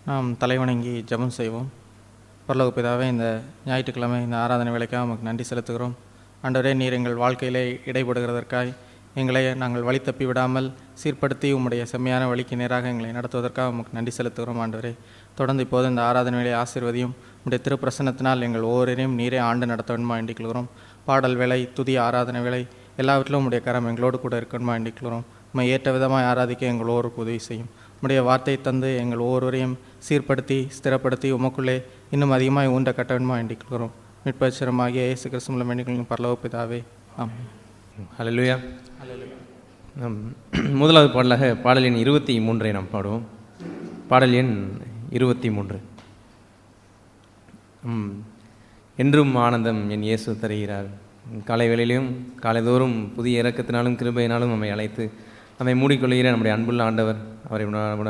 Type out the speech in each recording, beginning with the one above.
நாம் தலைவணங்கி ஜெபம் செய்வோம். பரலோக பிதாவே, இந்த ஞாயிற்றுக்கிழமை இந்த ஆராதனை வேலைக்காக நமக்கு நன்றி செலுத்துகிறோம். ஆண்டவரே, நீர் எங்கள் வாழ்க்கையிலே இடைபடுகிறதற்காய் எங்களை நாங்கள் வழி தப்பி விடாமல் சீர்படுத்தி உம்முடைய செம்மையான வழிக்கு நேராக எங்களை நடத்துவதற்காக நமக்கு நன்றி செலுத்துகிறோம். ஆண்டவரே, தொடர்ந்து இப்போது இந்த ஆராதனை வேலையை ஆசீர்வதியும். உம்முடைய திருப்பிரசன்னத்தினால் எங்கள் ஒவ்வொருவரையும் நீரே ஆண்டு நடத்த வேண்டுமா வேண்டிக்கொள்கிறோம். பாடல் வேலை, துதி, ஆராதனை வேலை எல்லாவற்றிலும் உம்முடைய கரம் எங்களோடு கூட இருக்கணுமா வேண்டிக்கொள்கிறோம். உம்மை ஏற்ற விதமாக ஆராதிக்க எங்கள் ஒவ்வொருக்கு உதவி செய்யும். உம்முடைய வார்த்தை தந்து எங்கள் ஒவ்வொருவரையும் சீர்படுத்தி ஸ்திரப்படுத்தி உமக்குள்ளே இன்னும் அதிகமாக ஊன்ற கட்ட வேண்டுமா வேண்டிக்கொள்கிறோம். மீட்பச்சரமாகிய இயேசு கிறிஸ்து மூலம் வேண்டிக்கொள்ளும் பரலோக பிதாவே, ஆமென். ஹல்லேலூயா. முதலாவது பாடலாக பாடல் எண் 23 நாம் பாடுவோம். பாடல் எண் 23. என்றும் ஆனந்தம் என் இயேசு தருகிறார். காலை வேளையிலும் காலைதோறும் புதிய இரக்கத்தினாலும் கிருபையினாலும் நம்மை அழைத்து நம்மை மூடிக்கொள்கிற நம்முடைய அன்புள்ள ஆண்டவர்,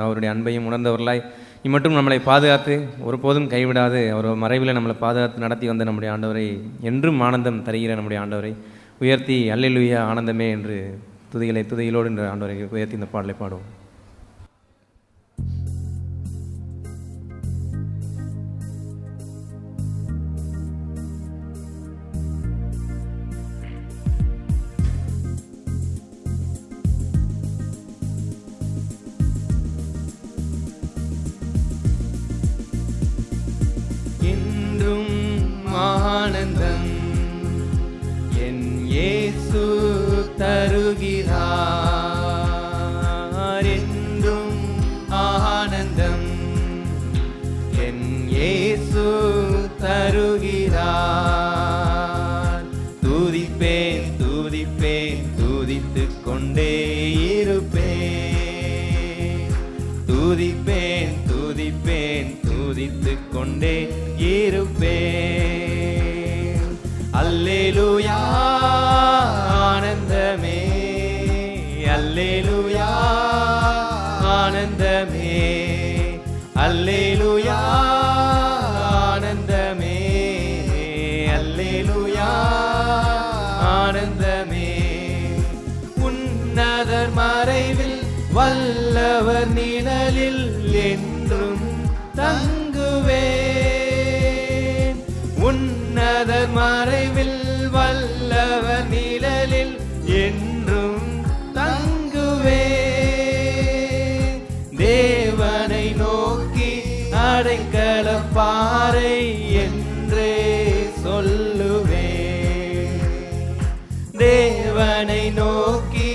அவருடைய அன்பையும் உணர்ந்தவர்களாய் இம்மட்டும் நம்மளை பாதுகாத்து ஒருபோதும் கைவிடாது அவர் மறைவில் நம்மளை பாதுகாத்து நடத்தி வந்த நம்முடைய ஆண்டவரை, என்றும் ஆனந்தம் தருகிற நம்முடைய ஆண்டவரை உயர்த்தி அல்லேலூயா ஆனந்தமே என்று துதிகளோடு என்ற ஆண்டவரை உயர்த்தி இந்த பாடலை பாடுவோம். ஆனந்தம் என் இயேசு தருகிறார். என்றும் ஆனந்தம் என் இயேசு தருகிறார். துதிப்பேன் துதிப்பேன் துதித்துக் கொண்டே இருப்பேன். துதிப்பேன் துதிப்பேன் துதித்துக் கொண்டே இருப்பேன். அல்லேலூயா ஆனந்தமே, அல்லேலூயா ஆனந்தமே, அல்லேலூயா ஆனந்தமே, அல்லேலூயா ஆனந்தமே. உன்னதர் மறைவில் வல்லவர் நிழலில் என்றும் தங்குவேன். உன்னதர் மறைவில் வல்லவர் நிழலில் என்றும் தங்குவேன். தேவனை நோக்கி அடைக்கல பாறை என்றே சொல்லுவேன். தேவனை நோக்கி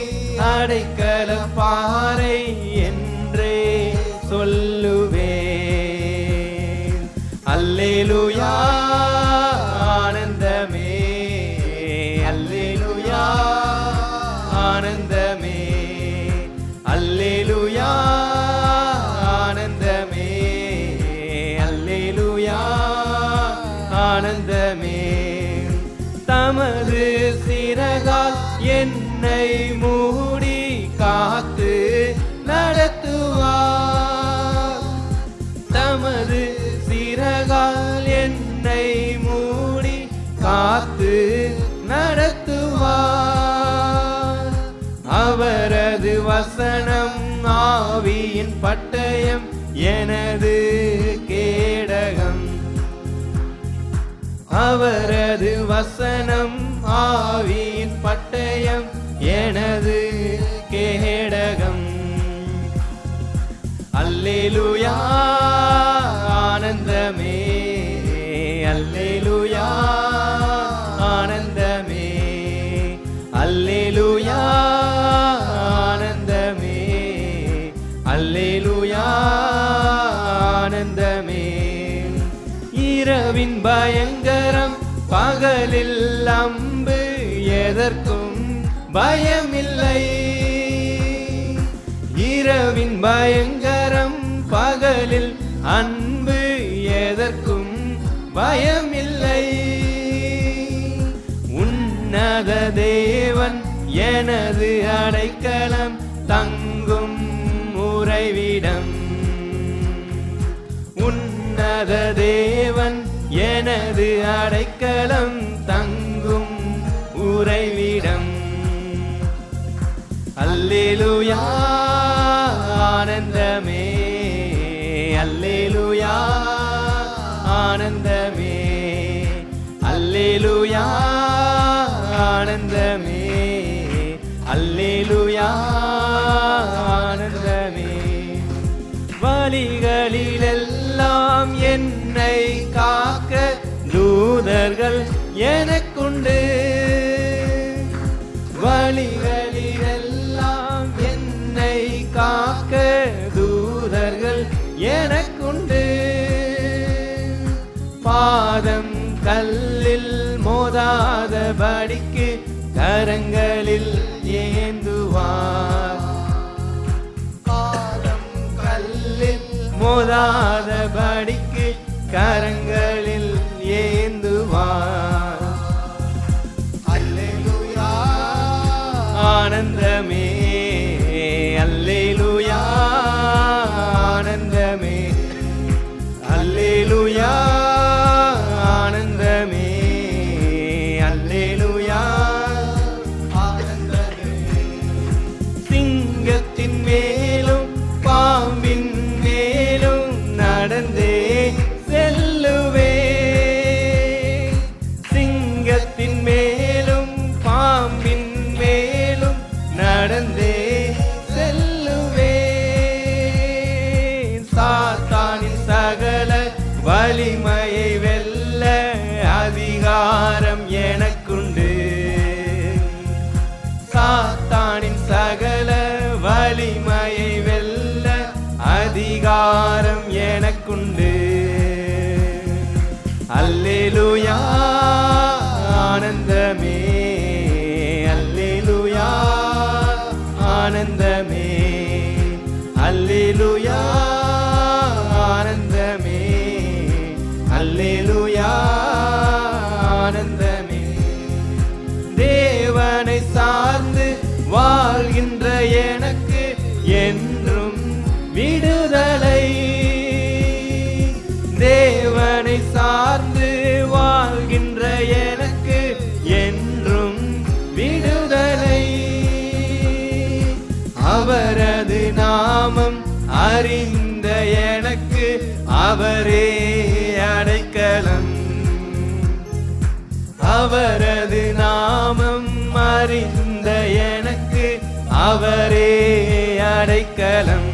அடைக்கல பாறை என்றே சொல்லுவேன். அல்லேலூயா ஆனந்தமே, அல்லேலூயா ஆனந்தமே, அல்லேலூயா ஆனந்தமே, அல்லேலூயா ஆனந்தமே. தமது சிறகால் என்னை மூடி காத்து நடத்துவார். தமது சிறகால் என்னை மூடி காத்து நடத்துவார். அவரது வசனம் ஆவியின் பட்டயம் எனது கேடகம். அவரது வசனம் ஆவியின் பட்டயம் எனது கேடகம். அல்லேலூயா ஆனந்தமே, அல்லேலூயா ஆனந்தமே, அல்லேலூயா ஆனந்தமே, அல்லேலூயா ஆனந்தமே. இரவின் பயங்கரம் பகலில் அம்பு எதற்கும் பயமில்லை. இரவின் பயங்கரம் பகலில் அன்பு எதற்கும் பயமில்லை. உன்னத தேவன் எனது அடைக்கலம் தங்கும் உறைவிடம். உன்னத தேவன் எனது அடைக்கலம் தங்கும் உறைவிடம். அல்லேலூயா ஆனந்தமே, அல்லேலூயா ஆனந்தமே. அல்லேலூயா ஆனந்தமே, அல்லேலூயா ஆனந்தமே. வழிகளிலெல்லாம் என்னை காக்க தூதர்கள் எனக்குண்டு. வழிகளிலெல்லாம் என்னை காக்க தூதர்கள் எனக்குண்டு. பாதம் கல்லில் மோதாதபடிக்கு கரங்களில் ஏந்துவார். பாதம் கல்லில் மோதாதபடிக்கு கரங்களில் ஏந்துவார். அல்லேலூயா ஆனந்தமே, அல்லேலூயா ஆனந்தமே, அல்லேலூயா ஆனந்தமே, அல்லேலூயா ஆனந்தமே. சிங்கத்தின் மேலும் பாம்பின் மேலும் நடந்தே செல்லுவே. சிங்கத்தின் மேலும் பாம்பின் மேலும் நடந்தே செல்லுவே. சாத்தானின் சகல வலிமையை வெல்ல அதிகாரம் எனக்குண்டு. சாத்தானின் சகல வலிமையை வெல்ல அதிகாரம் எனக்குண்டு. அல்லேலூயா ஆனந்தமே, அல்லேலூயா ஆனந்தமே, அல்லேலூயா ஆனந்தமே, அல்லேலூயா ஆனந்தமே. தேவனை சார்ந்து வாழ்கின்ற எனக்கு என்றும் விடுதலை. தேவனை சார்ந்து வாழ்கின்ற எனக்கு என்றும் விடுதலை. அவரது நாமம் அறிந்த எனக்கு அவரே அடைக்கலம். அவரது நாமம் அறிந்த எனக்கு அவரே அடைக்கலம்.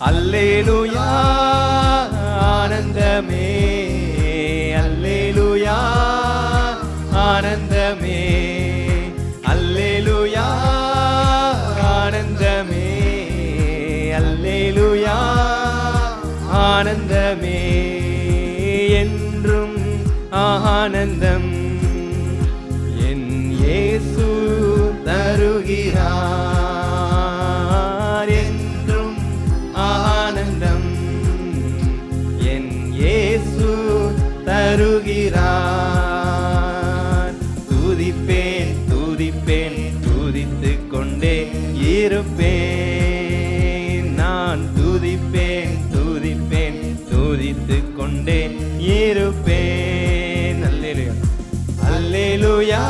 அல்லேலூயா ஆனந்தமே, அல்லேலூயா ஆனந்தமே, அல்லேலூயா ஆனந்தமே, அல்லேலூயா ஆனந்தமே. என்றும் ஆனந்தம் என் இயேசு தருகிறார். என்றும் ஆனந்தம் என் இயேசு தருகிறார். துதிப்பேன் துதிப்பேன் துதித்துக் கொண்டே இருப்பேன். நான் துதிப்பேன் துதிப்பேன் துதித்துக் கொண்டே இருப்பேன். அல்லேலூயா அல்லேலூயா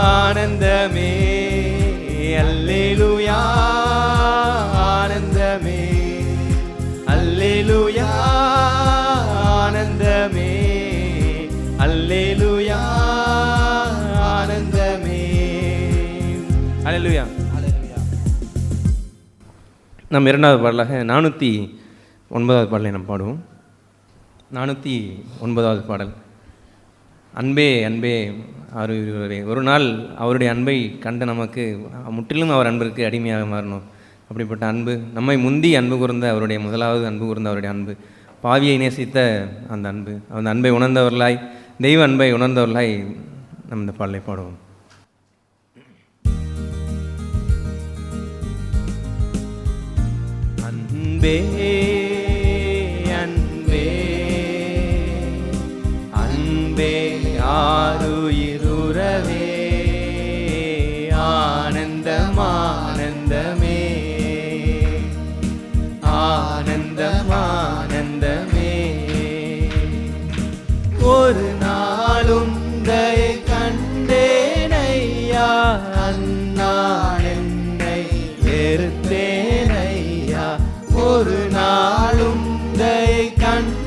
ஆனந்தமே, அல்லேலூயா ஆனந்தமே, அல்லேலூயா ஆனந்தமே, அல்லேலூயா ஆனந்தமே. அல்லேலூயா. நம்ம இரண்டாவது பாடலாக 409வது பாடலை நாம் பாடுவோம். 409வது பாடல். அன்பே அன்பே ஆறுவரே, ஒரு நாள் அவருடைய அன்பை கண்ட நமக்கு முற்றிலும் அவர் அன்பிற்கு அடிமையாக மாறணும். அப்படிப்பட்ட அன்பு நம்மை முந்தி அன்பு கூர்ந்த அவருடைய முதலாவது அன்பு கூர்ந்த அவருடைய அன்பு, பாவியை நேசித்த அந்த அன்பு, அந்த அன்பை உணர்ந்தவர்களாய், தெய்வ அன்பை உணர்ந்தவர்களாய் நம்ம இந்த பாடலை பாடுவோம். அன்பே அன்பே அன்பே ஆருயிருவே, ஆனந்தம் ஆனந்தமே, ஆனந்தம் ஆனந்தமே. ஒரு நாளும் தயை கண்டேனையா, அந்நாள் என்னை வெறுத்தேனையா. ஒரு நாளும் தயை கண்டேனையா,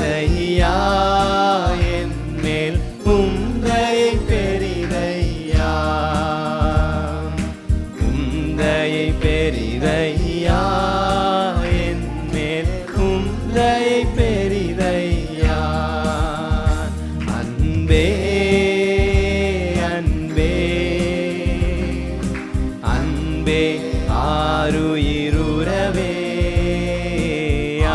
பெரிதையா என்மேல் உந்தையை பெரிதையா உந்தையை பெரிதையா என்மேல் உந்தையை பெரிதையா அன்பே அன்பே அன்பே ஆருயிருவே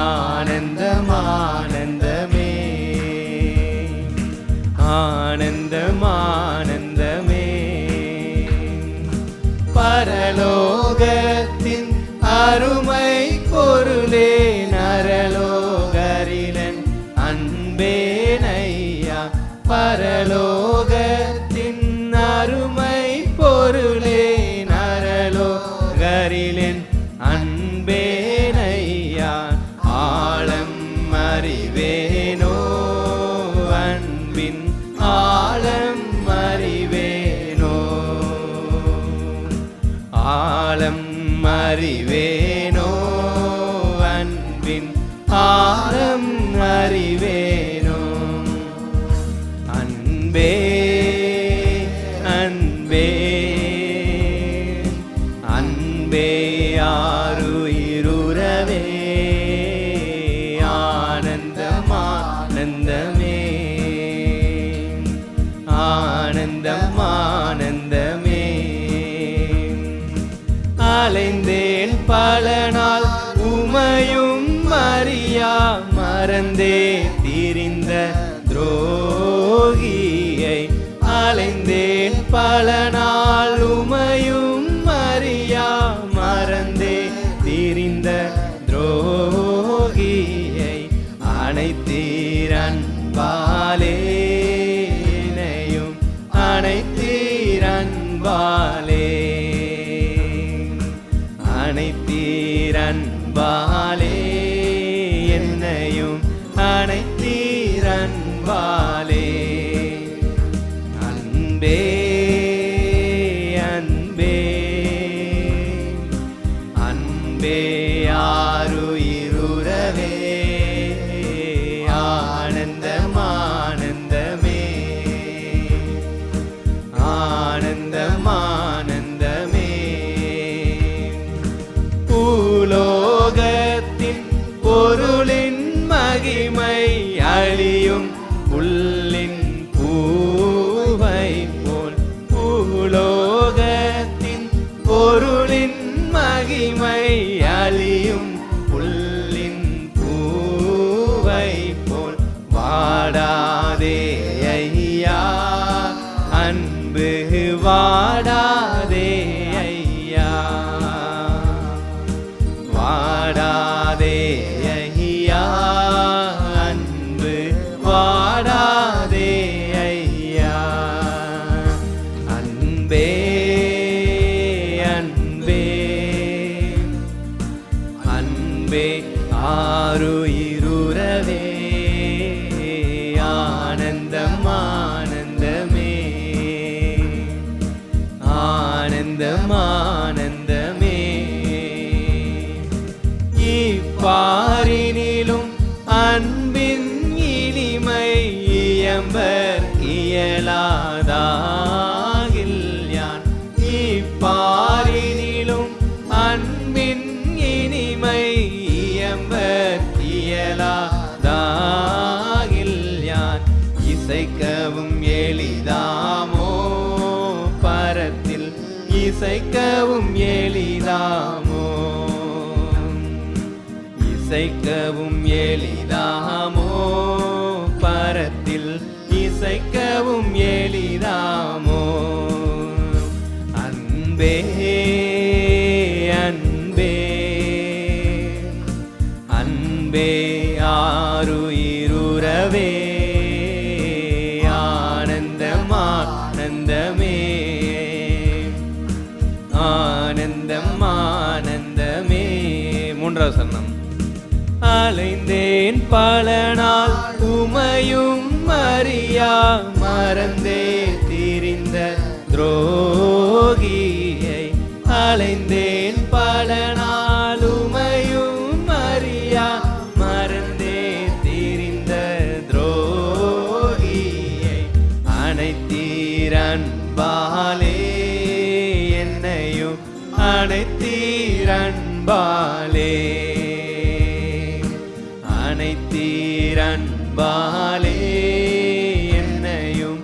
ஆனந்தம் ஆனந்தமே ஆனந்தம் ஆனந்தமே பரலோகத்தின் அருமை பொருளே நரலோகரிலன் அன்பேனையா பரலோகத்தின் அருமை பொருளே நரலோகரிலன் அன்பேனையா ஆழம் அறிவேனோ அன்பின் ஆழம் அறிவேனோ ஆழம் அறிவேனோ அன்பின் ஆழம் அறிவேனோ அன்பே அன்பே அன்பே ஆருயிருவே ஆனந்தம் ஆனந்தமே ஆனந்தம் ஆனந்தமே அலைந்தேன் பல நாள் உமையும் மரியா மறந்தே திரிந்த துரோகியை அலைந்தேன் பல நாள் உமையும் மரியா மறந்தே திரிந்த துரோகியை அனைத்தீரன்பாலே என்னையும் அனைத்தீரன்பாலே அனைத்தீரன்பாலே என்னையும் அனைத்தீரன்பாலே அன்பே அன்பே அன்பே ஆருயிருவே ஆனந்தம் ஆனந்தமே ஆனந்தம் ஆனந்தமே பூலோகத்தின் பொருளின் மகிமை அழியும் புல்லின் பூவை போல் பூலோகத்தின் பொருளின் மகிமை அழியும் புல்லின் பூவை போல் வாடாதே ஐயா அன்பு வாடாதே ஐயா வாடாதே ஐயா அன்பு வாடாதே ஐயா அன்பே அன்பே அன்பே ஆருயிருவே ஆனந்தம் ஆனந்தமே ஆனந்தம் ஆனந்தமே இப்பாரினிலும் அன்பின் இனிமை இயம்பர் இயலாதாகில் யான் இப்பாரினிலும் அன்பின் இனிமை இயம்பர் இயலாதாகில் யான் இசைக்கவும் எளிதாமோ பரத்தில் இசைக்கவும் எளிதாமோ இசைக்கவும் எளிதாமோ பரத்தில் இசைக்கவும் எளிதாமோ அன்பே அன்பே அன்பே ஆருயிருவே ஆனந்தம் ஆனந்தமே ஆனந்தம் ஆனந்தமே மூன்றாவது சரணம் அலைந்தேன் பல நாள் உமையும் மரியா மறந்தே திரிந்த துரோகியை அலைந்தேன் பல நாள் உமையும் மரியா மறந்தே திரிந்த அன்பாலே என்னையும் அனைத்தீர் அன்பாலே அனைத்தீர் அன்பாலே என்னையும்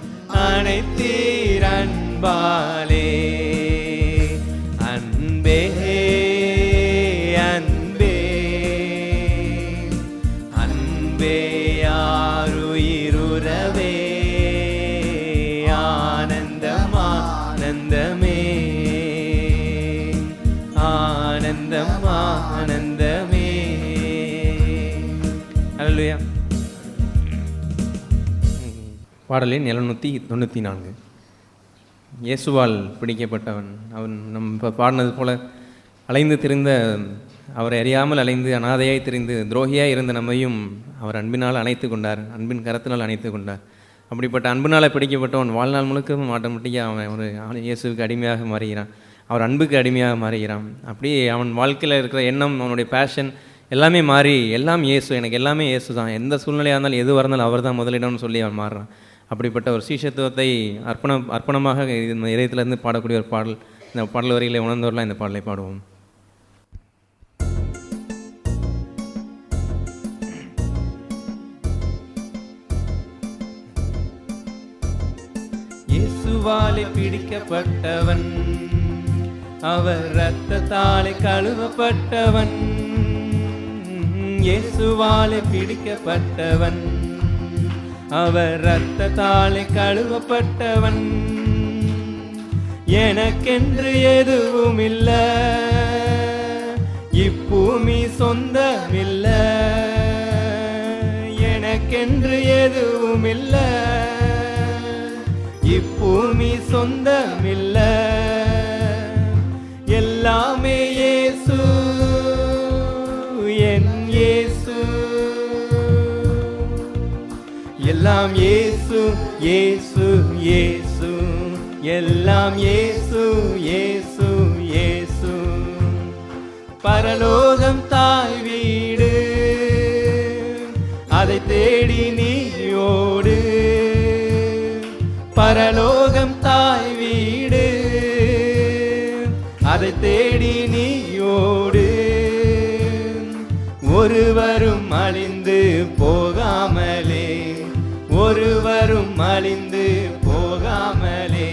அனைத்தீர் அன்பாலே அன்பே அன்பே அன்பே யாருயிருரவே ஆனந்தம் ஆனந்தமே ஆனந்தம் ஆனந்தமே. அல்லேலூயா. பாடலின் 794. இயேசுவால் பிடிக்கப்பட்டவன். அவன் நம்ம பாடினது போல அலைந்து திரிந்த, அவரை அறியாமல் அலைந்து அனாதையாய் திரிந்து துரோகியாய் இருந்த நம்மையும் அவர் அன்பினால் அணைத்து கொண்டார், அன்பின் கரத்தினால் அணைத்து கொண்டார். அப்படிப்பட்ட அன்பினால் பிடிக்கப்பட்டவன் வாழ்நாள் முழுக்கவும் ஆட்டோமேட்டிக்காக அவன் ஒரு இயேசுவுக்கு அடிமையாக மாறுகிறான், அவர் அன்புக்கு அடிமையாக மாறுகிறான். அப்படியே அவன் வாழ்க்கையில் இருக்கிற எண்ணம், அவனுடைய பேஷன் எல்லாமே மாறி, எல்லாம் இயேசு, எனக்கு எல்லாமே இயேசு தான், எந்த சூழ்நிலையாக இருந்தாலும் எதுவாக இருந்தாலும் அவர் தான் முதலிடம்னு சொல்லி அவன் மாறுறான். அப்படிப்பட்ட ஒரு சீஷத்துவத்தை அர்ப்பணமாக இந்த இதயத்திலிருந்து பாடக்கூடிய ஒரு பாடல். இந்த பாடல் வரிகளை உணர்ந்தவர்களாக இந்த பாடலை பாடுவோம். இயேசுவாலே பிடிக்கப்பட்டவன், அவர் இரத்தத்தாலே கழுவப்பட்டவன். இயேசுவாலே பிடிக்கப்பட்டவன், அவர் இரத்தத்தாலே கழுவப்பட்டவன். எனக்கென்று எதுவும் இல்ல, இப்பூமி சொந்தமில்ல. எனக்கென்று எதுவும் இல்ல, இப்பூமி சொந்தமில்ல. எல்லாமே இயேசு, என் இயேசு. எல்லாம் இயேசு இயேசு இயேசு, எல்லாம் இயேசு இயேசு இயேசு. பரலோகம் தாய் வீடு, அதை தேடி நீயோடு. பரலோகம் தாய் வீடு, அதை தேடி நீயோடு. ஒருவரும் அழிந்து போகாமலே, ஒருவரும் அழிந்து போகாமலே,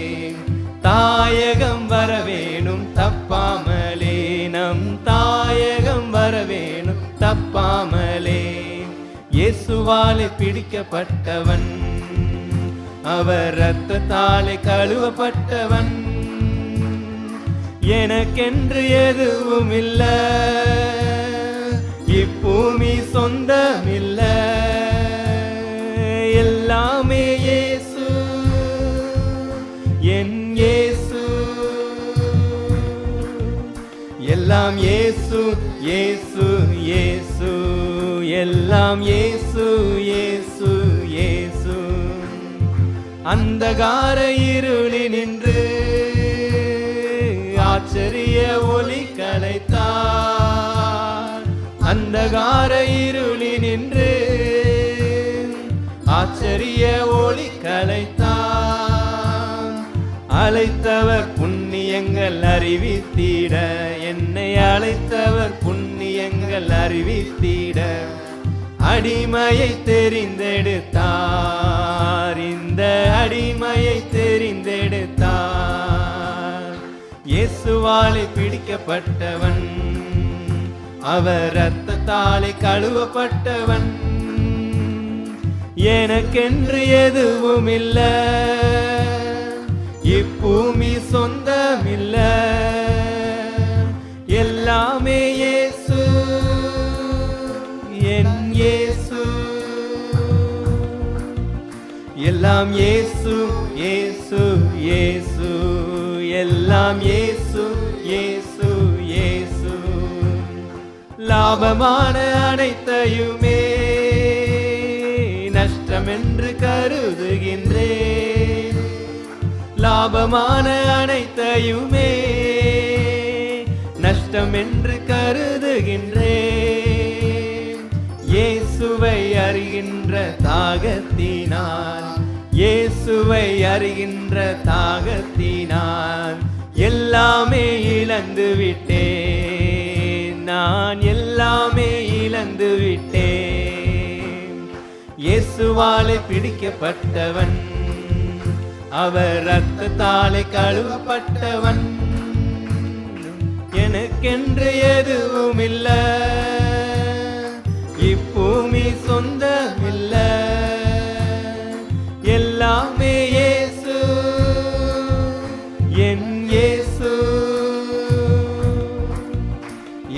தாயகம் வரவேணும் தப்பாமலே, நம் தாயகம் வரவேணும் தப்பாமலே. இயேசுவாலே பிடிக்கப்பட்டவன், அவர் இரத்தத்தாலே கழுவப்பட்டவன். எனக்கென்று எதுவும் இல்ல, இப்பூமி சொந்தமில்ல. எல்லாமே இயேசு, என் இயேசு. எல்லாம் இயேசு இயேசு இயேசு, எல்லாம் இயேசு இயேசு இயேசு. அந்தகார இருளினின்று ஆச்சரிய ஒளி கலைத்தார். அந்தகார இருளினின்று ஆச்சரிய ஒளி கலைத்தார். அழைத்தவர் புண்ணியங்கள் அறிவித்திட, என்னை அழைத்தவர் புண்ணியங்கள் அறிவித்திட. அடிமையை தெரிந்தெடுத்தார், இந்த அடிமையை தெரிந்தெடுத்தார். இயேசுவாலே பிடிக்கப்பட்டவன், அவர் இரத்தத்தாலே கழுவப்பட்டவன். எனக்கென்று எதுவும் இல்ல, இப்பூமி சொந்தமில்ல. எல்லாமே இயேசு, என் இயேசு. எல்லாம் இயேசு இயேசு இயேசு, எல்லாம் இயேசு இயேசு இயேசு. லாபமான அனைத்தையுமே நஷ்டமென்று கருதுகின்றேன். லாபமான அனைத்தையுமே நஷ்டமென்று கருதுகின்றேன். இயேசுவை அறிகின்ற தாகத்தினால், இயேசுவை அறிகின்ற தாகத்தினால் எல்லாமே இழந்து விட்டேன், நான் எல்லாமே இழந்து விட்டேன். இயேசுவாலே பிடிக்கப்பட்டவன், அவர் இரத்தத்தாலே கழுவப்பட்டவன். எனக்கென்று எதுவும் இல்ல, இப்பூமி சொந்தமில்ல, எல்லாமே இயேசு, என் இயேசு.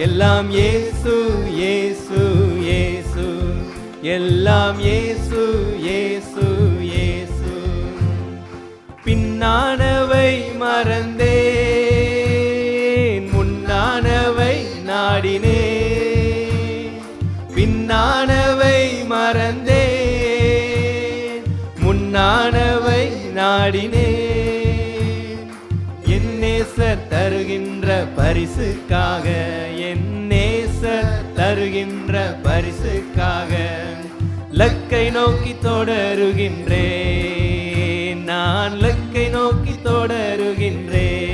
எல்லாம் இயேசு, இயேசு, இயேசு, எல்லாம் இயேசு, இயேசு, இயேசு. பின்னானவை மறந்தேன், முன்னானவை நாடினேன். பின்னானவை மறந்தேன், முன்னானவை நாடினேன். என் நேசர் தருகின்ற பரிசுக்காக, என் நேசர் தருகின்ற பரிசுக்காக லக்கை நோக்கி தொடருகின்றேன், நான் லக்கை நோக்கி தொடருகின்றேன்.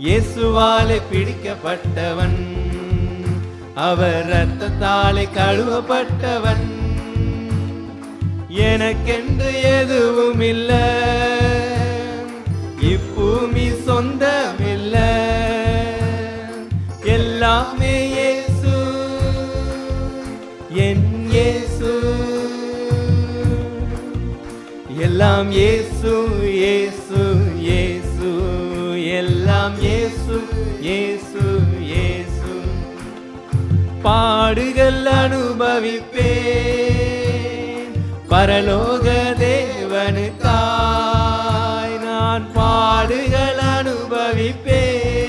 இயேசுவாலே பிடிக்கப்பட்டவன், அவர் இரத்தத்தாலே கழுவப்பட்டவன். எனக்கென்று எதுவும் இல்ல, இப்பூமி சொந்தமில்ல, எல்லாமே இயேசு, என் இயேசு. எல்லாம் இயேசு, இயேசு, இயேசு, எல்லாம் இயேசு, இயேசு, இயேசு. பாடுகள் அனுபவிப்பேன் பரலோக தேவனுக்காய், நான் பாடுகள் அனுபவிப்பேன்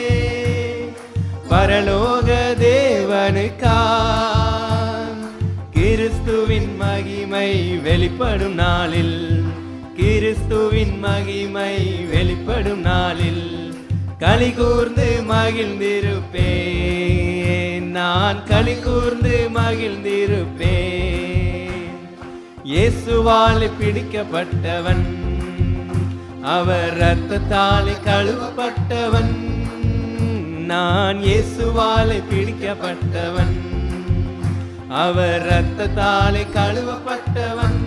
பரலோக தேவனுக்காய். கிறிஸ்துவின் மகிமை வெளிப்படும் நாளில், கிறிஸ்துவின் மகிமை வெளிப்படும் நாளில் களி கூர்ந்து மகிழ்ந்திருப்பேன், நான் களி கூர்ந்து மகிழ்ந்திருப்பேன். இயேசுவாலே பிடிக்கப்பட்டவன், அவர் இரத்தத்தாலே கழுவப்பட்டவன். நான் இயேசுவாலே பிடிக்கப்பட்டவன், அவர் இரத்தத்தாலே கழுவப்பட்டவன்.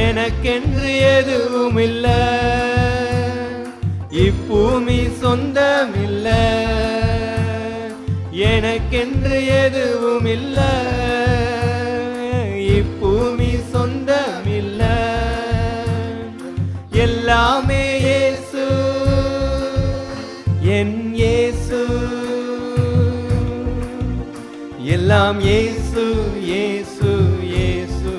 எனக்கென்று எதுவும் இல்ல, இப்பூமி சொந்தமில்ல, எனக்கென்று எதுவும் இல்ல, இப்பூமி சொந்தமில்ல, எல்லாமே இயேசு, என் இயேசு. எல்லாம் இயேசு, இயேசு, இயேசு,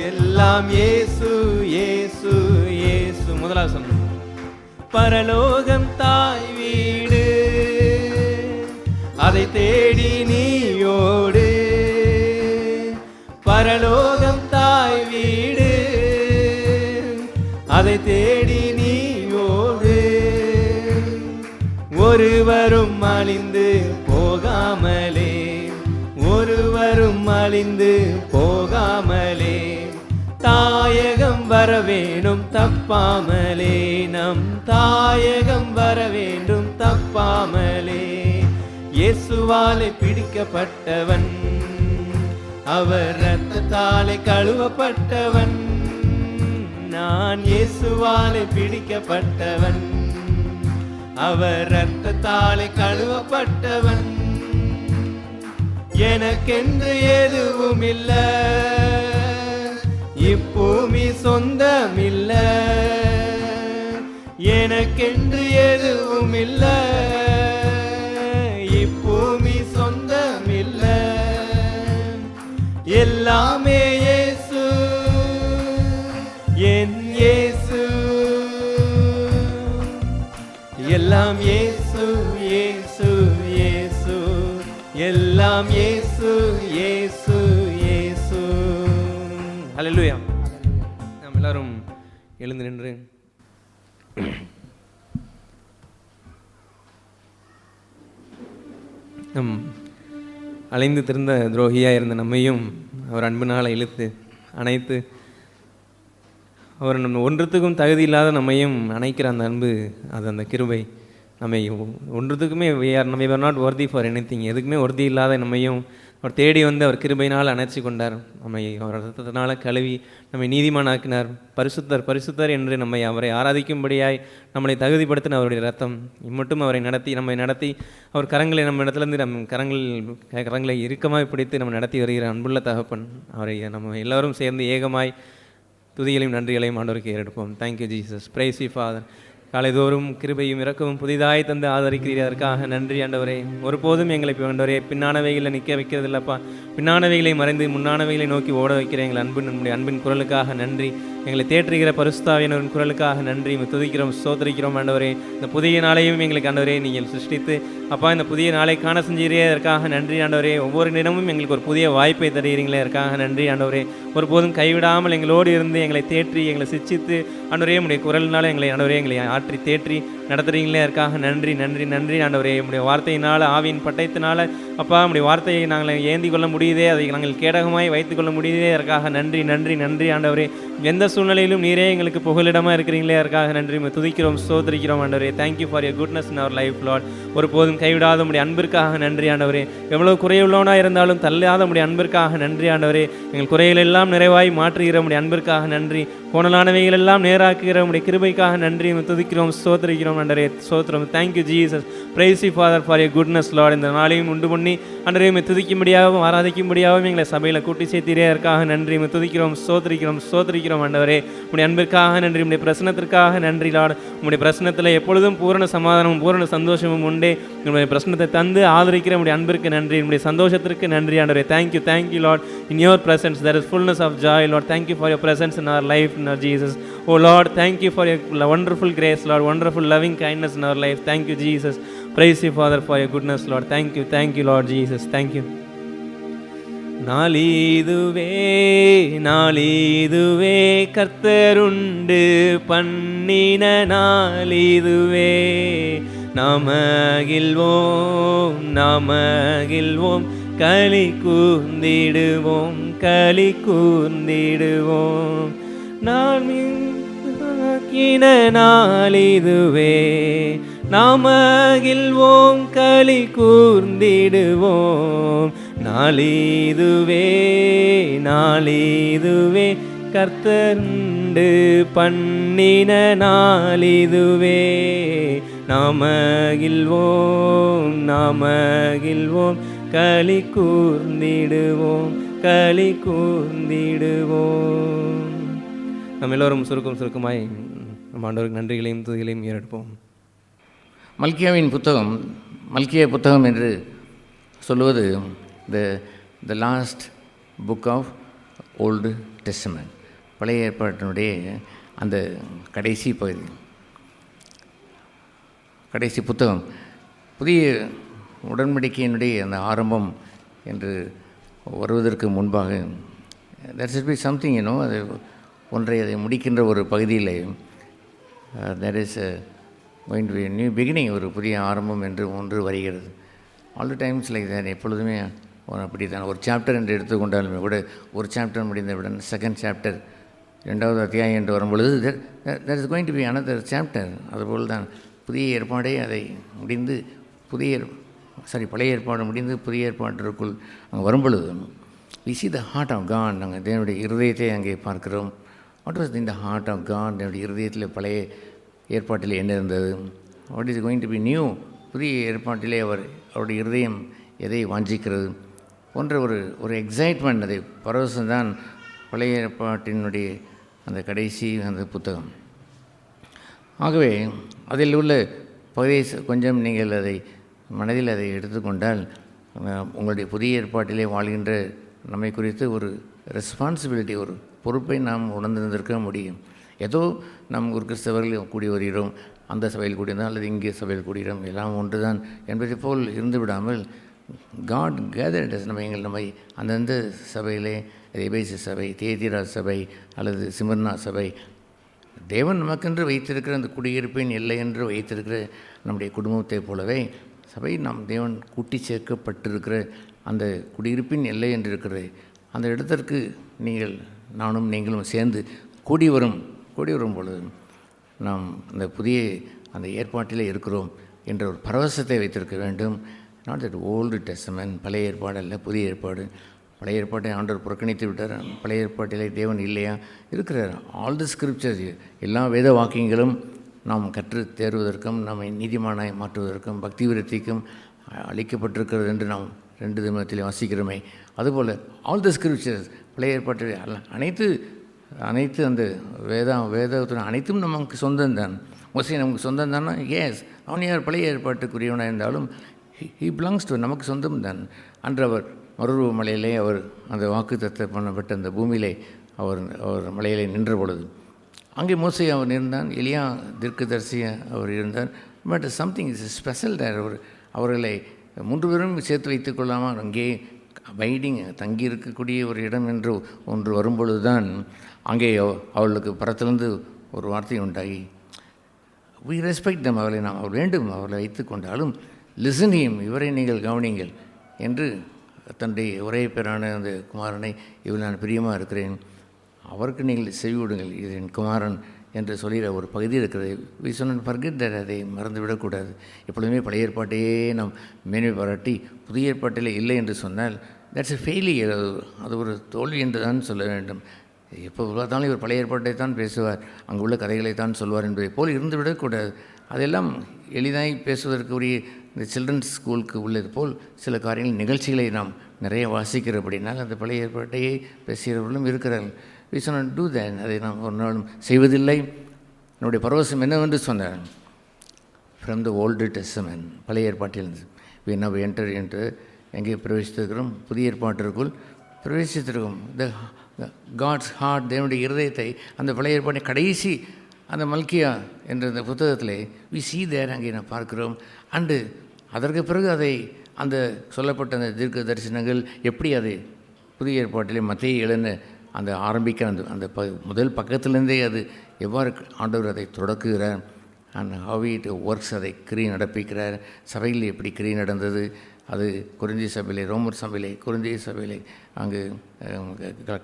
எல்லாம் இயேசு, இயேசு, இயேசு. முதலாவது சொன்ன பரலோகம் தாய் வீடு, அதை தேடி நீயோடு. பரலோகம் தாய் வீடு, அதை தேடி நீயோடு. ஒருவரும் அழிந்து போகாமலே, ஒருவரும் அழிந்து போகாமலே தாயகம் வர வேண்டும் தப்பாமலே, நம் தாயகம் வர வேண்டும் தப்பாமலே. இயேசுவாலே பிடிக்கப்பட்டவன், அவர் இரத்தத்தாலே கழுவப்பட்டவன். நான் இயேசுவாலே பிடிக்கப்பட்டவன், அவர் இரத்தத்தாலே கழுவப்பட்டவன். எனக்கென்று எதுவும் இல்ல, இப்பூமி சொந்தமில்ல, எனக்கென்று எதுவும் இல்ல, இப்பூமி சொந்தமில்ல, எல்லாமே இயேசு, என் இயேசு. எல்லாம் இயேசு, இயேசு, இயேசு, எல்லாம் இயேசு, இயேசு, இயேசு. ஹல்லேலூயா. நாம் எல்லாரும் எழுந்து நின்று நம் அலைந்து திறந்த துரோகியாக இருந்த நம்மையும் அவர் அன்பினால் இழுத்து அணைத்து அவர் நம்ம ஒன்றுத்துக்கும் தகுதி இல்லாத நம்மையும் அணைக்கிற அந்த அன்பு, அது அந்த கிருபை. நம்மை ஒன்றுத்துக்குமே we are not worthy for anything, எதுக்குமே worthy இல்லாத நம்மையும் அவர் தேடி வந்து அவர் கிருபையினால் அணைச்சி கொண்டார். நம்மை அவர் ரத்தத்தினால் கழுவி நம்மை நீதிமானாக்கினார். பரிசுத்தர் பரிசுத்தர் என்று அவரை ஆராதிக்கும்படியாய் நம்மளை தகுதிப்படுத்தின அவருடைய ரத்தம் இம்மட்டும் அவரை நம்மை நடத்தி அவர் கரங்களை நம்ம இடத்துலேருந்து கரங்களை இறுக்கமாய் பிடித்து நம்ம நடத்தி வருகிற அன்புள்ள தகப்பன். அவரை நம்ம எல்லோரும் சேர்ந்து ஏகமாய் துதிகளையும் நன்றிகளையும் ஆண்டவருக்கு ஏறெடுப்போம். Thank you Jesus. Praise you Father. காலைதோறும் கிருபையும் இரக்கமும் புதிதாய் தந்து ஆதரிக்கிறதற்காக நன்றி ஆண்டவரே. ஒருபோதும் எங்களை ஆண்டவரே பின்னானவைகளை நிற்க வைக்கிறதில்லப்பா. பின்னானவைகளை மறைந்து முன்னானவைகளை நோக்கி ஓட வைக்கிற எங்கள் நம்முடைய அன்பின் குரலுக்காக நன்றி. எங்களை தேற்றுகிற பரிசுத்தாவியனரின் குரலுக்காக நன்றி. துதிக்கிறோம், ஸ்தோத்திரிக்கிறோம் ஆண்டவரே. இந்த புதிய நாளையும் எங்களுக்கு ஆண்டவரே நீங்கள் சிருஷ்டித்து அப்பா இந்த புதிய நாளை காண செஞ்சீரே, அதற்காக நன்றி ஆண்டவரே. ஒவ்வொரு தினமும் எங்களுக்கு ஒரு புதிய வாய்ப்பை தருகிறீங்களே, அதற்காக நன்றி ஆண்டவரே. ஒருபோதும் கைவிடாமல் எங்களோடு இருந்து எங்களை தேற்றி எங்களை சிச்சித்து ஆண்டவரே உடைய குரலினால் எங்களை ஆற்றி தேற்றி நடத்துகிறீங்களே, அதற்காக நன்றி நன்றி நன்றி ஆண்டவரே. உடைய வார்த்தையினால் ஆவியின் பட்டயத்தினால் அப்பா உடைய வார்த்தையை நாங்கள் ஏந்தி கொள்ள முடியுதே, அதை நாங்கள் கேடகமாய் வைத்துக்கொள்ள முடியுதே, அதற்காக நன்றி நன்றி நன்றி ஆண்டவரே. எந்த சூழ்நிலையிலும் நீரே எங்களுக்கு புகலிடமாக இருக்கிறீங்களே, அதற்காக நன்றி. துதிக்கிறோம், ஸ்தோத்திரிக்கிறோம் ஆண்டவரே. Thank you for your goodness in our life Lord. ஒருபோதும் கைவிடாத உடைய அன்பிற்காக நன்றி ஆண்டவரே. எவ்வளவு குறையுள்ளவனாக இருந்தாலும் தள்ளாத உடைய அன்பிற்காக நன்றி ஆண்டவரே. எங்கள் குறைகள் எல்லாம் நிறைவாய் மாற்றுகிற உடைய அன்பிற்காக நன்றி. கோணலானவைகள் எல்லாம் நேராக்குகிற உடைய கிருபைக்காக நன்றி. துதிக்கிறோம், ஸ்தோத்திரிக்கிறோம் ஆண்டவரே. ஸ்தோத்திரம். Thank you Jesus. Praise you father for your goodness Lord. இந்த நாளையும் உண்டு பண்ணி ஆண்டவரே துதிக்கும்படியாகவும் ஆராதிக்கும்படியாகவும் எங்களை சபையில் கூட்டி சேர்த்தீரே, அதற்காக நன்றி. துதிக்கிறோம், ஸ்தோத்திரிக்கிறோம் ஸ்தோத்திரிக்கிறோம் ஆண்டவரே. உடைய அன்பிற்காக நன்றி. உடைய பிரசனத்திற்காக நன்றி லார்ட். உடைய பிரசனத்தில் எப்பொழுதும் பூரண சமாதானமும் பூரண சந்தோஷமும் உண்டே. உங்களுடைய பிரசனத்தை தந்து ஆதரிக்கிற உடைய அன்பிற்கு நன்றி. உடைய சந்தோஷத்திற்கு நன்றி ஆண்டவரே. Thank you thank you Lord. In your presence there is fullness of joy, Lord. Thank you for your presence in our life, in our Jesus. Oh Lord, thank you for your wonderful grace, Lord, wonderful loving kindness in our life. Thank you Jesus. Praise you Father for your goodness, Lord. Thank you Lord Jesus. Thank you. நாளிதுவே நாளிதுவே கர்த்தருண்டு பண்ணின நாளிதுவே, நமகில்வோம் நமகில்வோம் களி கூர்ந்திடுவோம் களி கூர்ந்திடுவோம். நான் நாளிதுவே நமகில்வோம் களி கூர்ந்திடுவோம். நாளிதுவே நாளிதுவே கர்த்தருண்டு பண்ணின நாளிதுவே, நமகில்வோம் நமகில்வோம் களி கூர்ந்திடுவோம் களி கூர்ந்திடுவோம். நம்ம எல்லோரும் சுருக்கமாய் நம்ம ஆண்டவருக்கு நன்றிகளையும் துதிகளையும் ஏறெடுப்போம். மல்கியாவின் புத்தகம், மல்கியா புத்தகம் என்று சொல்லுவது the last book of old testament, பழைய ஏற்பாட்டினுடைய அந்த கடைசி பகுதி, கடைசி புத்தகம். புதிய உடன்படிக்கையினுடைய அந்த ஆரம்பம் என்று வருவதற்கு முன்பாக there should be something, அது அதை முடிக்கின்ற ஒரு பகுதியில் there is going to be a new beginning, ஒரு புதிய ஆரம்பம் என்று ஒன்று வருகிறது. ஆல் த டைம்ஸ் லைக் தான், எப்பொழுதுமே அப்படி தான். ஒரு சாப்டர் என்று எடுத்துக்கொண்டாலுமே கூட ஒரு சாப்டர் முடிந்தவுடன் செகண்ட் சாப்டர், ரெண்டாவது அத்தியாயம் என்று வரும்பொழுது there is going to be another chapter. அதுபோல் தான் புதிய ஏற்பாடே அதை முடிந்து பழைய ஏற்பாடு முடிந்து புதிய ஏற்பாட்டிற்குள் அங்கே வரும்பொழுது we see the heart of God. நாங்கள் தேவனுடைய இருதயத்தை அங்கே பார்க்கிறோம். What was in the heart of God? தேவனுடைய இருதயத்தில் பழைய ஏற்பாட்டில் என்ன இருந்தது? What is going to be new? புதிய ஏற்பாட்டிலே அவருடைய இருதயம் எதை வாஞ்சிக்கிறது போன்ற ஒரு எக்ஸைட்மெண்ட், அதை பரவசம்தான் பழைய ஏற்பாட்டினுடைய அந்த கடைசி அந்த புத்தகம். ஆகவே அதில் உள்ள பகுதியை கொஞ்சம் நீங்கள் மனதில் அதை எடுத்துக்கொண்டால் உங்களுடைய புதிய ஏற்பாட்டிலே வாழ்கின்ற நம்மை குறித்து ஒரு ரெஸ்பான்சிபிலிட்டி, ஒரு பொறுப்பை நாம் உணர்ந்திருந்திருக்க முடியும். ஏதோ நாம் ஒரு கிறிஸ்தவர்கள் கூடி வருகிறோம், அந்த சபையில் கூடியிருந்தால் அல்லது இங்கே சபையில் கூடுகிறோம், எல்லாம் ஒன்று தான் என்பதை போல் இருந்து விடாமல் காட் கேதர்ஸ் நம்மை அந்தந்த சபையிலே, எபேசு சபை, தியத்தீரா சபை அல்லது சிமர்னா சபை, தேவன் நமக்கென்று வைத்திருக்கிற அந்த குடியிருப்பின் எல்லை என்று வைத்திருக்கிற நம்முடைய குடும்பத்தை போலவே சபை நாம் தேவன் கூட்டி சேர்க்கப்பட்டிருக்கிற அந்த குடியிருப்பின் எல்லை என்று இருக்கிறது. அந்த இடத்திற்கு நானும் நீங்களும் சேர்ந்து கூடி வரும் கூடி வரும் பொழுது நாம் அந்த புதிய அந்த ஏற்பாட்டிலே இருக்கிறோம் என்ற ஒரு பரவசத்தை வைத்திருக்க வேண்டும். நாட் தட் ஓல்டு டெஸ்டமென்ட், பழைய ஏற்பாடு அல்ல, புதிய ஏற்பாடு. பழைய ஏற்பாட்டை ஆண்டவர் புறக்கணித்து விட்டார். பழைய ஏற்பாட்டிலே தேவன் இல்லையா? இருக்கிறார். ஆல் தி ஸ்கிரிப்சர்ஸ், எல்லா வேத வாக்கியங்களும் நாம் கற்று தேர்வதற்கும் நம்மை நீதிமானாய் மாற்றுவதற்கும் பக்தி விருத்திக்கும் அளிக்கப்பட்டிருக்கிறது என்று நாம் 2 தினத்திலே வாசிக்கிறோமே. அதுபோல் ஆல் தி ஸ்கிரிப்சர்ஸ், பழைய ஏற்பாட்டில் அனைத்து அந்த வேதத்தின் அனைத்தும் நமக்கு சொந்தம்தான். மோசே நமக்கு சொந்தம் தானே? எஸ், அவன் யார் பழைய ஏற்பாட்டுக்குரியவனாக இருந்தாலும் ஹி பிலாங்ஸ் டு, நமக்கு சொந்தம் தான். அன்று அவர் மறுரூப மலையிலே அவர் அந்த வாக்குத்தத்தம் பண்ணப்பட்ட அந்த பூமியிலே அவர் மலையிலே நின்ற பொழுது அங்கே மோசே அவர் இருந்தான், எலியா தீர்க்கதரிசி அவர் இருந்தார். பட் சம்திங் இஸ் ஸ்பெஷல் தேர். அவர்களை 3 பேரும் சேர்த்து வைத்துக் கொள்ளாமல் அங்கே வைடிங் தங்கி இருக்கக்கூடிய ஒரு இடம் என்று ஒன்று வரும்பொழுது தான் அங்கே அவர்களுக்கு பரத்திலிருந்து ஒரு வார்த்தை உண்டாகி, வி ரெஸ்பெக்ட் தம், அவர்களை நாம் வேண்டும் அவர்களை வைத்து கொண்டாலும் லிசன் ஹிம், இவரை நீங்கள் கவனிங்கள் என்று தன்னுடைய ஒரே பேரான அந்த குமாரனை இவர் நான் பிரியமாக இருக்கிறேன், அவருக்கு நீங்கள் செவி விடுங்கள், இது என் குமாரன் என்று சொல்கிற ஒரு பகுதி இருக்கிறது. வி சொன்ன ஃபர்கெட் தட், அதை மறந்து விடக்கூடாது. எப்பொழுதுமே பழைய ஏற்பாட்டையே நாம் மேன்மை பாராட்டி புதிய ஏற்பாட்டிலே இல்லை என்று சொன்னால் தட்ஸ் எ ஃபெயிலியர், அது ஒரு தோல்வி என்று தான் சொல்ல வேண்டும். எப்போ பார்த்தாலும் இவர் பழைய ஏற்பாட்டை தான் பேசுவார், அங்கு உள்ள கதைகளை தான் சொல்வார் என்பதை போல் இருந்து விடக்கூடாது. அதெல்லாம் எளிதாய் பேசுவதற்குரிய இந்த சில்ட்ரன்ஸ் ஸ்கூலுக்கு உள்ளது போல் சில காரியங்கள் நிகழ்ச்சிகளை நாம் நிறைய வாசிக்கிறபடினால் அந்த பழைய ஏற்பாட்டையே பேசுகிறவர்களும் இருக்கிறார்கள். வி சொன்ன டூ தேன், அதை நாம் ஒரு நாளும் செய்வதில்லை. என்னுடைய பரவசம் என்னவென்று சொன்னார், ஃப்ரம் த ஓல்டு டெஸ்டமென்ட், பழைய ஏற்பாட்டிலிருந்து வி நவ் என்டர் என்று எங்கே பிரவேசித்திருக்கிறோம், புதிய ஏற்பாட்டிற்குள் பிரவேசித்திருக்கோம். த காட்ஸ் ஹார்ட், தேவனுடைய இருதயத்தை அந்த பழைய ஏற்பாட்டை கடைசி அந்த மல்கியா என்ற அந்த புத்தகத்தில் வி சீ தேர், அங்கே நான் பார்க்கிறோம். அண்டு அதற்கு பிறகு அதை அந்த சொல்லப்பட்ட அந்த தீர்க்க தரிசனங்கள் எப்படி அதை புதிய ஏற்பாட்டிலே மத்திய எழுந்த அந்த ஆரம்பிக்க அந்த முதல் பக்கத்திலேருந்தே அது எவ்வாறு ஆண்டவர் அதை தொடக்குகிறார், அண்ட் ஹவ் இட் ஒர்க்ஸ், அதை கிரியை நடப்பிக்கிறார். சபையில் எப்படி கிரியை நடந்தது, அது கொரிந்திய சபையிலே, ரோமர் சபையிலே, கொரிந்திய சபையிலே, அங்கு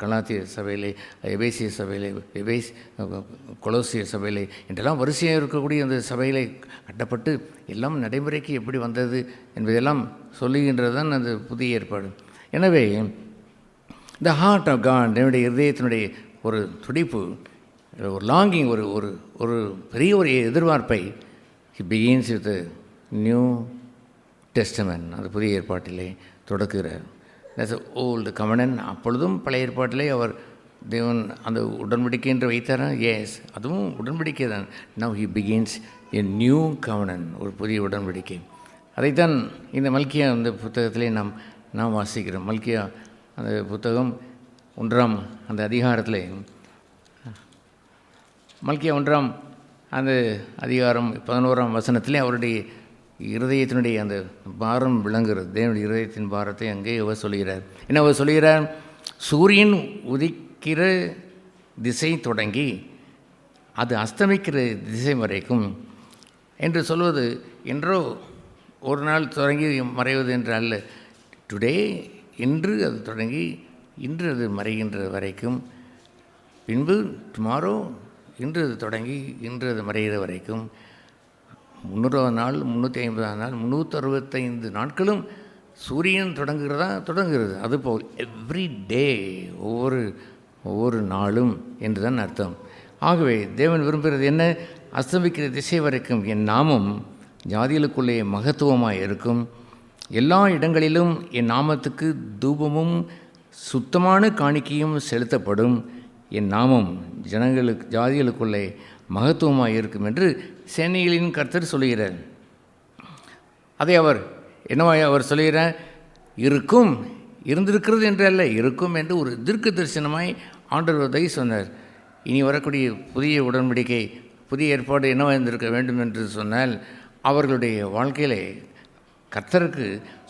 கலாத்திய சபையிலே, எபேசிய சபையிலே, கொலோசிய சபையிலே என்றெல்லாம் வரிசையாக இருக்கக்கூடிய அந்த சபையிலே கட்டப்பட்டு எல்லாம் நடைமுறைக்கு எப்படி வந்தது என்பதெல்லாம் சொல்லுகின்றது தான் அந்த புதிய ஏற்பாடு. எனவே த ஹார்ட் ஆஃப் காட், என்னுடைய இதயத்தினுடைய ஒரு துடிப்பு, ஒரு லாங்கிங், ஒரு பெரிய ஒரு எதிர்பார்ப்பை he begins with new testament, அந்த புதிய ஏற்பாட்டிலே தொடக்குகிறார். That's old கவனன். அப்பொழுதும் பழைய ஏற்பாட்டிலே அவர் தேவன் அந்த உடன்படிக்கை என்று வைத்தாரா? எஸ், அதுவும் உடன்படிக்கை தான். Now he begins a new கவனன், ஒரு புதிய உடன்படிக்கை. அதைத்தான் இந்த மல்கியா அந்த புத்தகத்திலே நாம் வாசிக்கிறோம். மல்கியா அந்த புத்தகம் 1ஆம் அந்த அதிகாரத்தில், மல்கியா 1ஆம் அந்த அதிகாரம் 11ஆம் வசனத்திலே அவருடைய இருதயத்தினுடைய அந்த பாரம் விளங்குகிறது. தேவனுடைய இருதயத்தின் பாரத்தை அங்கே அவர் சொல்கிறார். என்ன அவர் சொல்கிறார்? சூரியன் உதிக்கிற திசை தொடங்கி அது அஸ்தமிக்கிற திசை வரைக்கும் என்று சொல்வது என்றோ ஒரு நாள் தொடங்கி மறைவது என்று அல்ல. டுடே, இன்று அது தொடங்கி இன்று அது மறைகின்ற வரைக்கும், பின்பு டுமாரோ, இன்று அது தொடங்கி இன்று அது மறைகிற வரைக்கும், 300 நாள், 350 நாள், 365 நாட்களும் சூரியன் தொடங்குகிறது. அதுபோல் எவ்ரி டே, ஒவ்வொரு நாளும் என்று தான் அர்த்தம். ஆகவே தேவன் விரும்புகிறது என்ன? அஸ்தமிக்கிற திசை வரைக்கும் என் நாமம் ஜாதிகளுக்குள்ளே மகத்துவமாக இருக்கும், எல்லா இடங்களிலும் என் நாமத்துக்கு தூபமும் சுத்தமான காணிக்கையும் செலுத்தப்படும், என் நாமம் ஜாதிகளுக்குள்ளே மகத்துவமாக இருக்கும் என்று சேனைகளின் கர்த்தர் சொல்கிறார். அதை அவர் என்னவாய் அவர் சொல்கிறார்? இருக்கும், இருந்திருக்கிறது என்று அல்ல, இருக்கும் என்று ஒரு தீர்க்க தரிசனமாய் ஆண்டவர் சொன்னார். இனி வரக்கூடிய புதிய உடன்படிக்கை, புதிய ஏற்பாடு என்னவாக இருந்திருக்க வேண்டும் என்று சொன்னால், அவர்களுடைய வாழ்க்கையிலே கர்த்தருக்கு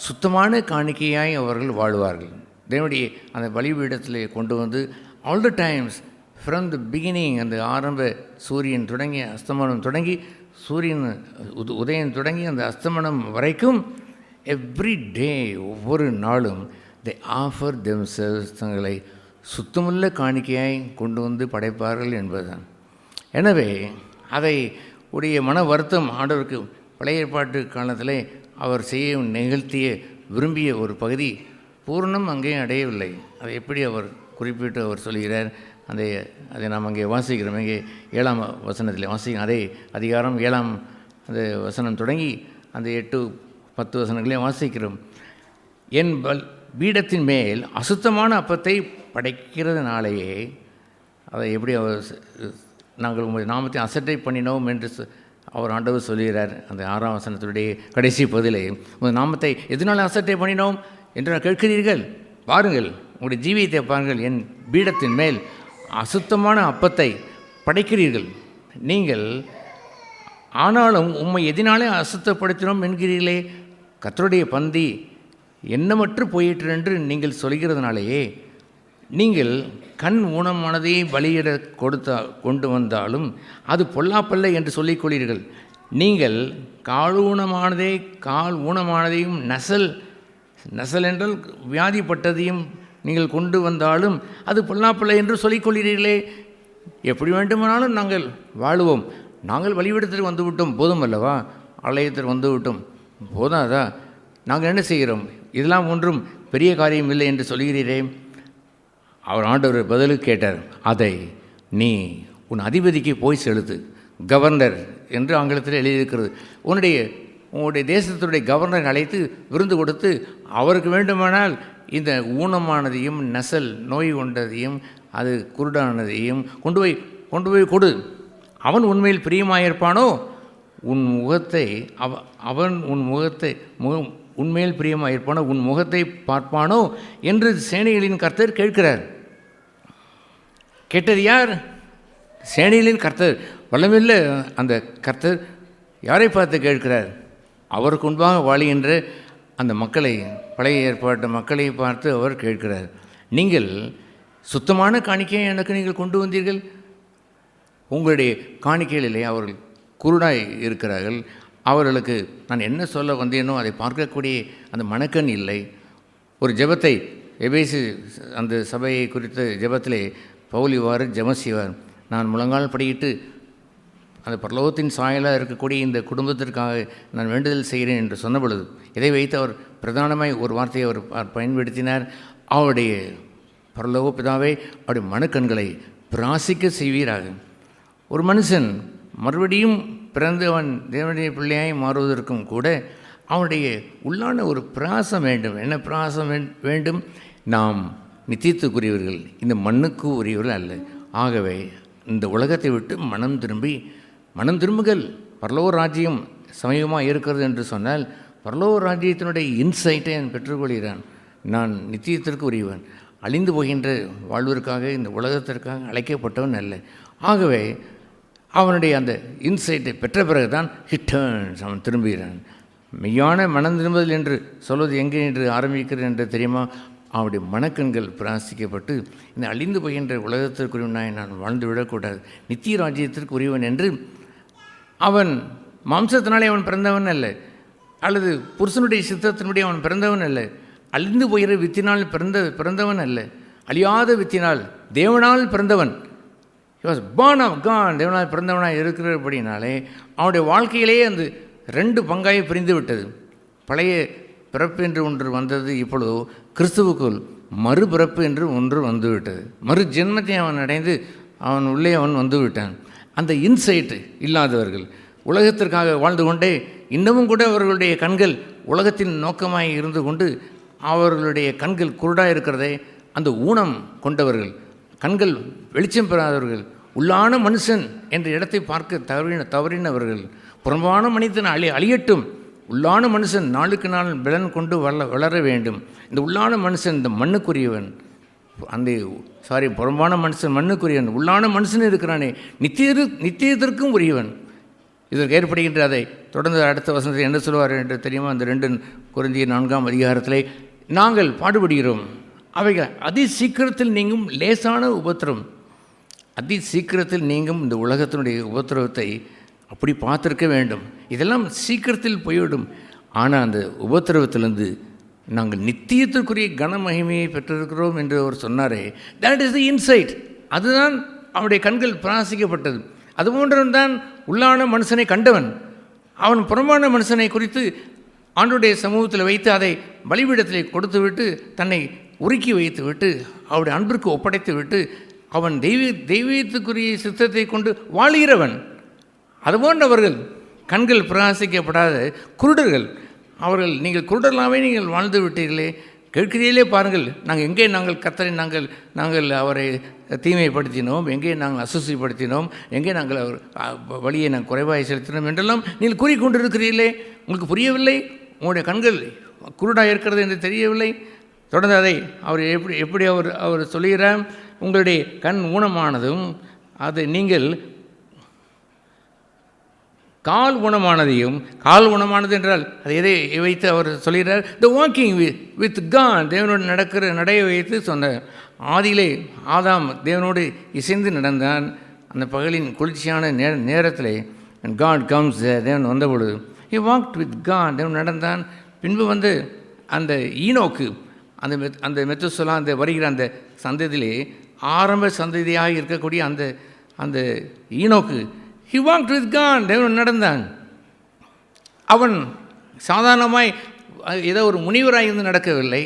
சுத்தமான காணிக்கையாய் அவர்கள் வாழ்வார்கள். தேவனுடைய அந்த பலிபீடத்திலே கொண்டு வந்து all the times from the beginning, அந்த ஆரம்ப சூரியன் தொடங்கி அஸ்தமனம் தொடங்கி, சூரியன் உதயம் தொடங்கி அந்த அஸ்தமனம் வரைக்கும் எவ்ரி டே, ஒவ்வொரு நாளும் தே ஆஃபர் தெம்செல்ஸ், தங்களை சுத்தமுள்ள காணிக்கையாய் கொண்டு வந்து படைப்பார்கள் என்பதுதான். எனவே அதை உடைய மன வருத்தம் ஆண்டவருக்கு பழைய ஏற்பாட்டு காலத்தில் அவர் செய்ய நிகழ்த்திய விரும்பிய ஒரு பகுதி பூரணம் அங்கேயும் அடையவில்லை. அதை எப்படி அவர் குறிப்பிட்டு அவர் சொல்கிறார், அதை நாம் அங்கே வாசிக்கிறோம். இங்கே 7ஆம் வசனத்தில் வாசிக்கிறோம். அதே அதிகாரம் 7ஆம் அந்த வசனம் தொடங்கி அந்த 8-10 வசனங்களையும் வாசிக்கிறோம். என் பீடத்தின் மேல் அசுத்தமான அப்பத்தை படைக்கிறதுனாலேயே, அதை எப்படி அவர் நாங்கள் உங்கள் நாமத்தை அசட்டை பண்ணினோம் என்று அவர் ஆண்டவர் சொல்கிறார். அந்த 6ஆம் வசனத்துடைய கடைசி பகுதியிலே, உங்கள் நாமத்தை எதனால் அசட்டை பண்ணினோம் என்று கேட்கிறீர்கள், பாருங்கள் உங்களுடைய ஜீவியத்தை பாருங்கள், என் பீடத்தின் மேல் அசுத்தமான அப்பத்தை படைக்கிறீர்கள் நீங்கள், ஆனாலும் உம்மை எதினாலே அசுத்தப்படுத்தினோம் என்கிறீர்களே. கர்த்தருடைய பந்தி எண்ணமற்று போயிற்று என்று நீங்கள் சொல்கிறதுனாலேயே, நீங்கள் கண் ஊனமானதை பலியிட கொண்டு வந்தாலும் அது பொல்லாப்பல்ல என்று சொல்லிக்கொள்ளீர்கள். நீங்கள் கால் ஊனமானதையும் நசல் என்றால் வியாதிப்பட்டதையும் நீங்கள் கொண்டு வந்தாலும் அது பொல்லாப்பல்ல என்று சொல்லிக்கொள்கிறீர்களே. எப்படி வேண்டுமானாலும் நாங்கள் வாழுவோம், நாங்கள் வழிபடத்திற்கு வந்துவிட்டோம், போதும் அல்லவா, ஆலயத்திற்கு வந்துவிட்டோம், போதாதா, நாங்கள் என்ன செய்கிறோம், இதெல்லாம் ஒன்றும் பெரிய காரியம் இல்லை என்று சொல்கிறீரே. அவர் ஆண்டவர் பதிலுக்கு கேட்டார், அதை நீ உன் அதிபதிக்கு போய் செலுத்து. கவர்னர் என்று ஆங்கிலத்தில் எழுதியிருக்கிறது. உன்னுடைய தேசத்துடைய கவர்னரை அழைத்து விருந்து கொடுத்து அவருக்கு வேண்டுமானால் இந்த ஊனமானதையும் நசல் நோய் கொண்டதையும் அது குருடானதையும் கொண்டு போய் கொடு. அவன் உண்மையில் பிரியமாயிருப்பானோ உன் முகத்தை அவன் உண்மையில் பிரியமாயிருப்பானோ உன் முகத்தை பார்ப்பானோ என்று சேனைகளின் கர்த்தர் கேட்கிறார். கேட்டது யார்? சேனைகளின் கர்த்தர், வல்லமில்ல அந்த கர்த்தர் யாரை பார்த்து கேட்கிறார்? அவருக்கு முன்பாக வாழுகின்ற அந்த மக்களை, பழைய ஏற்பாட்டு மக்களை பார்த்து அவர் கேட்கிறார். நீங்கள் சுத்தமான காணிக்கையை எனக்கு நீங்கள் கொண்டு வந்தீர்கள். உங்களுடைய காணிக்கைகளிலே அவர்கள் குருடாய் இருக்கிறார்கள். அவர்களுக்கு நான் என்ன சொல்ல வந்தேனோ அதை பார்க்கக்கூடிய அந்த மனக்கண் இல்லை. ஒரு ஜெபத்தை எபேசு அந்த சபையை குறித்த ஜெபத்திலே பவுல் இவ்வாறு ஜெபம் செய்வார், நான் முழங்கால் படியிட்டு அந்த பரலோகத்தின் சாயலாக இருக்கக்கூடிய இந்த குடும்பத்திற்காக நான் வேண்டுதல் செய்கிறேன் என்று சொன்ன பொழுது இதை வைத்து அவர் பிரதானமாய் ஒரு வார்த்தையை அவர் பயன்படுத்தினார். அவருடைய பரலோக பிதாவை அவருடைய மனக்கண்களை பிராசிக்க செய்வீராக. ஒரு மனுஷன் மறுபடியும் பிறந்து அவன் தேவனுடைய பிள்ளையாய் மாறுவதற்கும் கூட அவனுடைய உள்ளான ஒரு பிரயாசம் வேண்டும். என்ன பிரயாசம் வேண்டும்? நாம் நித்தியத்துக்குரியவர்கள், இந்த மண்ணுக்கு உரியவர்கள் அல்ல. ஆகவே இந்த உலகத்தை விட்டு மனம் திரும்புகள். பரலோக ராஜ்யம் சமயமாக இருக்கிறது என்று சொன்னால் பரலோக ராஜ்யத்தினுடைய இன்சைட்டை நான் பெற்றுக்கொள்கிறான். நான் நித்தியத்திற்கு உரியவன், அழிந்து போகின்ற வாழ்விற்காக இந்த உலகத்திற்காக அழைக்கப்பட்டவன் அல்ல. ஆகவே அவனுடைய அந்த இன்சைட்டை பெற்ற பிறகு தான் ஹிட்டர்ன்ஸ், அவன் திரும்புகிறான். மெய்யான மனம் திரும்புதல் என்று சொல்வது எங்கே என்று ஆரம்பிக்கிறது என்று தெரியுமா? அவனுடைய மனக்கண்கள் பிராசிக்கப்பட்டு இந்த அழிந்து போகின்ற உலகத்திற்குரியவனாய் நான் வாழ்ந்து விடக்கூடாது, நித்திய ராஜ்யத்திற்கு உரியவன் என்று. அவன் மாம்சத்தினாலே அவன் பிறந்தவன் அல்ல, அல்லது புருஷனுடைய சித்தத்தினுடைய அவன் பிறந்தவன் அல்ல, அழிந்து போகிற வித்தினால் பிறந்தவன் அல்ல, அழியாத வித்தினால் தேவனால் பிறந்தவன். He was born of God, தேவனால் பிறந்தவனாக இருக்கிறபடினாலே அவனுடைய வாழ்க்கையிலேயே அந்த 2 பங்காய் பிரிந்து விட்டது. பழைய பிறப்பு என்று ஒன்று வந்தது, இப்பொழுதோ கிறிஸ்துவுக்குள் மறுபிறப்பு என்று ஒன்று வந்துவிட்டது. மறு ஜென்மத்தை அவன் அடைந்து அவன் உள்ளே அவன் வந்துவிட்டான். அந்த இன்சைட் இல்லாதவர்கள் உலகத்திற்காக வாழ்ந்து கொண்டே இன்னமும் கூட அவர்களுடைய கண்கள் உலகத்தின் நோக்கமாய் இருந்து கொண்டு அவர்களுடைய கண்கள் குருடாக இருக்கிறதே, அந்த ஊனம் கொண்டவர்கள், கண்கள் வெளிச்சம் பெறாதவர்கள், உள்ளான மனுஷன் என்ற இடத்தை பார்க்க தவறினவர்கள், புறம்பான மனிதன் அழியட்டும், உள்ளான மனுஷன் நாளுக்கு நாள் பலன் கொண்டு வளர வேண்டும். இந்த உள்ளான மனுஷன் இந்த மண்ணுக்குரியவன், புறம்பான மனுஷன் மண்ணுக்குரியவன், உள்ளான மனுஷன் இருக்கிறானே நித்தியத்திற்கும் உரியவன். இதற்கு ஏற்படுகின்ற அதை தொடர்ந்து அடுத்த வசனத்தில் என்ன சொல்வார் என்று தெரியுமா? அந்த 2 கொரிந்தியர் 4ஆம் அதிகாரத்திலே நாங்கள் பாடுபடுகிறோம், அவைகள் அதி சீக்கிரத்தில் நீங்கும் லேசான உபத்திரம். அதி சீக்கிரத்தில் நீங்கும் இந்த உலகத்தினுடைய உபத்திரவத்தை அப்படி பார்த்துருக்க வேண்டும். இதெல்லாம் சீக்கிரத்தில் போய்விடும். ஆனால் அந்த உபத்திரவத்திலிருந்து நாங்கள் நித்தியத்திற்குரிய கனமகிமையை பெற்றிருக்கிறோம் என்று அவர் சொன்னாரே, தட் இஸ் தி இன்சைட். அதுதான் அவருடைய கண்கள் பிராசிக்கப்பட்டது. அதுபோன்றவன் உள்ளான மனுஷனை கண்டவன். அவன் புறம்பான மனுஷனை குறித்து ஆண்டவருடைய சமூகத்தில் வைத்து அதை பலிபீடத்தில் கொடுத்து விட்டு தன்னை உருக்கி வைத்து விட்டு அவருடைய அன்பிற்கு ஒப்படைத்து விட்டு அவன் தெய்வீகத்துக்குரிய சித்தத்தை கொண்டு வாழுகிறவன். அதுபோன்றவர்கள் கண்கள் பிரகாசிக்கப்படாத குருடர்கள். அவர்கள் நீங்கள் குருடர்களாகவே நீங்கள் வாழ்ந்து விட்டீர்களே, கேட்கிறீர்களே பாருங்கள், நாங்கள் கர்த்தரை நாங்கள் அவரை தீமைப்படுத்தினோம், எங்கே நாங்கள் அசுசிப்படுத்தினோம், எங்கே நாங்கள் அவர் வழியை நாங்கள் குறைவாக செலுத்தினோம் என்றெல்லாம் நீங்கள் கூறிக்கொண்டிருக்கிறீர்களே, உங்களுக்கு புரியவில்லை, உங்களுடைய கண்கள் குருடாக இருக்கிறது என்று தெரியவில்லை. தொடர்ந்து அதை அவர் எப்படி அவர் சொல்லுகிறார், உங்களுடைய கண் ஊனமானதும் அது நீங்கள் கால் ஊனமானதையும், கால் ஊனமானது என்றால் அது எதை வைத்து அவர் சொல்கிறார், த வாக்கிங் வித் காட், தேவனோடு நடக்கிற நடையை வைத்து சொன்னார். ஆதியிலே ஆதாம் தேவனோடு இசைந்து நடந்தான். அந்த பகலின் குளிர்ச்சியான நேரத்தில் காட் கம்ஸ், தேவன் வந்தபொழுது ஹி வாக்ட் வித் காட், தேவன் நடந்தான். பின்பு அந்த ஈனோக்கு அந்த மெத்துசலா அந்த வருகிற அந்த சந்ததியிலே ஆரம்ப சந்ததியாக இருக்கக்கூடிய அந்த Enoch he walked with God, தேவன் நடந்தான். அவன் சாதாரணமாய் ஏதோ ஒரு முனிவராக இருந்து நடக்கவில்லை.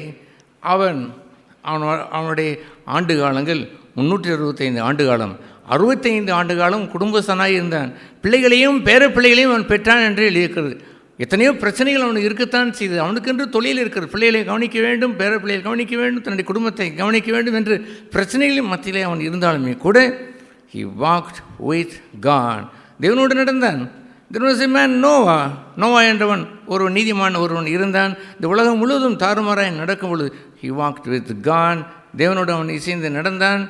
அவனுடைய ஆண்டு காலங்கள் 365 ஆண்டு காலம், 65 ஆண்டு காலம் குடும்பஸ்தனாக இருந்தான். பிள்ளைகளையும் பேர பிள்ளைகளையும் அவன் பெற்றான் என்று எழுதியிருக்கிறது. எத்தனையோ பிரச்சனைகள் அவனுக்கு இருக்கத்தான் செய்தது. அவனுக்கென்று தொழில் இருக்கிறது, பிள்ளைகளை கவனிக்க வேண்டும், பேர பிள்ளைகளை கவனிக்க வேண்டும், தன்னுடைய குடும்பத்தை கவனிக்க வேண்டும் என்று பிரச்சனைகளின் மத்தியிலே அவன் இருந்தாலுமே கூட he walked with God, தேவனோடு நடந்தான். There was a man Noah என்றவன் ஒரு நீதிமான் ஒருவன் இருந்தான். இந்த உலகம் முழுவதும் தாறுமாறாய் நடக்கும் பொழுது he walked with God, தேவனோடு அவன் இசைந்து நடந்தான்.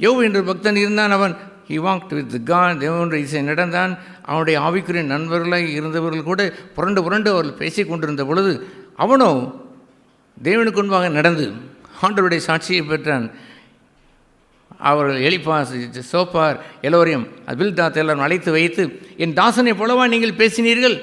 யோபு என்ற பக்தன் இருந்தான், அவன் he walked with God, தேவனோடு இசை நடந்தான். அவனுடைய ஆவிக்குரிய நண்பர்களாக இருந்தவர்கள் கூட புரண்டு அவர்கள் பேசி கொண்டிருந்த பொழுது அவனோ தேவனுக்கு முன்பாக நடந்து ஆண்டவருடைய சாட்சியை பெற்றான். அவர்கள் எலிப்பாஸ், சோப்பார் எல்லோரையும் பில்தாத் எல்லாரும் அழைத்து வைத்து, என் தாசனை போலவா நீங்கள் பேசினீர்கள்,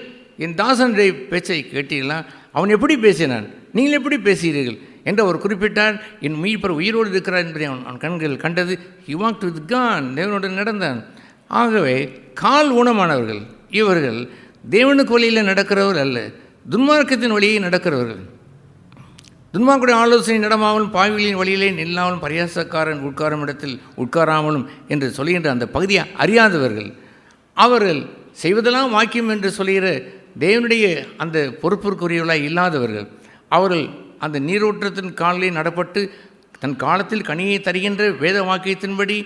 என் தாசனுடைய பேச்சை கேட்டீர்களா, அவன் எப்படி பேசினான், நீங்கள் எப்படி பேசுகிறீர்கள் என்று அவர் குறிப்பிட்டார். என் மீட்பர் உயிரோடு இருக்கிறார் என்பதை அவன் கண்கள் கண்டது. he walked with God, தேவனோடு நடந்தான். ஆகவே கால் ஊனமானவர்கள் இவர்கள் தேவனுக்கு வழியில் நடக்கிறவர்கள் அல்ல, துன்மார்க்கத்தின் வழியை நடக்கிறவர்கள். துன்மார்க்குடைய ஆலோசனை நடமாமலும், பாவிகளின் வழியிலே நில்லாமலும், பரியாசக்காரன் உட்காரும் இடத்தில் உட்காராமலும் என்று சொல்கின்ற அந்த பகுதியை அறியாதவர்கள். அவர்கள் செய்வதெல்லாம் வாக்கியம் என்று சொல்கிற தேவனுடைய அந்த பொறுப்பிற்குரியவர்களாக இல்லாதவர்கள். அவர்கள் அந்த நீரோட்டத்தின் காலிலே நடப்பட்டு தன் காலத்தில் கனியை தருகின்ற வேத வாக்கியத்தின்படி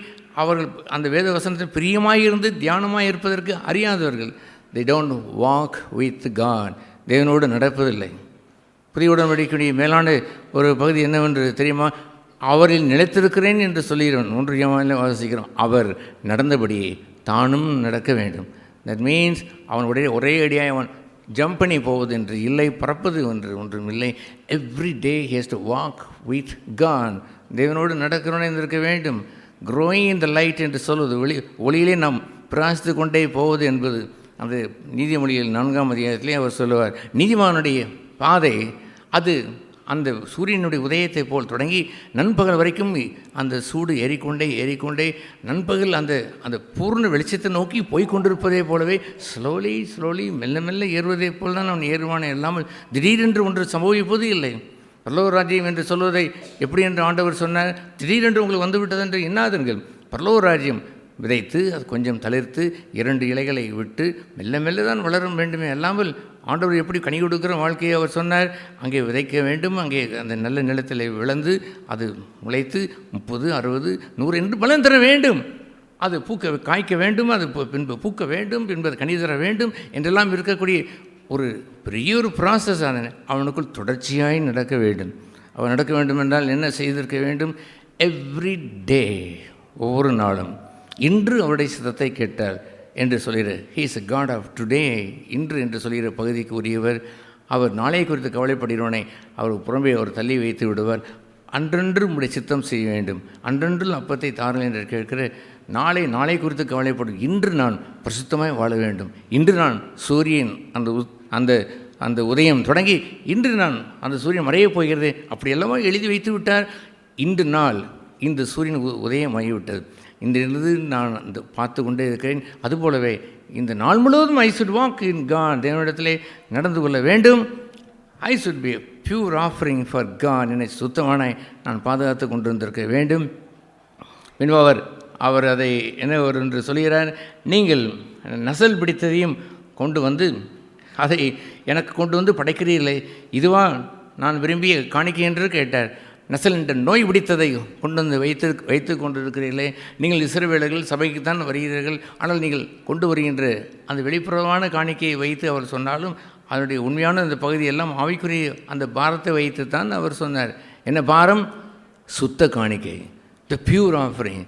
அவர்கள் அந்த வேத வசனத்தில் பிரியமாக இருந்து தியானமாக இருப்பதற்கு அறியாதவர்கள். they don't walk with God, தேவனோடு நடப்பதில்லை. புதிய உடன்படிக்கையுடைய மேலான ஒரு பகுதி என்னவென்று தெரியுமா, அவரில் நிலைத்திருக்கிறேன் என்று சொல்லுகிறவன் 1 யோவானில் வாசிக்கிறோம், அவர் நடந்தபடியே தானும் நடக்க வேண்டும். தட் மீன்ஸ் அவனுடைய ஒரே அடியாக அவன் ஜம்ப் பண்ணி போவது என்று இல்லை, பறப்பது என்று ஒன்றும் இல்லை. Every day he has to walk with God, தேவனோடு நடக்கிறவனே இருக்க வேண்டும். க்ரோயிங் இன் த லைட் என்று சொல்வது, ஒளியிலே நாம் பிரகாசித்து கொண்டே போவது என்பது அந்த நீதிமொழியில் 4ஆம் அதிகாரத்திலே அவர் சொல்லுவார். நீதிமானுடைய பாதை அது அந்த சூரியனுடைய உதயத்தை போல் தொடங்கி நண்பகல் வரைக்கும் அந்த சூடு ஏறிக்கொண்டே நண்பகல் அந்த பூர்ண வெளிச்சத்தை நோக்கி போய்கொண்டிருப்பதே போலவே ஸ்லோலி மெல்ல ஏறுவதே போல் தான் அவன் ஏறுவானே இல்லாமல் திடீரென்று ஒன்று சம்பவிப்பது இல்லை. பரலோக ராஜ்யம் என்று சொல்வதை எப்படி என்று ஆண்டவர் சொன்னார், திடீரென்று உங்களுக்கு வந்துவிட்டது என்று எண்ணாதீர்கள். பரலோக ராஜ்யம் விதைத்து அது கொஞ்சம் தளிர்த்து 2 இலைகளை விட்டு மெல்ல தான் வளரும் வேண்டுமே அல்லாமல் ஆண்டவர் எப்படி கனி கொடுக்கிற வாழ்க்கையை அவர் சொன்னார். அங்கே விதைக்க வேண்டும், அங்கே அந்த நல்ல நிலத்தில் விளைந்து அது முளைத்து 30, 60, 100 என்று பலன் தர வேண்டும். அது காய்க்க வேண்டும், அது பின்பு பூக்க வேண்டும், பின்பு அது கனி தர வேண்டும் என்றெல்லாம் இருக்கக்கூடிய ஒரு பெரிய ஒரு ப்ராசஸ் ஆன அவனுக்குள் தொடர்ச்சியாய் நடக்க வேண்டும். அவன் நடக்க வேண்டும் என்றால் என்ன செய்திருக்க வேண்டும்? எவ்ரி டே, ஒவ்வொரு நாளும் இன்று அவருடைய சித்தத்தை கேட்டார் என்று சொல்கிற he is a God of today, இன்று என்று சொல்கிற பகுதிக்கு உரியவர். அவர் நாளை குறித்து கவலைப்படுகிறவனை அவர் புறம்பே அவர் தள்ளி வைத்து விடுவார். அன்றன்று உடைய சித்தம் செய்ய வேண்டும், அன்றன்றில் அப்பத்தை தாருங்கள் என்று கேட்கிற நாளை குறித்து கவலைப்படும். இன்று நான் பிரசுத்தமாய் வாழ வேண்டும், இன்று நான் சூரியன் அந்த உதயம் தொடங்கி இன்று நான் அந்த சூரியன் மறையப் போகிறது அப்படி எல்லாமே எழுதி வைத்து விட்டார். இன்று நாள் இந்த சூரியன் உதயமாகிவிட்டது. இன்றிலிருந்து நான் இந்த பார்த்து கொண்டே இருக்கிறேன். அதுபோலவே இந்த நாள் முழுவதும் ஐ சுட் வாக் இன் காட், தேவனிடத்திலே நடந்து கொள்ள வேண்டும். I should be pure offering for God, என்னை சுத்தமான நான் பாதுகாத்து கொண்டு வந்திருக்க வேண்டும். பின்பு அவர் அதை என்ன என்று சொல்கிறார், நீங்கள் நசல் பிடித்ததையும் கொண்டு வந்து அதை எனக்கு கொண்டு வந்து படைக்கிறீர்களே, இதுவா நான் விரும்பிய காணிக்கை என்று கேட்டார். நசல் என்ற நோய் பிடித்ததை கொண்டு வந்து வைத்து கொண்டிருக்கிறீர்களே, நீங்கள் இஸ்ரவேலர்கள் சபைக்குத்தான் வருகிறீர்கள், ஆனால் நீங்கள் கொண்டு வருகின்ற அந்த வெளிப்புறமான காணிக்கையை வைத்து அவர் சொன்னாலும் அதனுடைய உண்மையான அந்த பகுதியெல்லாம் ஆவிக்குரிய அந்த பாரத்தை வைத்து தான் அவர் சொன்னார். என்ன பாரம்? சுத்த காணிக்கை, த பியூர் ஆஃபரிங்,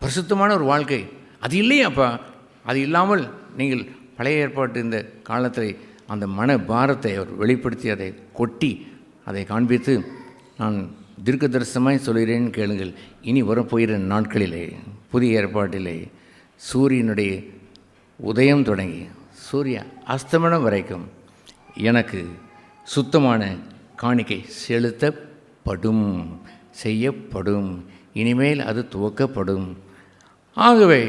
பரிசுத்தமான ஒரு வாழ்க்கை. அது இல்லையாப்பா, அது இல்லாமல் நீங்கள் பழைய ஏற்பாட்டு இந்த காலத்தில் அந்த மன பாரத்தை அவர் வெளிப்படுத்தி அதை கொட்டி அதை காண்பித்து, நான் தீர்க்க தரிசனமாய் சொல்கிறேன் கேளுங்கள், இனி வரப்போகிற நாட்களிலே புதிய ஏற்பாட்டிலே சூரியனுடைய உதயம் தொடங்கி சூரிய அஸ்தமனம் வரைக்கும் எனக்கு சுத்தமான காணிக்கை செலுத்தப்படும், செய்யப்படும், இனிமேல் அது துவக்கப்படும். ஆகவே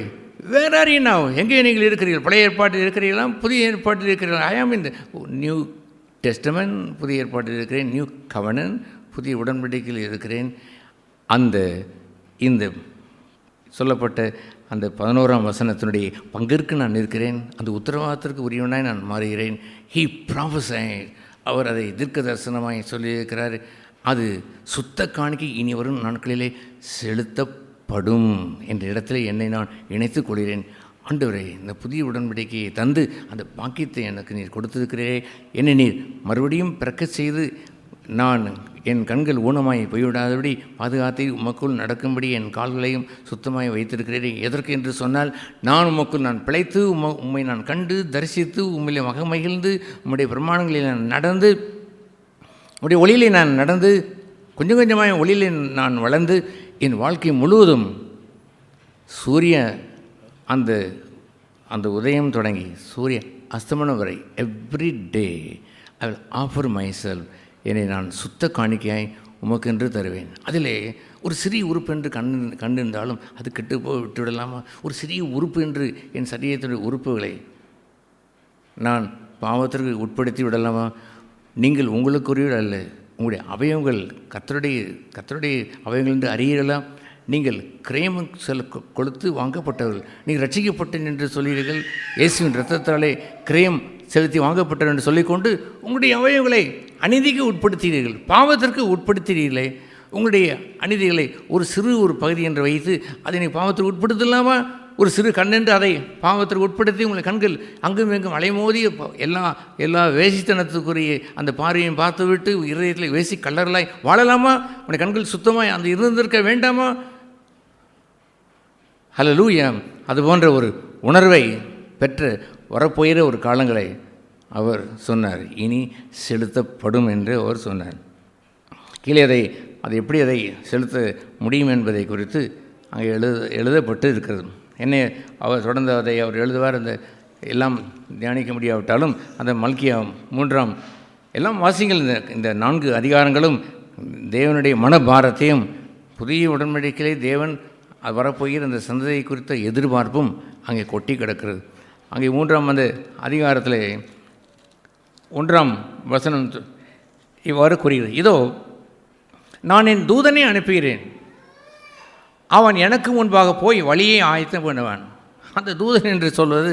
வேர் ஆர் யூ நவ்? எங்கே நீங்கள் இருக்கிறீர்கள்? பழைய ஏற்பாட்டில் இருக்கிறீர்களா? புதிய ஏற்பாட்டில் இருக்கிறீர்கள்? ஐ ஆம் இந்த நியூ டெஸ்டமென்ட், புதிய ஏற்பாட்டில் இருக்கிறேன். நியூ கவர்னன்ட், புதிய உடன்படிக்கையில் இருக்கிறேன். இந்த சொல்லப்பட்ட அந்த 11ஆம் வசனத்தினுடைய பங்கிற்கு நான் இருக்கிறேன். அந்த உத்தரவாதத்திற்கு உரியவனாய் நான் மாறுகிறேன். ஹீ ப்ராஃபஸைட், அவர் அதை தீர்க்க தரிசனமாய் சொல்லியிருக்கிறார். அது சுத்த காணிக்கை இனி வரும் நாட்களிலே செலுத்தப்படும் என்ற இடத்துல என்னை நான் இணைத்துக் கொள்கிறேன். ஆண்டவரே, இந்த புதிய உடன்படிக்கையை தந்து அந்த பாக்கியத்தை எனக்கு நீர் கொடுத்திருக்கிறீரே, என்னை நீர் மறுபடியும் பிறக்க செய்து நான் என் கண்கள் ஊனமாய் போய்விடாதபடி பாதுகாத்து உமக்குள் நடக்கும்படி என் கால்களையும் சுத்தமாய் வைத்திருக்கிறேன். எதற்கு என்று சொன்னால், நான் உமக்குள் நான் பிழைத்து உம்மை நான் கண்டு தரிசித்து உம்மிலே மகிழ்ந்து உம்முடைய பிரமாணங்களில் நான் நடந்து உடைய ஒளியிலே நான் நடந்து கொஞ்சம் கொஞ்சமாக ஒளியிலே நான் வளர்ந்து என் வாழ்க்கை முழுவதும் சூரிய அந்த உதயம் தொடங்கி சூரிய அஸ்தமனம் வரை every day I will offer my self, என்னை நான் சுத்த காணிக்கையாய் உமக்கென்று தருவேன். அதிலே ஒரு சிறிய உறுப்பு என்று கண்டிருந்தாலும் அது கெட்டு போய் விட்டுவிடலாமா? ஒரு சிறிய உறுப்பு என்று என் சரீரத்தினுடைய உறுப்புகளை நான் பாவத்திற்கு உட்படுத்தி விடலாமா? நீங்கள் உங்களுக்குரியவர் அல்ல, உங்களுடைய அவயவங்கள் கர்த்தருடைய அவயவங்கள் என்று அறியலாம். நீங்கள் கிரயம் கொடுத்து வாங்கப்பட்டவர்கள், நீங்கள் ரட்சிக்கப்பட்டேன் என்று சொல்கிறீர்கள். இயேசுவின் இரத்தத்தாலே கிரயம் செலுத்தி வாங்கப்பட்டவர் என்று சொல்லிக்கொண்டு உங்களுடைய அவயவங்களை அநீதிக்கு உட்படுத்துகிறீர்கள், பாவத்திற்கு உட்படுத்துகிறீர்களே. உங்களுடைய அநீதிகளை ஒரு பகுதி என்று வைத்து அதை பாவத்திற்கு உட்படுத்தலாமா? ஒரு சிறு கண்ணென்று அதை பாவத்திற்கு உட்படுத்தி உங்களை கண்கள் அங்கும் எங்கும் அலைமோதிய எல்லா வேசித்தனத்துக்குரிய அந்த பார்வையும் பார்த்துவிட்டு இருதயத்தில் வேசி கல்லர்களாய் வாழலாமா? உங்களுடைய கண்கள் சுத்தமாய் அந்த இருந்திருக்க வேண்டாமா? ஹல்லேலூயா! அதுபோன்ற ஒரு உணர்வை பெற்று வரப்போகிற ஒரு காலங்களை அவர் சொன்னார். இனி செலுத்தப்படும் என்று அவர் சொன்னார். கீழே அதை எப்படி அதை செலுத்த முடியும் என்பதை குறித்து அங்கே எழுதப்பட்டு இருக்கிறது. என்னை அவர் தொடர்ந்து அதை அவர் எழுதுவார். அந்த எல்லாம் தியானிக்க முடியாவிட்டாலும் அந்த மல்கியா 3 எல்லாம் வாசிங்கள். இந்த 4 அதிகாரங்களும் தேவனுடைய மனபாரத்தையும் புதிய உடன்படிக்கையிலே தேவன் வரப்போகிற அந்த சந்ததியை குறித்த எதிர்பார்ப்பும் அங்கே கொட்டி கிடக்கிறது. அங்கே 3ஆம் அந்த அதிகாரத்தில் 1ஆம் வசனம் இவ்வாறு கூறுகிறது, இதோ நான் என் தூதனை அனுப்புகிறேன், அவன் எனக்கு முன்பாக போய் வழியை ஆயத்தம் பண்ணுவான். அந்த தூதன் என்று சொல்வது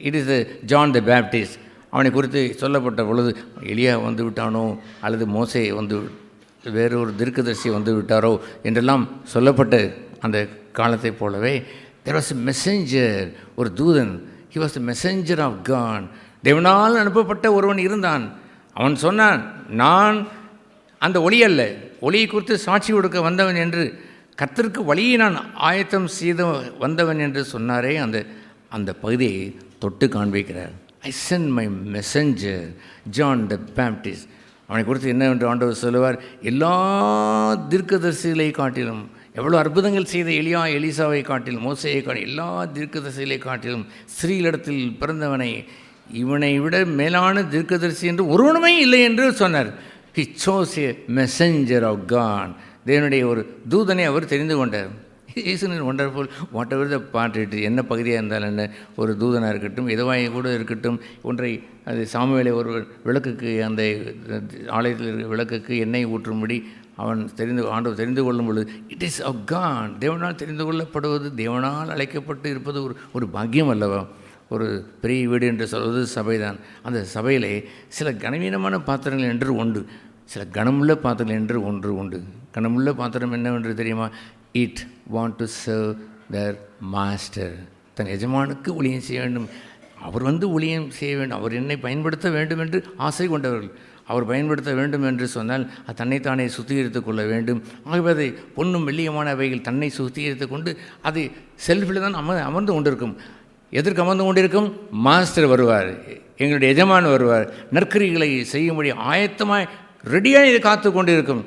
it is John the Baptist. அவனை குறித்து சொல்லப்பட்ட பொழுது எலியா வந்து விட்டானோ அல்லது மோசே வந்து வேறொரு தீர்க்கதரிசி வந்து விட்டாரோ என்றெல்லாம் சொல்லப்பட்ட அந்த காலத்தை போலவே there was a messenger, ஒரு தூதன். he was the messenger of God. தேவனால் அனுப்பப்பட்ட ஒருவன் இருந்தான். அவன் சொன்னான், நான் அந்த ஒளி அல்ல, ஒளியை குறித்து சாட்சி கொடுக்க வந்தவன் என்று, கர்த்தருக்கு வழியை நான் ஆயத்தம் செய்து வந்தவன் என்று சொன்னாரே, அந்த பகுதியை தொட்டு காண்பிக்கிறார். I sent my messenger John the Baptist. அவனை குறித்து என்னவென்று ஆண்டவர் சொல்லுவார், எல்லா தீர்க்கதரிசிகளை காட்டிலும், எவ்வளோ அற்புதங்கள் செய்த எலியா எலிசாவை காட்டிலும், மோசையை காட்டிலும், எல்லா தீர்க்கதரிசிகளை காட்டிலும் ஸ்ரீலிடத்தில் பிறந்தவனை இவனை விட மேலான தீர்க்கதரிசி என்று ஒருவனுமே இல்லை என்று சொன்னார். He chose a messenger of God. தேவனுடைய ஒரு தூதனை அவர் தெரிந்து கொண்டார். Is wonderful. What ever the part, என்ன பகுதியாக இருந்தாலும் என்ன, ஒரு தூதனாக இருக்கட்டும், எதுவாக கூட இருக்கட்டும், ஒன்றை அது சாமுவேலை ஒரு விளக்குக்கு, அந்த ஆலயத்தில் இருக்கிற விளக்குக்கு எண்ணெய் ஊற்றும்படி அவன் ஆண்டவர் தெரிந்து கொள்ளும் பொழுது, இட் இஸ் ஆஃப் காட். தேவனால் தெரிந்து கொள்ளப்படுவது, தேவனால் அழைக்கப்பட்டு இருப்பது ஒரு பாக்கியம் அல்லவா? ஒரு பெரிய வீடு என்று சொல்வது சபைதான். அந்த சபையிலே சில கனவீனமான பாத்திரங்கள் என்று உண்டு, சில கனமுள்ள பாத்திரங்கள் என்று ஒன்று உண்டு. கனமுள்ள பாத்திரம் என்னவென்று தெரியுமா? It want to serve the master. தன் எஜமானுக்கு ஊழியம் செய்ய வேண்டும், அவர் ஊழியம் செய்ய வேண்டும், அவர் என்னை பயன்படுத்த வேண்டும் என்று ஆசை கொண்டவர்கள். அவர் பயன்படுத்த வேண்டும் என்று சொன்னால் அது தன்னைத்தானே சுத்திகரித்து கொள்ள வேண்டும். ஆகவே அதை பொன்னும் வெள்ளியமான அவைகள் தன்னை சுத்திகரித்து கொண்டு அது செல்ஃபில் தான் அமர்ந்து கொண்டிருக்கும். எதற்கு அமர்ந்து கொண்டிருக்கும்? மாஸ்டர் வருவார், எங்களுடைய எஜமான் வருவார், நற்கரிகளை செய்யும்படி ஆயத்தமாய் ரெடியாக இதை காத்து கொண்டிருக்கும்.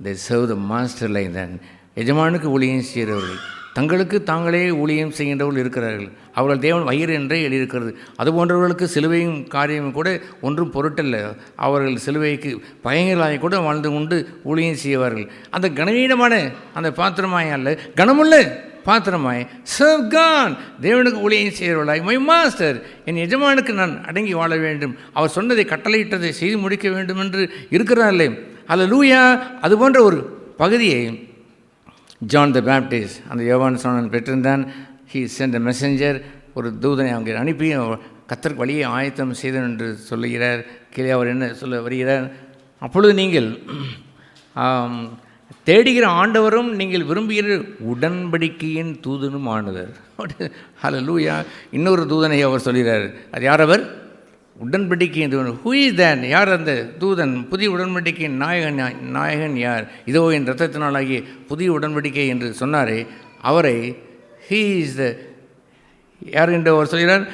தே சர்வ் த மாஸ்டர் லைக் தன். எஜமானுக்கு ஊழியம் செய்கிறவர்கள், தங்களுக்கு தாங்களே ஊழியம் செய்கின்றவர்கள் இருக்கிறார்கள். அவர்கள் தேவன் வயிறு என்றே எழுதியிருக்கிறது. அதுபோன்றவர்களுக்கு சிலுவையும் காரியமும் கூட ஒன்றும் பொருட்டல்ல. அவர்கள் சிலுவைக்கு பயங்கரலாக கூட வாழ்ந்து கொண்டு ஊழியம் செய்வார்கள். அந்த கனவீனமான அந்த பாத்திரமாய் அல்ல, கனமுள்ள பாத்திரமாய் சர்வ் காட், தேவனுக்கு ஊழியம் செய்கிறவர்களாய், மை மாஸ்டர், என் எஜமானுக்கு நான் அடங்கி வாழ வேண்டும், அவர் சொன்னதை கட்டளையிட்டதை செய்து முடிக்க வேண்டும் என்று இருக்கிறார்களே. அல்லேலூயா. அதுபோன்ற ஒரு பகுதியை ஜான் த பேப்டிஸ்ட், அந்த யோவான் ஸ்நானன் பெற்றிருந்தான். ஹீ சென்ட் அ மெசஞ்சர், ஒரு தூதனை அவங்க அனுப்பி கர்த்தருக்கு வழியை ஆயத்தம் செய்தன் என்று சொல்லுகிறார். கீழே அவர் என்ன சொல்ல வருகிறார்? அப்பொழுது நீங்கள் தேடுகிற ஆண்டவரும் நீங்கள் விரும்புகிற உடன்படிக்கையின் தூதனும் ஆனவர். ஹல்லேலூயா. இன்னொரு தூதனை அவர் சொல்கிறார். அது யார்? அவர் உடன்படிக்கையின் தூதன். Who is that? யார் அந்த தூதன்? புதிய உடன்படிக்கையின் நாயகன் யார்? இதோ என் இரத்தத்தினாலாகிய புதிய உடன்படிக்கை என்று சொன்னாரே, அவரை ஹீ இஸ் த யார் என்று அவர் சொல்கிறார்?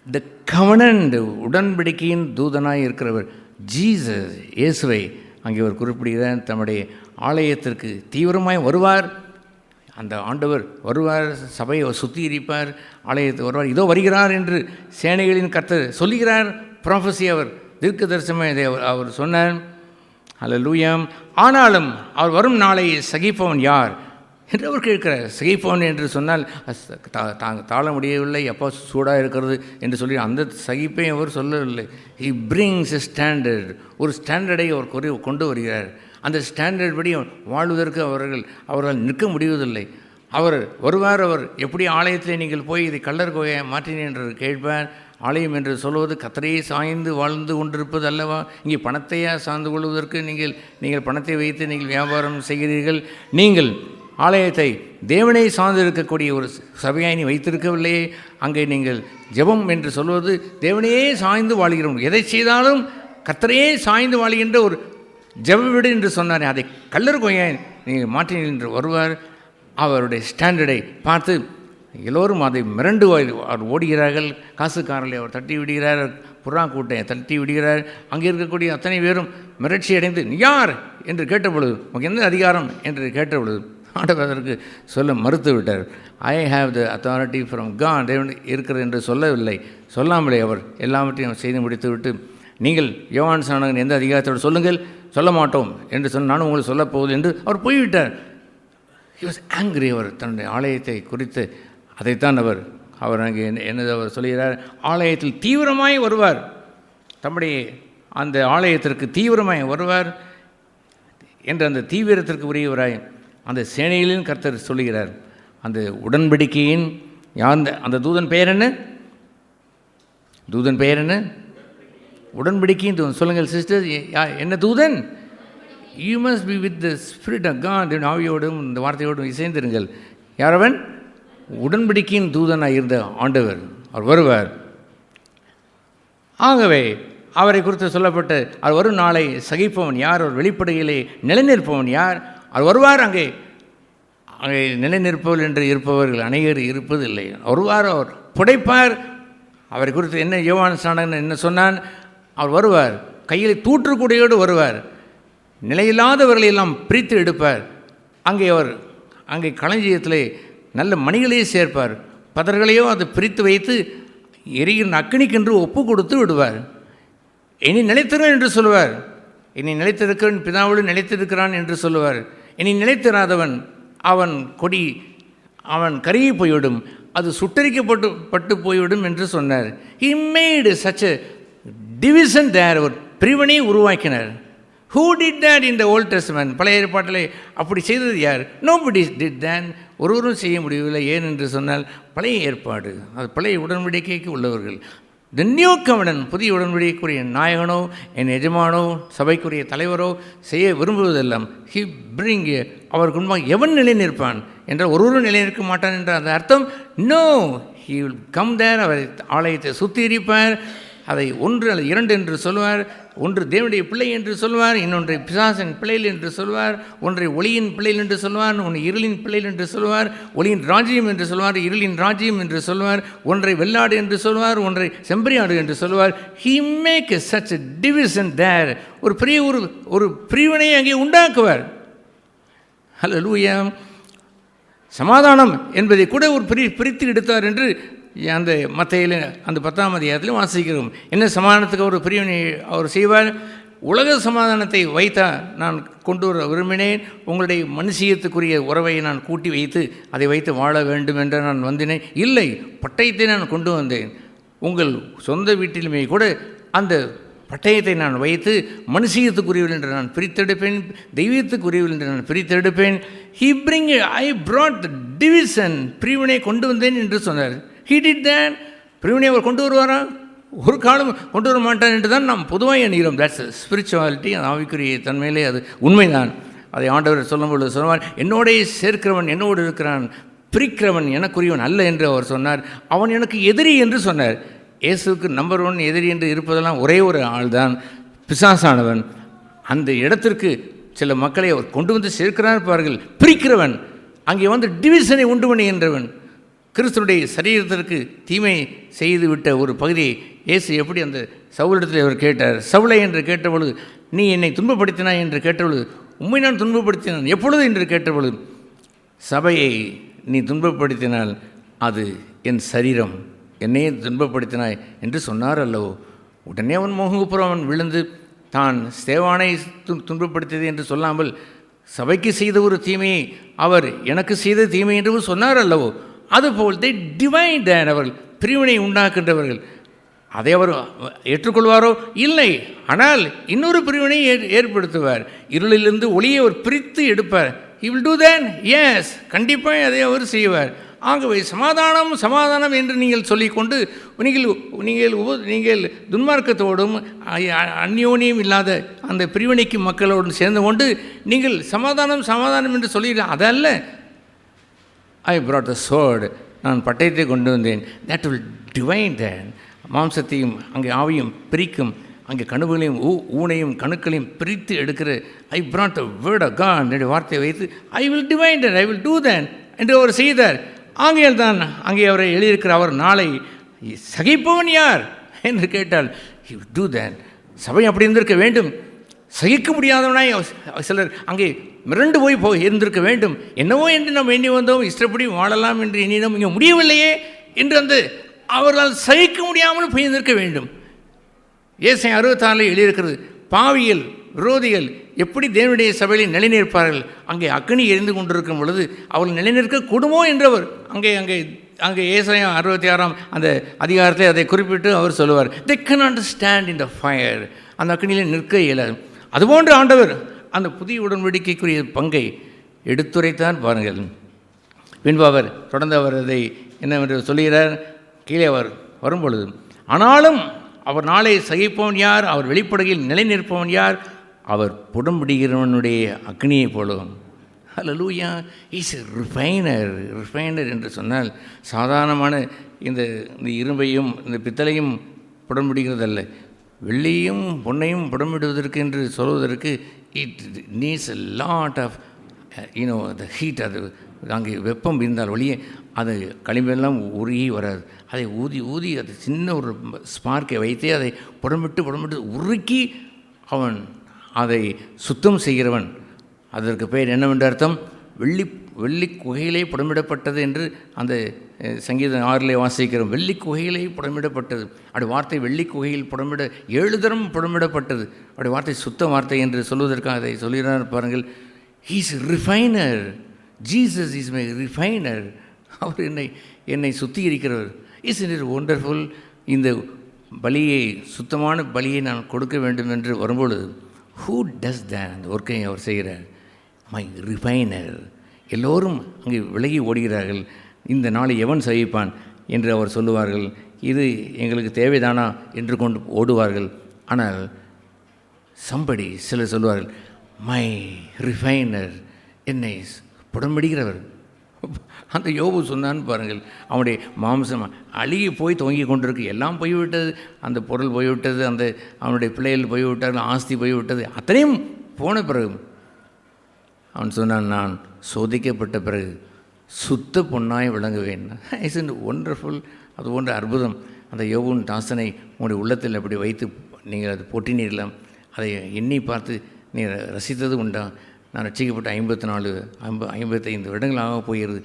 த கவனன்ட், உடன்படிக்கையின் தூதனாய் இருக்கிறவர் ஜீசஸ், இயேசுவை அங்கே அவர் குறிப்பிடுகிறார். தம்முடைய ஆலயத்திற்கு தீவிரமாய் வருவார். அந்த ஆண்டவர் வருவார், சபையை சுத்திகரிப்பார், ஆலயத்தை வருவார். இதோ வருகிறார் என்று சேனைகளின் கர்த்தர் சொல்லுகிறார். ப்ராஃபஸி, அவர் தீர்க்க தரிசனமாக இதை அவர் சொன்னார். அல்லேலூயா. ஆனாலும் அவர் வரும் நாளை சகிப்பவன் யார் என்று அவர் கேட்கிறார். சகிப்பவன் என்று சொன்னால் தாழ முடியவில்லை, எப்போ சூடாக இருக்கிறது என்று சொல்லி அந்த சகிப்பை அவர் சொல்லவில்லை. ஹி பிரிங்ஸ் எ ஸ்டாண்டர்ட், ஒரு ஸ்டாண்டர்டை அவர் கொண்டு வருகிறார். அந்த ஸ்டாண்டர்ட் படி வாழ்வதற்கு அவர்கள் நிற்க முடிவதில்லை. அவர் வருவார். அவர் எப்படி ஆலயத்தில் நீங்கள் போய் இதை கள்ளர் கோயை மாற்றினேன் என்று கேட்பார். ஆலயம் என்று சொல்வது கர்த்தரையே சாய்ந்து வாழ்ந்து கொண்டிருப்பது அல்லவா? இங்கே பணத்தையா சார்ந்து கொள்வதற்கு நீங்கள் பணத்தை வைத்து நீங்கள் வியாபாரம் செய்கிறீர்கள். நீங்கள் ஆலயத்தை தேவனை சார்ந்து இருக்கக்கூடிய ஒரு சபையாய் நீ வைத்திருக்கவில்லையே. அங்கே நீங்கள் ஜெபம் என்று சொல்வது தேவனையே சாய்ந்து வாழ்கிறோம். எதை செய்தாலும் கர்த்தரையே சாய்ந்து வாழ்கின்ற ஒரு ஜெப வீடு என்று சொன்னார். அதை கள்ளர் கோயாய் நீங்கள் மாற்றினீர்கள் என்று வருவார். அவருடைய ஸ்டாண்டர்டை பார்த்து எல்லோரும் அதை மிரண்டு அவர் ஓடுகிறார்கள். காசுக்காரர்களை அவர் தட்டி விடுகிறார், புறா கூட்டை தட்டி விடுகிறார். அங்கே இருக்கக்கூடிய அத்தனை பேரும் மிரட்சி அடைந்து யார் என்று கேட்டபொழுது, உனக்கு எந்த அதிகாரம் என்று கேட்டபொழுது ஆண்டவர் அதற்கு சொல்ல மறுத்து விட்டார். I have the authority from God, தேவன் இருக்கிறது என்று சொல்லவில்லை. சொல்லாமலே அவர் எல்லாவற்றையும் செய்து முடித்துவிட்டு, நீங்கள் யோவான் ஸ்நானகன் எந்த அதிகாரத்தோடு சொல்லுங்கள், சொல்ல மாட்டோம் என்று சொன்ன, நானும் உங்களுக்கு சொல்லப்போகுது என்று அவர் போய்விட்டார். He was angry. அவர் தன்னுடைய ஆலயத்தை குறித்து அதைத்தான் அவர் அங்கே என்னது அவர் சொல்கிறார்? ஆலயத்தில் தீவிரமாய் வருவார். தம்முடைய அந்த ஆலயத்திற்கு தீவிரமாய் வருவார் என்ற அந்த தீவிரத்திற்கு உரியவராய் அந்த சேனைகளின் கர்த்தர் சொல்லுகிறார். அந்த உடன்படிக்கையின் அந்த தூதன் பெயர் என்ன? தூதன் பெயர் என்ன? உடன்படிக்கையின் தூதன். சொல்லுங்கள் சிஸ்டர், என்ன தூதன்? You must be with the spirit of God. ஆவியோடும் இந்த வார்த்தையோடும் இசைந்திருங்கள். யாரவன்? உடன்படிக்கையின் தூதனாக இருந்த ஆண்டவர். அவர் வருவார். ஆகவே அவரை குறித்து சொல்லப்பட்ட அவர் வரும் நாளை சகிப்பவன் யார்? அவர் வெளிப்படையிலே நிலைநிற்பவன் யார்? அவர் வருவார். அங்கே நிலைநிற்பவர்கள் என்று இருப்பவர்கள் அநேகர் இருப்பதில்லை. வருவார், அவர் புடைப்பார். அவரை குறித்து என்ன யோவான் ஸ்நானகன் என்ன சொன்னான்? அவர் வருவார், கையில் தூற்றுக்குடையோடு வருவார், நிலையில்லாதவர்களை எல்லாம் பிரித்து எடுப்பார். அங்கே களஞ்சியத்திலே நல்ல மணிகளையே சேர்ப்பார். பதர்களையோ அதை பிரித்து வைத்து எரிகிற அக்கினிக்கென்று ஒப்பு கொடுத்து விடுவார். இனி நிலைத்திரும் என்று சொல்லுவார். என்னை நிலைத்திருக்கிறவன் பிதாவோடு நிலைத்திருக்கிறான் என்று சொல்லுவார். என்னை நிலைத்திராதவன் அவன் கருகி போய்விடும், அது சுட்டரிக்கப்பட்டு போய்விடும் என்று சொன்னார். He made such a division there, ஒரு பிரிவினை உருவாக்கினார். Who did that in the Old Testament? பழைய ஏற்பாட்டிலே அப்படி செய்தது யார்? Nobody did that. ஒருவரும் செய்ய முடியவில்லை. ஏன் என்று சொன்னால் பழைய ஏற்பாடு, அது பழைய உடன்படிக்கைக்கு உள்ளவர்கள். The new covenant, புதிய உடன்படிக்கைக்குரிய நாயகனோ என் எஜமானோ சபைக்குரிய தலைவரோ செய்ய விரும்புவதெல்லாம் அவருக்கு முன்பாக எவன் நிலை நிற்பான் என்றால் ஒருவரும் நிலை நிற்க மாட்டான் என்ற அந்த அர்த்தம். No, he will come there. அவர் ஆலயத்தை சுத்திகரிப்பார். அதை ஒன்று அல்லது இரண்டு என்று சொல்வார். ஒன்று தேவனுடைய பிள்ளை என்று சொல்வார், இன்னொன்றை பிசாசின் பிள்ளைகள் என்று சொல்வார், ஒன்றை ஒளியின் பிள்ளைகள் என்று சொல்வார், ஒன்று இருளின் பிள்ளைகள் என்று சொல்வார், ஒளியின் ராஜ்யம் என்று சொல்வார், இருளின் ராஜ்யம் என்று சொல்வார், ஒன்றை வெள்ளாடு என்று சொல்வார், ஒன்றை செம்பரியாடு என்று சொல்வார். He make such a division there. ஒரு பெரிய ஒரு பிரிவினையை அங்கே உண்டாக்குவார். ஹல்லேலூயா. சமாதானம் என்பதை கூட ஒரு பிரித்து எடுத்தார் என்று அந்த மத்தேயுல அந்த 10ஆம் அதிகாரத்தில் வாசிக்கிறோம். என்ன சமாதானத்துக்கு ஒரு பிரிவினை அவர் செய்வார்? உலக சமாதானத்தை வைத்தா நான் கொண்டு வர விரும்பினேன், உங்களுடைய மனுஷியத்துக்குரிய உறவை நான் கூட்டி வைத்து அதை வைத்து வாழ வேண்டும் என்று நான் வந்தினேன். இல்லை, பட்டயத்தை நான் கொண்டு வந்தேன். உங்கள் சொந்த வீட்டிலுமே கூட அந்த பட்டயத்தை நான் வைத்து மனுஷியத்துக்குரியவர்கள் என்று நான் பிரித்தெடுப்பேன், தெய்வீகத்துக்குரியவர்கள் என்று நான் பிரித்தெடுப்பேன். I brought the division, பிரிவினை கொண்டு வந்தேன் என்று சொன்னார். He did that. பிரிவினை அவர் கொண்டு வருவாரா? ஒரு காலம் கொண்டு வர மாட்டான் என்று தான் நாம் பொதுவாக எண்ணுகிறோம். தட்ஸ் ஸ்பிரிச்சுவாலிட்டி, அது ஆவிக்குரிய தன்மையிலே அது உண்மைதான். அதை ஆண்டவர் சொல்லும்பொழுது சொல்வார், என்னோடைய சேர்க்கிறவன் என்னோடு இருக்கிறான், பிரிக்கிறவன் எனக்குரியவன் அல்ல என்று அவர் சொன்னார். அவன் எனக்கு எதிரி என்று சொன்னார். இயேசுக்கு நம்பர் 1 எதிரி என்று இருப்பதெல்லாம் ஒரே ஒரு ஆள் தான், பிசாசானவன். அந்த இடத்திற்கு சில மக்களை அவர் கொண்டு வந்து சேர்க்கிறார் பாருங்கள். பிரிக்கிறவன், அங்கே வந்து டிவிஷனை உண்டு பண்ணுகின்றவன். கிறிஸ்துடைய சரீரத்திற்கு தீமை செய்துவிட்ட ஒரு பகுதியை இயேசு எப்படி அந்த சவுலிடத்தில் அவர் கேட்டார். சவுலை என்று கேட்டபொழுது, நீ என்னை துன்பப்படுத்தினாய் என்று கேட்டபொழுது, உண்மை நான் துன்பப்படுத்தினான் எப்பொழுது என்று கேட்டபொழுது, சபையை நீ துன்பப்படுத்தினால் அது என் சரீரம், என்னையே துன்பப்படுத்தினாய் என்று சொன்னார் அல்லவோ. உடனே அவன் முகப்புறம் அவன் விழுந்து தான் ஸ்தேவானை துன்பப்படுத்தியது என்று சொல்லாமல் சபைக்கு செய்த ஒரு தீமையை அவர் எனக்கு செய்த தீமை என்று சொன்னார் அல்லவோ. அதுபோல் they divide that, அவர்கள் பிரிவினை உண்டாக்குகின்றவர்கள். அதை அவர் ஏற்றுக்கொள்வாரோ? இல்லை. ஆனால் இன்னொரு பிரிவினை ஏற்படுத்துவார். இருளிலிருந்து ஒளியை அவர் பிரித்து எடுப்பார். he will do that. yes, கண்டிப்பாக அதை அவர் செய்வார். ஆகவே சமாதானம் சமாதானம் என்று நீங்கள் சொல்லிக்கொண்டு நீங்கள் துன்மார்க்கத்தோடும் அந்யோன்யம் இல்லாத அந்த பிரிவினைக்கு மக்களோடு சேர்ந்து கொண்டு நீங்கள் சமாதானம் சமாதானம் என்று சொல்லிடுறேன். அதல்ல. I brought the sword, நான் பட்டயத்தை கொண்டு வந்தேன். that will divide that. மாம்சத்தையும் அங்கே ஆவியும் பிரிக்கும், அங்கே கணுவுகளையும் ஊனையும் கணுக்களையும் பிரித்து எடுக்கிற I brought the word of God, என்னுடைய வார்த்தையை வைத்து I will divide that, I will do that என்று அவர் செய்தார். ஆகையால் தான் அங்கே அவரை எழுதியிருக்கிற அவர் நாளை சகிப்பவன் யார் என்று கேட்டால் he will do that. சபை அப்படி இருந்திருக்க வேண்டும். சகிக்க முடியாதவனாய் சிலர் அங்கே மிரண்டு போய் இருந்திருக்க வேண்டும். என்னவோ என்று நாம் எண்ணி வந்தோம், இஷ்டப்படி வாழலாம் என்று எண்ணினோம், இங்கே முடியவில்லையே என்று அந்த அவர்களால் சகிக்க முடியாமல் போயிருந்திருக்க வேண்டும். ஏசாயா 64 எழுதியிருக்கிறது, பாவியல் விரோதிகள் எப்படி தேவனுடைய சபையில் நிலைநிற்பார்கள்? அங்கே அக்கினி எரிந்து கொண்டிருக்கும் பொழுது அவள் நிலைநிற்க கூடுமோ என்றவர் அங்கே ஏசாயா 66 அந்த அதிகாரத்தை அதை குறிப்பிட்டு அவர் சொல்லுவார், they cannot stand in the fire, அந்த அக்கினியில் நிற்க இயலாது. அதுபோன்று ஆண்டவர் அந்த புதிய உடன்படிக்கைக்குரிய பங்கை எடுத்துரைத்தார் பாருங்கள். பின்பு அவர் தொடர்ந்து அவர் அதை என்னவென்று சொல்லுகிறார். கீழே அவர் வரும்பொழுது, ஆனாலும் அவர் நாளை சகிப்பவன் யார்? அவர் வெளிப்படுகையில் நிலை நிற்பவன் யார்? அவர் புடம்பிடுகிறவனுடைய அக்னியை போலும். ஹல்லேலூயா. இஸ் ரிஃபைனர் என்று சொன்னால் சாதாரணமான இந்த இரும்பையும் இந்த பித்தளையும் புடம்பிடுகிறதல்ல. வெள்ளியும் பொன்னையும் புடம்பிடுவதற்கு என்று சொல்வதற்கு it needs a lot of the heat. அது அங்கே வெப்பம் இருந்தால் ஒளியே அது களிம்பெல்லாம் உருகி வராது. அதை ஊதி அது சின்ன ஒரு ஸ்பார்க்கை வைத்தே அதை புடம்பிட்டு உருக்கி அவன் அதை சுத்தம் செய்கிறவன். அதற்கு பெயர் என்னவென்று அர்த்தம்? வெள்ளி குகையிலே புடமிடப்பட்டது என்று அந்த சங்கீதம் 6 வாசிக்கிறோம். வெள்ளி குகையிலே புடமிடப்பட்டது. அப்படி வார்த்தை வெள்ளி குகையில் 7 தரம் புடமிடப்பட்டது. அப்படி வார்த்தை சுத்த வார்த்தை என்று சொல்வதற்காக அதை சொல்கிறார் பாருங்கள். He is refiner. Jesus is my refiner. அவர் என்னை சுத்திகரிக்கிறவர். Is it wonderful. இந்த பலியை, சுத்தமான பலியை நான் கொடுக்க வேண்டும் என்று வரும்பொழுது ஹூ டஸ் தட், அந்த ஒர்க்கை அவர் செய்கிறார். மை ரிஃபைனர். எல்லோரும் அங்கே விலகி ஓடுகிறார்கள். இந்த நாளை எவன் சகிப்பான் என்று அவர் சொல்லுவார்கள். இது எங்களுக்கு தேவைதானா என்று கொண்டு ஓடுவார்கள். ஆனால் சிலர் சொல்லுவார்கள், மை ரிஃபைனர், என்னை புடம்பிடுகிறவர். அந்த யோபு சொன்னான்னு பாருங்கள். அவனுடைய மாம்சம் அழுகி போய் தொங்கி கொண்டிருக்கு. எல்லாம் போய்விட்டது. அந்த பொருள் போய்விட்டது, அந்த அவனுடைய பிள்ளைகள் போய்விட்டார்கள், ஆஸ்தி போய்விட்டது. அத்தனையும் போன பிறகு அவன் சொன்னான், நான் சோதிக்கப்பட்ட பிறகு சுத்த பொன்னாய் விளங்குவேன். It's in wonderful. அது போன்ற அற்புதம் அந்த யோபுவின் தாசனை உங்களுடைய உள்ளத்தில் அப்படி வைத்து நீங்கள் அது போட்டினீர்களாம். அதை எண்ணி பார்த்து நீ ரசித்தது உண்டா? நான் ரசிக்கப்பட்ட 55 வருடங்களாக போகிறது.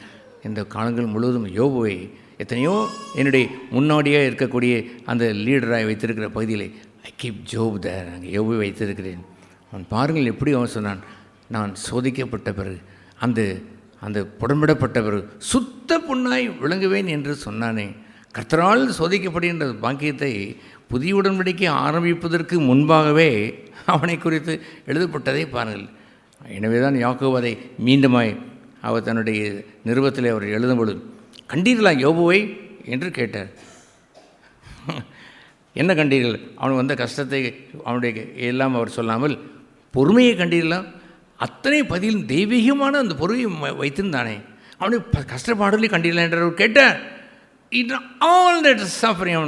இந்த காலங்கள் முழுவதும் யோபுவை எத்தனையோ என்னுடைய முன்னோடியாக இருக்கக்கூடிய அந்த லீடராக வைத்திருக்கிற பகுதியில் ஐ கீப் ஜோப் தேர், அங்கே யோபுவை வைத்திருக்கிறேன். அவன் பாருங்கள் எப்படி அவன் சொன்னான், நான் சோதிக்கப்பட்ட பிறகு அந்த புடம்பிடப்பட்ட பிறகு சுத்த பொன்னாய் விளங்குவேன் என்று சொன்னானே. கர்த்தரால் சோதிக்கப்படுகின்ற பாக்கியத்தை புதிய உடன்படிக்கை ஆரம்பிப்பதற்கு முன்பாகவே அவனை குறித்து எழுதப்பட்டதை பாருங்கள். எனவே தான் யாக்கோபு அதை மீண்டுமாய் அவர் தன்னுடைய நிருபத்தில் அவர் எழுதும்பொழுது, கண்டீர்களா யோபுவை என்று கேட்டார். என்ன கண்டீர்கள்? அவன் வந்த கஷ்டத்தை அவனுடைய எல்லாம் அவர் சொல்லாமல் பொறுமையை கண்டீர்களா? அத்தனை பதிலும் தெய்வீகமான அந்த பொறுமையை வைத்திருந்தானே. அவனுடைய கஷ்டப்பாடுகளை கண்டீர்களா என்று அவர் கேட்டார். இட் ஆல் தட் சஃபரிங்,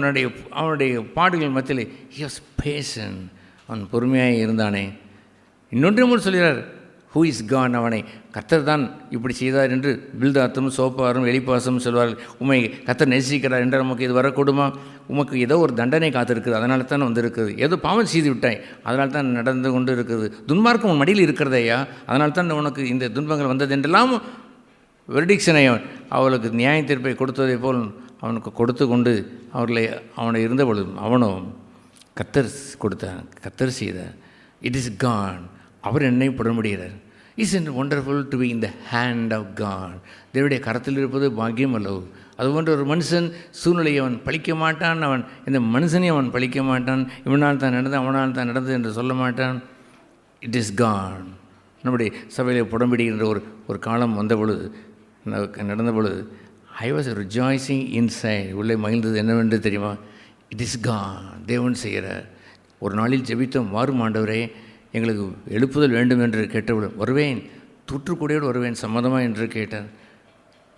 அவனுடைய பாடுகள் மத்தியில் ஹி வாஸ் பேஷன்ட், அவன் பொறுமையாக இருந்தானே. இன்னொன்று சொல்கிறார், ஹூ இஸ் காட், அவனை கர்த்தர் தான் இப்படி செய்தார் என்று பில்தாத்தும் சோப்பாரும் எலிப்பாசும் சொல்வார்கள். உண்மை கர்த்தர் நேசிக்கிறார் என்று நமக்கு இது வரக்கூடுமா? உமக்கு ஏதோ ஒரு தண்டனை காத்திருக்குது, அதனால தான் வந்திருக்குது. ஏதோ பாவம் செய்து விட்டாய், அதனால தான் நடந்து கொண்டு இருக்குது. துன்மார்க்கம் உன் மடியில் இருக்கிறதையா, அதனால தான் உனக்கு இந்த துன்பங்கள் வந்தது என்றெல்லாம் வெர்டிக்ஷனை அவளுக்கு நியாய தீர்ப்பை கொடுத்ததை போல் அவனுக்கு கொடுத்து கொண்டு அவனை இருந்த பொழுது அவனும் கர்த்தர் கொடுத்தான், கர்த்தர் செய்தார். இட் இஸ் காட், அவர் என்னை புடமுடிகிறார். Is it wonderful to be in the hand of God. தேவனுடைய கரத்தில் இருப்பது பாக்கியம் அல்லவோ. அதுபோன்ற ஒரு மனுஷன் சூழ்நிலையை அவன் பழிக்க மாட்டான். அவன் இந்த மனுஷனையும் அவன் பழிக்க மாட்டான். இவனால் தான் நடந்து அவனால் தான் நடந்தது என்று சொல்ல மாட்டான். It is God. நம்முடைய சபையில் புடம்பிடுகின்ற ஒரு காலம் வந்த பொழுது, நடந்த பொழுது, ஐ வாஸ் ரிஜாய்சிங் இன்சைட். உள்ளே மகிழ்ந்தது என்னவென்று தெரியுமா? இட் இஸ் காட், தேவன் செய்கிறார். ஒரு நாளில் ஜெபித்தோம், வாரும் ஆண்டவரே, எங்களுக்கு எழுப்புதல் வேண்டும் என்று கேட்டவுடன் வருவேன், தூற்றுக்கூடியோடு வருவேன் சம்மதமாக என்று கேட்டார்.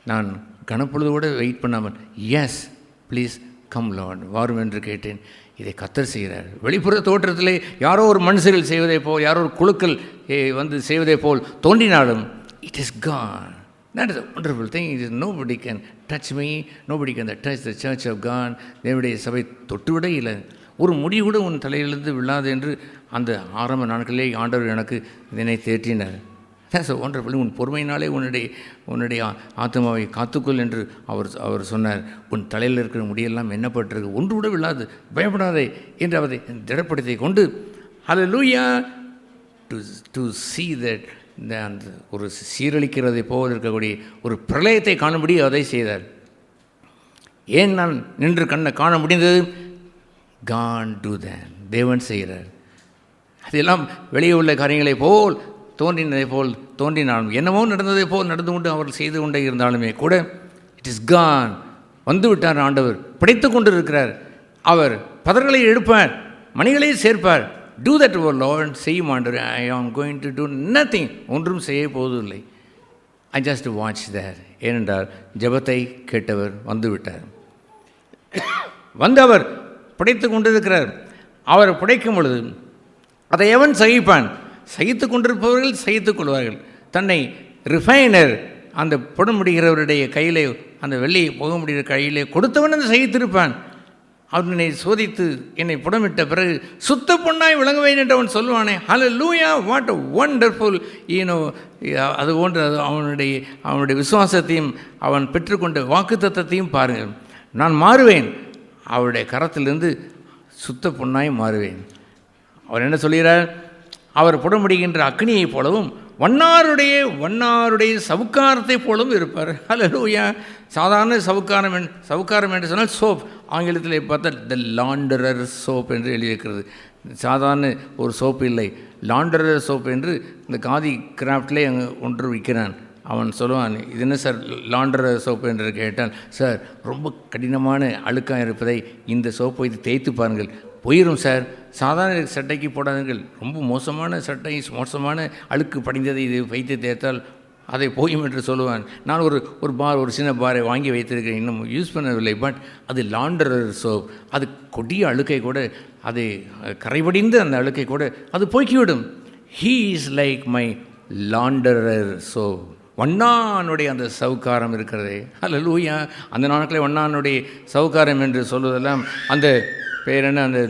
நான் கனப்பொழுதோடு வெயிட் பண்ணாமல் எஸ் ப்ளீஸ் கம் லார்ட், வாரும் என்று கேட்டேன். இதை கர்த்தர் செய்கிறார். வெளிப்புற தோற்றத்திலே யாரோ ஒரு மனுஷர்கள் செய்வதை போல், யாரோ ஒரு குழுக்கள் வந்து செய்வதை போல் தோன்றினாலும் it is God. That is a wonderful thing. It is nobody can touch me, nobody can touch the church of God. தேவனுடைய சபை தொட்டுவிட இல்லை. ஒரு முடி கூட உன் தலையிலிருந்து விழாது என்று அந்த ஆரம்ப நாட்களிலே ஆண்டவர் எனக்கு இதனை தேற்றினார். That's a wonderful. உன் பொறுமையினாலே உன்னுடைய ஆத்மாவை காத்துக்கொள் என்று அவர் சொன்னார். உன் தலையில் இருக்கிற முடியெல்லாம் எண்ணப்பட்டிருக்கு, ஒன்று கூட விழாது, பயப்படாதே என்று அவரை திடப்படுத்தி கொண்டு ஹல்லேலூயா டு see that அந்த ஒரு சீரழிக்கிறதை போல் இருக்கக்கூடிய ஒரு பிரளயத்தை காணும்படி அதை செய்தார். ஏன் நான் நின்று காண முடிந்தது? God do that. தேவன் செய்கிறார். அதெல்லாம் வெளியே உள்ள காரியங்களை போல் தோன்றினதை போல் தோன்றினாலும், என்னவோ நடந்ததை போல் நடந்து கொண்டு அவர் செய்து கொண்டே இருந்தாலுமே கூட இட் இஸ் காட். வந்து விட்டார் ஆண்டவர், படைத்து கொண்டு இருக்கிறார். அவர் பதர்களை எடுப்பார், மணிகளை சேர்ப்பார். Do that, O Lord, செய்யும் ஆண்டவர். I am going to do nothing. ஒன்றும் செய்ய போவதில்லை. I just watch there. ஏனென்றால் ஜெபத்தை கேட்டவர் வந்து விட்டார். வந்து அவர் படைத்து கொண்டிருக்கிறார். அவர் படைக்கும் பொழுது அதை எவன் சகிப்பான்? சகித்து கொண்டிருப்பவர்கள் சகித்துக் கொள்வார்கள். தன்னை ரிஃபைனர், அந்த புட முடிகிறவருடைய கையிலே, அந்த வெள்ளி புக முடிகிற கையிலே கொடுத்தவன் அந்த சகித்திருப்பான். அவனை சோதித்து என்னை புடமிட்ட பிறகு சுத்த பொன்னாய் விளங்குவேன் என்று அவன் சொல்லுவானே. ஹல்லேலூயா, வாட் அ வண்டர்ஃபுல் ஈனோ. அது போன்ற அவனுடைய விசுவாசத்தையும் அவன் பெற்றுக்கொண்ட வாக்குத்தத்தத்தையும் பாருங்கள். நான் மாறுவேன், அவருடைய கரத்திலிருந்து சுத்த பொன்னாய் மாறுவேன். அவர் என்ன சொல்கிறார்? அவர் புடமுடிகின்ற அக்னியைப் போலவும் வண்ணாருடைய சவுக்காரத்தை போலவும் இருப்பார். ஹல்லேலூயா. சாதாரண சவுக்காரம் என்று சொன்னால் சோப், ஆங்கிலத்தில் பார்த்தா த லாண்டரர் சோப் என்று எழுதியிருக்கிறது. சாதாரண ஒரு சோப்பு இல்லை, லாண்டரர் சோப் என்று இந்த காதி கிராஃப்ட்லேயே அங்கே ஒன்று விற்கிறான். அவன் சொல்லுவான், இது என்ன சார் லாண்டரர் சோப்பு என்று கேட்டால், சார் ரொம்ப கடினமான அழுக்காக இருப்பதை இந்த சோப்பை இது தேய்த்து பாருங்கள், போயிடும் சார். சாதாரண சட்டைக்கு போடாதீர்கள், ரொம்ப மோசமான சட்டை, மோசமான அழுக்கு படிந்ததை இது வைத்து தேய்த்தால் அதை போயும் என்று சொல்லுவான். நான் ஒரு சின்ன பாரை வாங்கி வைத்திருக்கிறேன், இன்னும் யூஸ் பண்ணவில்லை. பட் அது லாண்டரர் சோப். அது கொடிய அழுக்கை கூட, அது கரைபடிந்து அந்த அழுக்கை கூட அது போக்கிவிடும். He is like my launderer soap. வண்ணானுடைய அந்த சவுக்காரம் இருக்கிறதே. ஹல்லேலூயா. அந்த நாட்களில் வண்ணானுடைய சவுக்காரம் என்று சொல்வதெல்லாம் அந்த பேர் என்ன, அந்த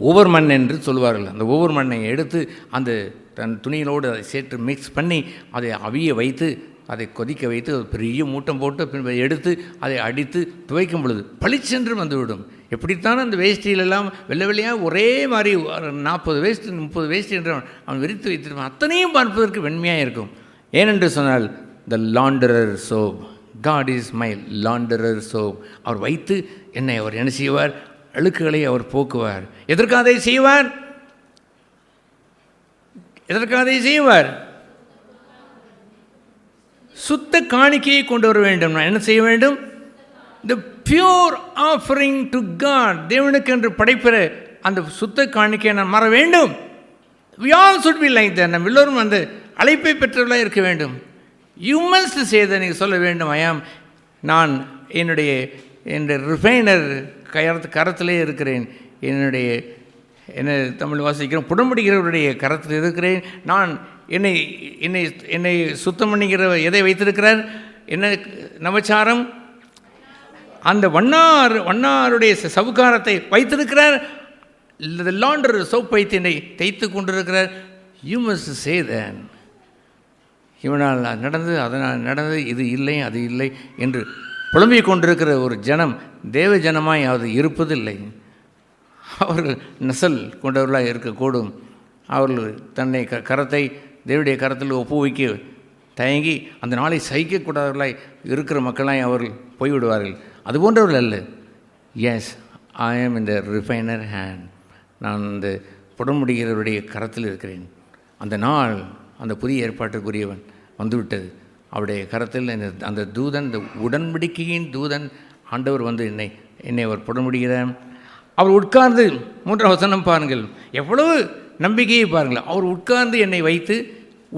ஒவ்வொரு மண் என்று சொல்வார்கள். அந்த ஒவ்வொரு மண்ணை எடுத்து அந்த தன் துணியிலோடு அதை சேர்த்து மிக்ஸ் பண்ணி அதை அவிய வைத்து அதை கொதிக்க வைத்து ஒரு பெரிய மூட்டம் போட்டு பின்பு எடுத்து அதை அடித்து துவைக்கும் பொழுது பளிச்சென்று வந்துவிடும். எப்படித்தான் அந்த வேஷ்டியிலெல்லாம் வெள்ளை வெள்ளையாக ஒரே மாதிரி 40 வேஷ்டி 30 வேஷ்டி என்று அவன் விரித்து வைத்திருப்பான். அத்தனையும் பார்ப்பதற்கு வெண்மையாக இருக்கும். ஏனென்று சொன்னால் the launderer soap. God is my launderer soap. அவர் வைத்து என்னை அவர் என்ன செய்வார்? அழுக்குகளை அவர் போக்குவார். எதற்காக அதை செய்வார்? சுத்த காணிக்கையை கொண்டு வர வேண்டும். நான் என்ன செய்ய வேண்டும்? The pure offering to God. தேவனுக்கு என்று படைப்பிற அந்த சுத்த காணிக்கையை நான் மாற வேண்டும். we all should be like that. நம்ம எல்லோரும் அந்த அழைப்பை பெற்றவர்களாக இருக்க வேண்டும். You must say that. நீங்கள் சொல்ல வேண்டும், நான் என்னுடைய ரிஃபைனர் கரத்திலே இருக்கிறேன், என்ன தமிழ் வாசிக்கிறேன், புடமுடிகிறவருடைய கரத்தில் இருக்கிறேன். நான் என்னை சுத்தம் பண்ணிக்கிற எதை வைத்திருக்கிறார்? என்ன நவச்சாரம், அந்த வண்ணாருடைய சவுக்காரத்தை வைத்திருக்கிறார். லாண்டர் சோப் வைத்து என்னை தேய்த்து கொண்டிருக்கிறார். You must say that. இவனால் நடந்தது, அதனால் நடந்தது, இது இல்லை அது இல்லை என்று புலம்பிக் கொண்டிருக்கிற ஒரு ஜனம் தேவ ஜனமாய் அது இருப்பதில்லை. அவர்கள் நசல் கொண்டவர்களாக இருக்கக்கூடும். அவர்கள் தன்னை கரத்தை தேவனுடைய கரத்தில் ஒப்புவிக்க தயங்கி அந்த நாளை சகிக்கக்கூடாதவர்களாய் இருக்கிற மக்களாய் அவர்கள் போய்விடுவார்கள். அது போன்றவர்கள் அல்ல. எஸ், ஐ ஆம் இன் த ரிஃபைனர் ஹேண்ட். நான் அந்த புடமுடிகிறவருடைய கரத்தில் இருக்கிறேன். அந்த நாள், அந்த புதிய ஏற்பாட்டுக்குரியவன் வந்துவிட்டது. அவருடைய கரத்தில் அந்த தூதன், இந்த உடன்படிக்கையின் தூதன் ஆண்டவர் வந்து என்னை அவர் புடமுடிகிறார். அவர் உட்கார்ந்து, 3ஆம் வசனம் பாருங்கள், எவ்வளவு நம்பிக்கையை பாருங்கள். அவர் உட்கார்ந்து என்னை வைத்து,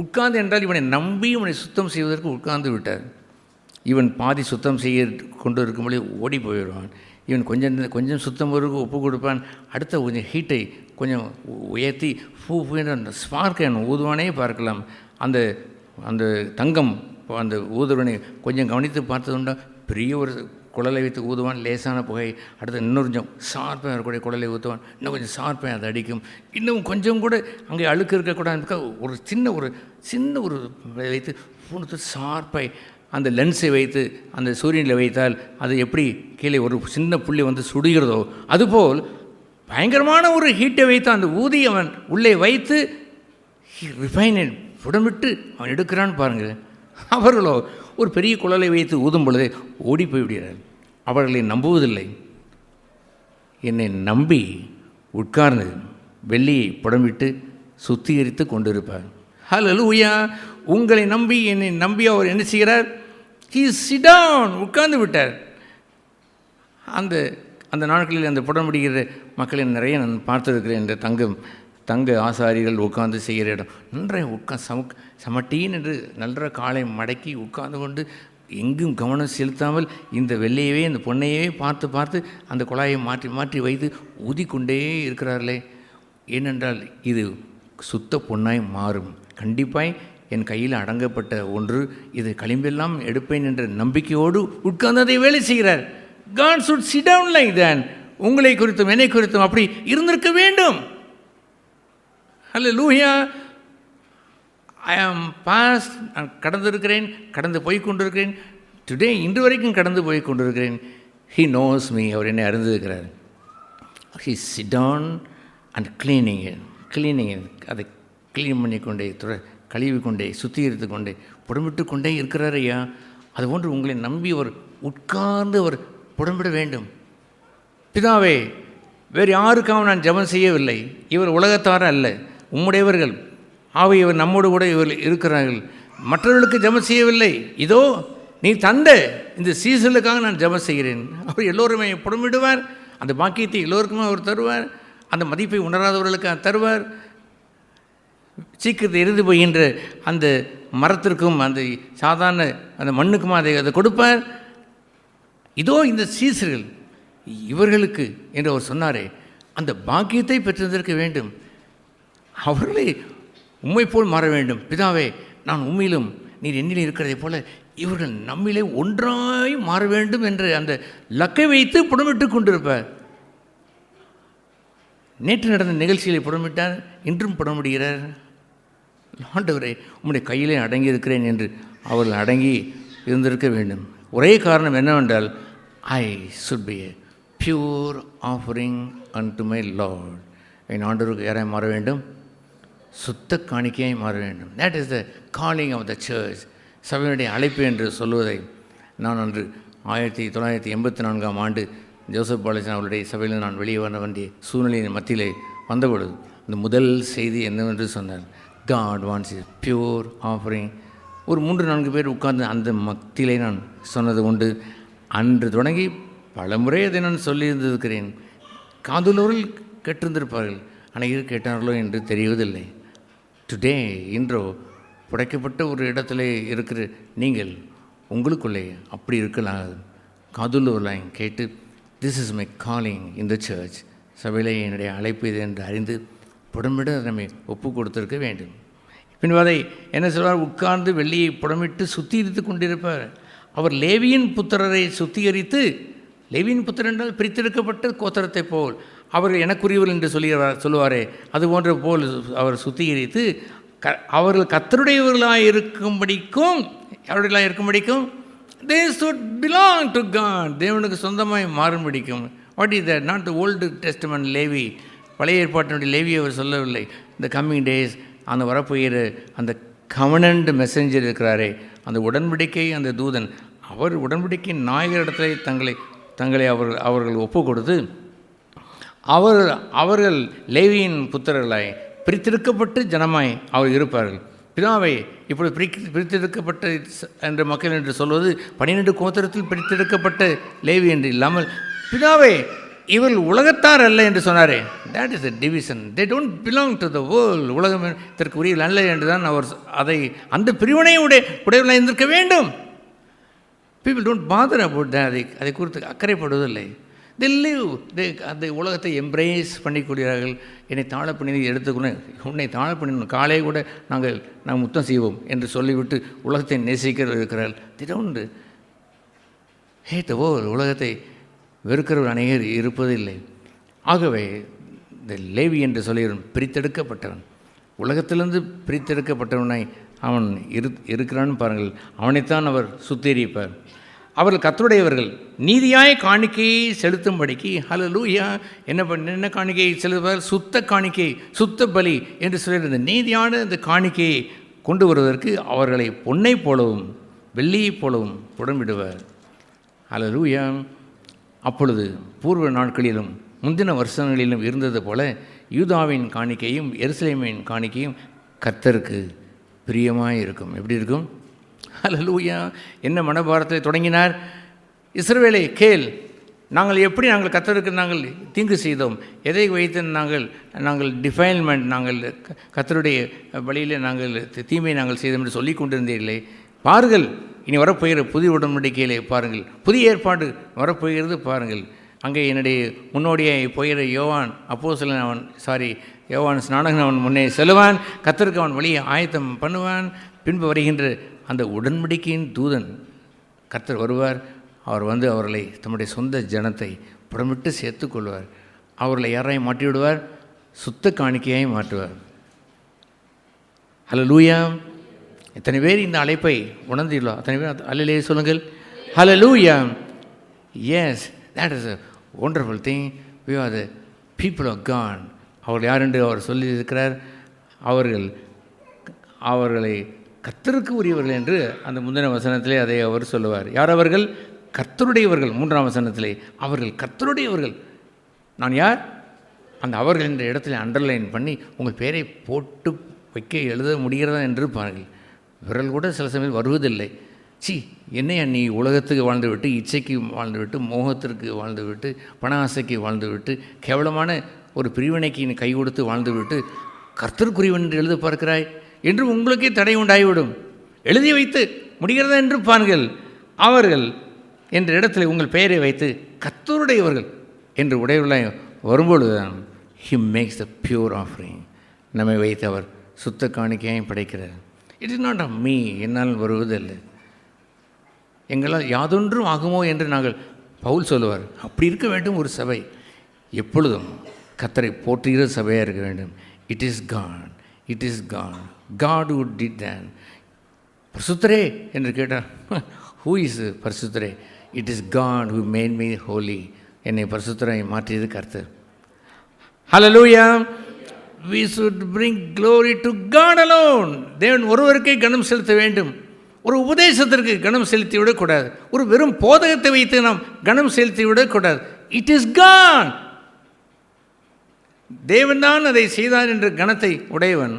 உட்கார்ந்து என்றால் இவனை நம்பி இவனை சுத்தம் செய்வதற்கு உட்கார்ந்து விட்டார். இவன் பாதி சுத்தம் செய்ய கொண்டு இருக்கும்போது ஓடி போயிடுவான். இவன் கொஞ்சம் சுத்தம் ஒப்பு கொடுப்பான். அடுத்த கொஞ்சம் ஹீட்டை கொஞ்சம் உயர்த்தி அந்த ஸ்பார்க்கை ஊதுவானே பார்க்கலாம். அந்த தங்கம் அந்த ஊதுவனை கொஞ்சம் கவனித்து பார்த்ததுண்டா, பெரிய ஒரு குழலை வைத்து ஊதுவான், லேசான புகை. அடுத்து இன்னும் கொஞ்சம் ஷார்ப்பாக இருக்கக்கூடிய குழலை ஊற்றுவான், இன்னும் கொஞ்சம் ஷார்ப்பாக அதை அடிக்கும். இன்னும் கொஞ்சம் கூட அங்கே அழுக்கு இருக்கக்கூடாது, ஒரு சின்ன ஒரு வைத்து பூணத்து ஷார்ப்பாய் அந்த லென்ஸை வைத்து அந்த சூரியனில் வைத்தால் அது எப்படி கீழே ஒரு சின்ன புள்ளி வந்து சுடுகிறதோ, அதுபோல் பயங்கரமான ஒரு ஹீட்டை வைத்து அந்த ஊதி அவன் உள்ளே வைத்து ரிஃபைனட் புடமிட்டு அவன் எடுக்கிறான்னு பாருங்கள். அவர்களோ ஒரு பெரிய குழலை வைத்து ஊதும் பொழுதே ஓடி போய்விடுகிறார்கள். அவர்களை நம்புவதில்லை. என்னை நம்பி உட்கார்ந்து வெள்ளியை புடமிட்டு சுத்திகரித்து கொண்டிருப்பார். ஹல்லேலூயா. உங்களை நம்பி, என்னை நம்பி அவர் என்ன செய்கிறார்? ஹி சிட் டவுன், உட்கார்ந்து விட்டார். அந்த நாட்களில் அந்த புடமுடிகிற மக்களை நிறைய நான் பார்த்துருக்கிறேன். இந்த தங்க ஆசாரிகள் உட்கார்ந்து செய்கிற இடம் நன்றாக சமட்டீன் என்று நல்ல காலை மடக்கி உட்கார்ந்து கொண்டு எங்கும் கவனம் செலுத்தாமல் இந்த வெள்ளையவே இந்த பொன்னையவே பார்த்து அந்த குழாயை மாற்றி வைத்து ஊதிக்கொண்டே இருக்கிறார்களே. ஏனென்றால் இது சுத்த பொன்னாய் மாறும். கண்டிப்பாய் என் கையில் அடங்கப்பட்ட ஒன்று, இது களிம்பெல்லாம் எடுப்பேன் என்ற நம்பிக்கையோடு உட்கார்ந்து அதை வேலை செய்கிறார். God should sit down like that. உங்களை குறித்தும் என்னை குறித்தும் அப்படி இருந்திருக்க வேண்டும். ஹல்லேலூயா. ஐ ஆம் பாஸ்ட், நான் கடந்திருக்கிறேன், கடந்து போய் கொண்டிருக்கிறேன். டுடே, இன்று வரைக்கும் கடந்து போய் கொண்டிருக்கிறேன். ஹீ நோஸ் மீ, அவர் என்னை அறிந்திருக்கிறார். He sit down and cleaning அதை க்ளீன் பண்ணிக்கொண்டே, கழுவி கொண்டே, சுத்திகரித்து கொண்டே, புடமிட்டு கொண்டே இருக்கிறார் ஐயா. அதுபோன்று உங்களை நம்பி அவர் உட்கார்ந்து அவர் புடமிட வேண்டும். பிதாவே, வேறு யாருக்காக நான் ஜெபம் செய்யவில்லை. இவர் உலகத்தார அல்ல, உம்முடையவர்கள் ஆவை இவர் நம்மோடு கூட இவர் இருக்கிறார்கள். மற்றவர்களுக்கு ஜெபம் செய்யவில்லை. இதோ நீ தந்த இந்த சீசனுக்காக நான் ஜெபம் செய்கிறேன். அவர் எல்லோருமே புடமிடுவார். அந்த பாக்கியத்தை எல்லோருக்குமே அவர் தருவார். அந்த மதிப்பை உணராதவர்களுக்கு தருவார். சீக்கிரத்தை எரிந்து போகின்ற அந்த மரத்திற்கும் அந்த சாதாரண அந்த மண்ணுக்கும் அதை கொடுப்பார். இதோ இந்த சீசர்கள் இவர்களுக்கு என்று அவர் சொன்னாரே, அந்த பாக்கியத்தை பெற்றிருந்திருக்க வேண்டும். அவர்களே உம்மை போல் மாற வேண்டும். பிதாவே, நான் உம்மிலும் நீர் என்னிலும் இருக்கிறதை போல இவர்கள் நம்மிலே ஒன்றாய் மாற வேண்டும் என்று அந்த லக்கை வைத்து புடமிட்டு கொண்டிருப்பார். நேற்று நடந்த நிகழ்ச்சிகளை புடமிட்டார், இன்றும் புடமிடுகிறார். ஆண்டவரே, உம்முடைய கையிலே அடங்கி இருக்கிறேன் என்று அவர்கள் அடங்கி இருந்திருக்க வேண்டும். ஒரே காரணம் என்னவென்றால், I should be a pure offering unto my Lord. என் ஆண்டவருக்கு யாராய் மாற வேண்டும்? சுத்த காணிக்கையாய் மாற வேண்டும். That is the calling of the church. சபையினுடைய அழைப்பு என்று சொல்வதை நான் அன்று 1984 ஜோசப் பாலச்சன் அவருடைய சபையில் நான் வெளியே வர வேண்டிய சூழ்நிலையின் மத்தியிலே வந்தபொழுது அந்த முதல் செய்தி என்னவென்று சொன்னார், God wants a pure offering. ஒரு 3-4 பேர் உட்கார்ந்து அந்த மத்தியிலே நான் சொன்னது உண்டு. அன்று தொடங்கி பல முறை அதை நான் சொல்லியிருந்திருக்கிறேன். காதுள்ளவர்கள் கேட்டிருந்திருப்பார்கள், அனைவரும் கேட்டார்களோ என்று தெரிவதில்லை. டுடே, இன்றோ புடைக்கப்பட்ட ஒரு இடத்துல இருக்கிற நீங்கள் உங்களுக்குள்ளே அப்படி இருக்கலாம். காதுள்ளவர்களாய் கேட்டு, this is my calling in the church. சபையிலே என்னுடைய அழைப்பு இது என்று அறிந்து புடமிட நம்மை ஒப்பு கொடுத்திருக்க வேண்டும். பின்பு அதை என்ன சொல்வார்? உட்கார்ந்து வெள்ளியை புடமிட்டு சுத்திகரித்து கொண்டிருப்பார். அவர் லேவியின் புத்திரரை சுத்திகரித்து, லேவியின் புத்திரர் என்றால் பிரித்தெடுக்கப்பட்ட கோத்திரத்தை போல் அவர் எனக்குரியவர் என்று சொல்லுவாரே, அதுபோன்ற போல் அவர் சுத்திகரித்து அவர்கள் கர்த்தருடையவர்களாக இருக்கும்படிக்கும், அவர்களாக இருக்கும்படிக்கும் they should belong to God, தேவனுக்கு சொந்தமாய் மாறும்படிக்கும். What is that? Not the old testament Levi, பழைய ஏற்பாட்டினுடைய லேவி அவர் சொல்லவில்லை. இந்த கம்மிங் டேஸ், அந்த வரப்போகிற அந்த கவனன்ட் மெசஞ்சர் இருக்கிறாரே, அந்த உடன்படிக்கை, அந்த தூதன், அவர் உடன்படிக்கையின் நாயகரிடத்தில் தங்களை அவர்கள் ஒப்பு கொடுத்து அவர்கள் லேவியின் புத்திரர்களாய் பிரித்தெடுக்கப்பட்டு ஜனமாய் அவர் இருப்பார்கள். பிதாவை இப்படி பிரித்தெடுக்கப்பட்ட என்ற மக்கள் என்று சொல்வது 12 கோத்திரத்தில் பிரித்தெடுக்கப்பட்ட லேவி என்று இல்லாமல், பிதாவே இவர்கள் உலகத்தார் அல்ல என்று சொன்னாரே, that is the division. They don't belong to the world. உலகத்திற்கு உரிய அல்ல என்று தான் அவர் அதை அந்த பிரிவினை உடையவர்களாக இருந்திருக்க வேண்டும். People don't father about that. அதை குறித்து அக்கறைப்படுவதில்லை. தே லிவ், அந்த உலகத்தை எம்ப்ரேஸ் பண்ணிக்கூடியார்கள். என்னை தாழ பண்ணி எடுத்துக்கணும், உன்னை தாழ பண்ணிடணும், காலையை கூட நாங்கள் முத்தம் செய்வோம் என்று சொல்லிவிட்டு உலகத்தை நேசிக்கிறவர் இருக்கிறார்கள். They don't hate the world. உலகத்தை வெறுக்கிறவர் அநேகர் இருப்பதில்லை. ஆகவே இந்த லேவி என்று சொல்லுகிறவன் பிரித்தெடுக்கப்பட்டவன், உலகத்திலிருந்து பிரித்தெடுக்கப்பட்டவனாய் அவன் இருக்கிறான்னு பாருங்கள். அவனைத்தான் அவர் சுத்திகரிப்பார். அவர்கள் கர்த்தருடையவர்கள் நீதியாய் காணிக்கையை செலுத்தும்படிக்கு, ஹல்லேலூயா, என்ன காணிக்கையை செலுத்துவார்? சுத்த காணிக்கை, சுத்த பலி என்று சொல்லியிருந்த நீதியான இந்த காணிக்கையை கொண்டு வருவதற்கு அவர்களை பொன்னை போலவும் வெள்ளியைப் போலவும் புடமிடுவார். ஹல்லேலூயா. அப்பொழுது பூர்வ நாட்களிலும் முந்தின வருஷங்களிலும் இருந்தது போல யூதாவின் காணிக்கையும் எருசலேமின் காணிக்கையும் கர்த்தருக்கு பிரியமாக இருக்கும். எப்படி இருக்கும்? ஹல்லேலூயா. என்ன மனபாரத்தை தொடங்கினார்? இஸ்ரவேலே கேள், நாங்கள் கர்த்தருக்கு நாங்கள் தீங்கு செய்தோம், எதை வைத்து நாங்கள் டிஃபைல்மெண்ட், நாங்கள் கர்த்தருடைய வழியில் நாங்கள் தீமையை நாங்கள் செய்தோம் என்று சொல்லி கொண்டிருந்தீர்களே, பாருங்கள், இனி வரப்போகிற புதிய உடன்படிக்கையிலே பாருங்கள், புதிய ஏற்பாடு வரப்போகிறது பாருங்கள். அங்கே என்னுடைய முன்னோடியை போகிற யோவான் அப்போஸ்தலன் யோவான் ஸ்நானகன் அவன் முன்னே செல்லுவான், கர்த்தருக்கு அவன் வழியை ஆயத்தம் பண்ணுவான். பின்பு வருகின்ற அந்த உடன்படிக்கையின் தூதன் கர்த்தர் வருவார். அவர் வந்து அவர்களை தம்முடைய சொந்த ஜனத்தை புடமிட்டு சேர்த்துக்கொள்வார். அவர்களை யாரையும் மாற்றி விடுவார்? சுத்த காணிக்கையாய் மாற்றுவார். ஹல்லேலூயா. எத்தனை பேர் இந்த அழைப்பை உணர்ந்தீர்களோ அத்தனை பேர் அல்லேலூயா சொல்லுங்கள். Hallelujah. Yes, that is a wonderful thing. We are the people of God. அவர்கள் யார் என்று அவர் சொல்லியிருக்கிறார். அவர்களை கர்த்தருக்கு உரியவர்கள் என்று அந்த முந்தின வசனத்திலே அதை அவர் சொல்லுவார். யார் அவர்கள்? கர்த்தருடையவர்கள். 3ஆம் வசனத்திலே அவர்கள் கர்த்தருடையவர்கள். நான் யார்? அந்த அவர்கள் என்ற இடத்துல அண்டர்லைன் பண்ணி உங்கள் பேரை போட்டு வைக்க எழுத முடிகிறதா என்று பாருங்கள். விரல் கூட சில சமயம் வருவதில்லை. என்னையா நீ உலகத்துக்கு வாழ்ந்துவிட்டு, இச்சைக்கு வாழ்ந்துவிட்டு, மோகத்திற்கு வாழ்ந்துவிட்டு, பண ஆசைக்கு வாழ்ந்துவிட்டு, கேவலமான ஒரு பிரிவினைக்கு நீ கை கொடுத்து வாழ்ந்துவிட்டு கர்த்தருக்குரியவன் என்று எழுத பார்க்கிறாய் என்று உங்களுக்கே தடை உண்டாகிவிடும். எழுதி வைத்து முடிகிறதா என்று பாருங்கள். அவர்கள் என்ற இடத்துல உங்கள் பெயரை வைத்து கர்த்தருடையவர்கள் என்று உடையவர்களாய் வரும்பொழுதுதான் He makes the pure offering. நம்மை வைத்து அவர் சுத்த காணிக்கையாய் படைக்கிறார். It is not of me, என்னால் வருவதில்லை. எங்களால் யாதொன்றும் ஆகுமோ என்று நாங்கள் பவுல் சொல்லுவார். அப்படி இருக்க வேண்டும் ஒரு சபை. எப்பொழுதும் கர்த்தரை போற்றுகிற சபையாக இருக்க வேண்டும். It is God, it is God, God who did that. பரிசுத்தரே என்று கேட்டார். ஹூ இஸ் பரிசுத்தரே? It is God who made me holy. என்னை பரிசுத்தராய் மாற்றியது கர்த்தர். ஹல்லேலூயா. We should bring glory to God alone. தேவன் ஒருவருக்கே கனம் செலுத்த வேண்டும். ஒரு உபதேசத்திற்கு கனம் செலுத்தி விடக்கூடாது. ஒரு வெறும் போதகத்தை வைத்து நாம் கனம் செலுத்தி விடக்கூடாது. It is God. தேவன்தான் அதை செய்தார் என்ற கனத்தை உடையவன்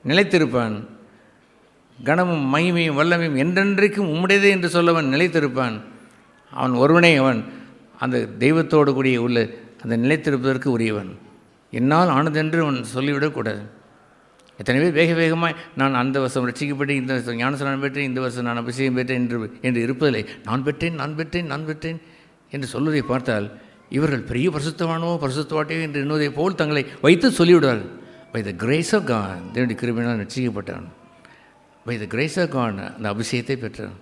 நிலைத்திருப்பான். கனமும் மகிமையும் வல்லமையும் என்றென்றைக்கும் உம்முடையதே என்று சொல்லவன் நிலைத்திருப்பான். அவன் ஒருவனே அவன் அந்த தெய்வத்தோடு கூடிய உள்ள அந்த நிலைத்திருப்பதற்கு உரியவன். என்னால் ஆனதென்று அவன் சொல்லிவிடக்கூடாது. எத்தனை பேர் வேக வேகமாக நான் அந்த வருஷம் ரட்சிக்கப்பட்டு, இந்த வருஷம் ஞானஸ்நானம் பெற்றேன், இந்த வருஷம் நான் அபிஷேகம் பெற்றேன் என்று இருப்பதில்லை. நான் பெற்றேன் என்று சொல்வதை பார்த்தால் இவர்கள் பெரிய பரிசுத்தவாட்டியோ என்று எண்ணுவதை போல் தங்களை வைத்து சொல்லிவிடுவார்கள். By the grace of God, தேவனுடைய கிருபையினால் ரட்சிக்கப்பட்டான். By the grace of God அந்த அபிஷேகத்தை பெற்றான்.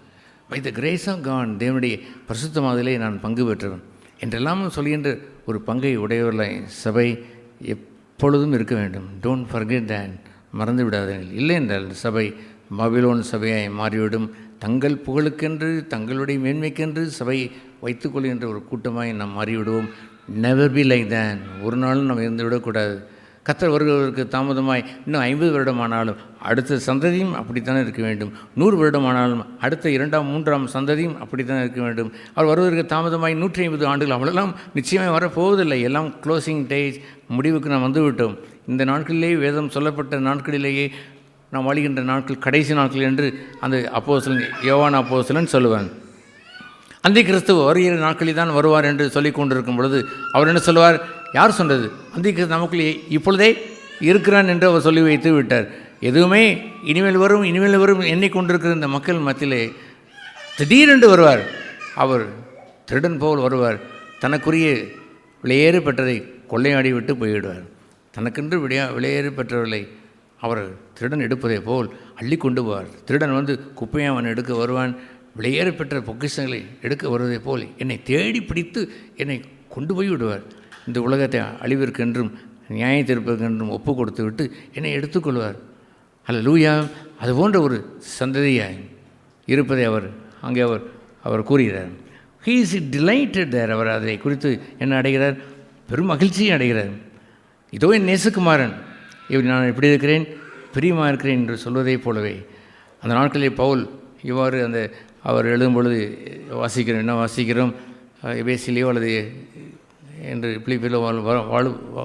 By the grace of God தேவனுடைய பரிசுத்தமாதலே நான் பங்கு பெற்றவன் என்றெல்லாம் சொல்கின்ற ஒரு பங்கை உடையவர்களாய் சபை எப்பொழுதும் இருக்க வேண்டும். Don't forget that. மறந்து விடாதீர்கள். இல்லை என்றால் சபை பாபிலோன் சபையாய் மாறிவிடும். தங்கள் புகழுக்கென்று, தங்களுடைய மேன்மைக்கென்று சபை வைத்துக்கொள்கின்ற ஒரு கூட்டமாய் நாம் மாறிவிடுவோம். நெவர் பி லைக் தேன். ஒரு நாளும் நம்ம இருந்து விடக்கூடாது. கர்த்தர் வருவதற்கு தாமதமாய் இன்னும் 50 வருடமானாலும் அடுத்த சந்ததியும் அப்படித்தானே இருக்க வேண்டும். 100 வருடமானாலும் அடுத்த 2ஆம் 3ஆம் சந்ததியும் அப்படித்தானே இருக்க வேண்டும். அவர் வருவதற்கு தாமதமாய் 150 ஆண்டுகள் அவ்வளோலாம் நிச்சயமாக வரப்போவதில்லை. எல்லாம் க்ளோசிங் டேஜ், முடிவுக்கு நாம் வந்துவிட்டோம். இந்த நாட்களிலேயே வேதம் சொல்லப்பட்ட நாட்களிலேயே நாம் வாழ்கின்ற நாட்கள் கடைசி நாட்கள் என்று அந்த அப்போஸ்தலன் யோவான் அப்போஸ்தலன் சொல்லுவான். அந்தி கிறிஸ்து வருகிற நாட்களில் தான் வருவார் என்று சொல்லி கொண்டிருக்கும் பொழுது அவர் என்ன சொல்லுவார்? யார் சொன்னது? அந்தி கிறிஸ்து நமக்குள்ளே இப்பொழுதே இருக்கிறான் என்று அவர் சொல்லி வைத்து விட்டார். எதுவுமே இனிமேல் வரும் எண்ணிக்கொண்டிருக்கிற இந்த மக்கள் மத்தியிலே திடீரென்று வருவார். அவர் திருடன் போல் வருவார். தனக்குரிய விலையேறு பெற்றதை கொள்ளையாடி விட்டு போய்விடுவார். தனக்கென்று விலையேறு பெற்றவர்களை அவர் திருடன் எடுப்பதை போல் அள்ளி கொண்டு போவார். திருடன் வந்து குப்பையை அவன் எடுக்க வருவான். விலையேறு பெற்ற பொக்கிஷங்களை எடுக்க வருவதை போல் என்னை தேடி பிடித்து என்னை கொண்டு போய் விடுவார். இந்த உலகத்தை அழிவிற்கென்றும் நியாய தீர்ப்புக்கென்றும் ஒப்பு கொடுத்து விட்டு என்னை எடுத்துக்கொள்வார். ஹல்லேலூயா. அதுபோன்ற ஒரு சந்ததியாய் இருப்பதை அங்கே அவர் கூறுகிறார். ஹீ இஸ் டிலைட்டட் தேர். அவர் அதை குறித்து என்ன அடைகிறார்? பெரும் மகிழ்ச்சியை அடைகிறார். இதோ என் நேசகுமாரன், நான் எப்படி இருக்கிறேன், பிரியமாக இருக்கிறேன் என்று சொல்வதை போலவே அந்த நாட்களில் பவுல் இவ்வாறு அவர் எழுதும் பொழுது வாசிக்கிறோம் எபேசிலேயோ அல்லது என்று பிலிப்பிலோ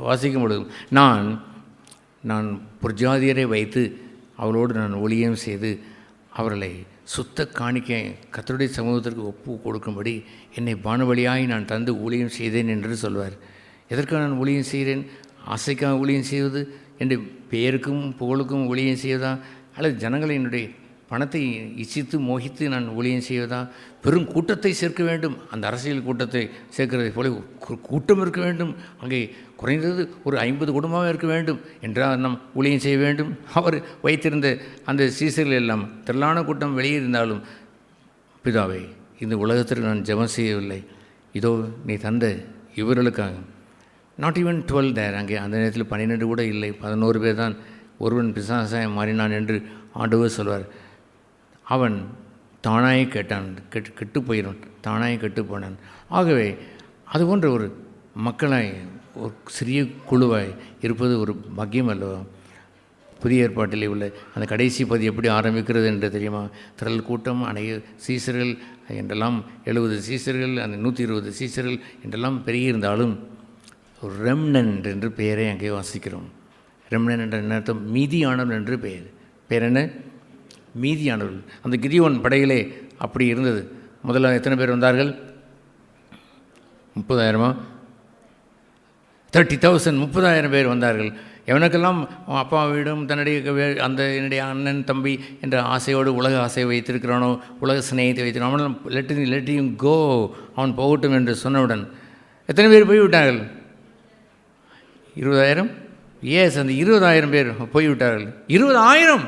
வாசிக்கும் பொழுது நான் புர்ஜாதியரை வைத்து அவளோடு நான் ஊழியம் செய்து அவர்களை சுத்த காணிக்கை கர்த்தருடைய சமூகத்திற்கு ஒப்பு கொடுக்கும்படி என்னை பானபலியாய் நான் தந்து ஊழியம் செய்தேன் என்று சொல்வார். எதற்காக நான் ஊழியம் செய்கிறேன்? ஆசைக்காக ஊழியம் செய்வது என்று பெயருக்கும் புகழுக்கும் ஊழியம் செய்வதா, அல்லது ஜனங்களை என்னுடைய பணத்தை இச்சித்து மோகித்து நான் ஊழியம் செய்வதா? பெரும் கூட்டத்தை சேர்க்க வேண்டும். அந்த அரசியல் கூட்டத்தை சேர்க்கிறதை போல கூட்டம் இருக்க வேண்டும். அங்கே குறைந்தது ஒரு 50 குடும்பமாக இருக்க வேண்டும் என்றால் நாம் ஊழியம் செய்ய வேண்டும். அவர் வைத்திருந்த அந்த சீசர்கள் எல்லாம் திரளான கூட்டம் வெளியே இருந்தாலும், பிதாவே இந்த உலகத்திற்கு நான் ஜெபம் செய்யவில்லை, இதோ நீ தந்த இவர்களுக்காக. நாட் ஈவன் 12 தேர். அங்கே அந்த நேரத்தில் 12 கூட இல்லை, 11 பேர் தான். ஒருவன் பிசாசாய் மாறினான் என்று ஆண்டவர் சொல்வார். அவன் தானாய் கேட்டான், கெட்டு போயிடும், தானாய் கெட்டு போனான். ஆகவே அதுபோன்ற ஒரு மக்களாய் ஒரு சிறிய குழுவாய் இருப்பது ஒரு பாக்கியம் அல்லவா? புதிய ஏற்பாட்டில் உள்ள அந்த கடைசி பகுதி எப்படி ஆரம்பிக்கிறது என்று தெரியுமா? திரள் கூட்டம், அனைத்து சீசர்கள் என்றெல்லாம் 70 சீசர்கள், அந்த 120 சீசர்கள் என்றெல்லாம் பெருகியிருந்தாலும் ஒரு ரெம்னன்ட் என்று பெயரை அங்கே வாசிக்கிறோம். ரெம்னன்ட் என்ற அர்த்தம் மீதியானவன் என்று பெயர். பேர் என்ன? மீதியானவர்கள். அந்த கிதியோன் படையிலே அப்படி இருந்தது. முதல்ல எத்தனை பேர் வந்தார்கள்? 30,000 30,000 30,000 பேர் வந்தார்கள். எவனுக்கெல்லாம் அப்பாவிடம் தன்னுடைய அந்த என்னுடைய அண்ணன் தம்பி என்ற ஆசையோடு உலக ஆசையை வைத்திருக்கிறானோ, உலக சிநேகத்தை வைத்திருக்கானோ, அவன் லெட்டியும் கோ, அவன் போகட்டும் என்று சொன்னவுடன் எத்தனை பேர் போய்விட்டார்கள்? 20,000. ஏஸ், அந்த 20,000 பேர் போய்விட்டார்கள். 20,000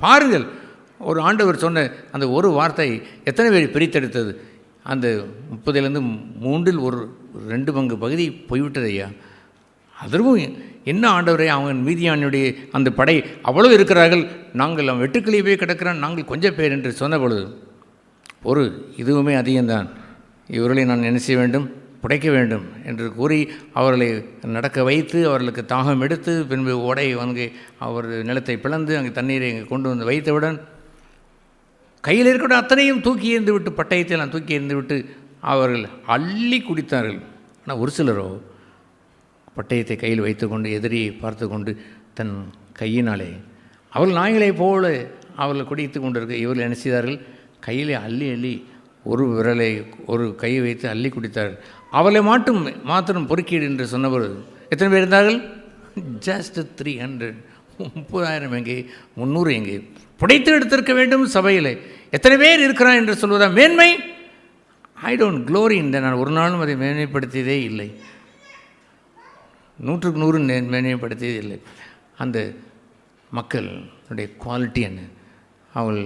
பாருங்கள். ஒரு ஆண்டவர் சொன்ன அந்த ஒரு வார்த்தை எத்தனை பேர் பிரித்தெடுத்தது? அந்த 30லேருந்து 2 பங்கு பகுதி போய்விட்டது ஐயா. அதற்கும் என்ன ஆண்டவரே, அவன் மீதியானுடைய அந்த படை அவ்வளோ இருக்கிறார்கள், நாங்கள் அவன் வெட்டுக்கிளியே போய் கிடக்கிறான், நாங்கள் கொஞ்சம் பேர் என்று சொன்ன பொழுது இதுவுமே அதிகம்தான், இவர்களை நான் என்ன செய்ய வேண்டும், புடைக்க வேண்டும் என்று கூறி அவர்களை நடக்க வைத்து அவர்களுக்கு தாகம் எடுத்து பின்பு ஓடை அங்கே அவர் நிலத்தை பிளந்து அங்கே தண்ணீரை இங்கே கொண்டு வந்து வைத்தவுடன் கையில் இருக்கிற அத்தனையும் தூக்கி எறிந்து விட்டு, பட்டயத்தை எல்லாம் தூக்கி எறிந்து விட்டு அவர்கள் அள்ளி குடித்தார்கள். ஆனால் ஒரு சிலரோ பட்டயத்தை கையில் வைத்துக்கொண்டு எதிரியை பார்த்து கொண்டு தன் கையினாலே அவர்கள் நாய்களை போல அவர்கள் குடித்து கொண்டிருக்க இவர்கள் என்ன செய்தார்கள்? கையிலே அள்ளி ஒரு விரலை ஒரு கையை வைத்து அள்ளி குடித்தார்கள். அவளை மாத்திரம் பொறுக்கீடு என்று சொன்னபொழுது எத்தனை பேர் இருந்தார்கள்? ஜஸ்ட் 300. 30,000 எங்கே, 300 எங்கே? புடைத்து எடுத்திருக்க வேண்டும் சபையில். எத்தனை பேர் இருக்கிறான் என்று சொல்வதா மேன்மை? ஐ டோன்ட் க்ளோரி இந்த, நான் ஒரு நாளும் அதை மேன்மைப்படுத்தியதே இல்லை, 100க்கு 100 மேன்மைப்படுத்தியதே இல்லை. அந்த மக்களுடைய குவாலிட்டி என்ன? அவள்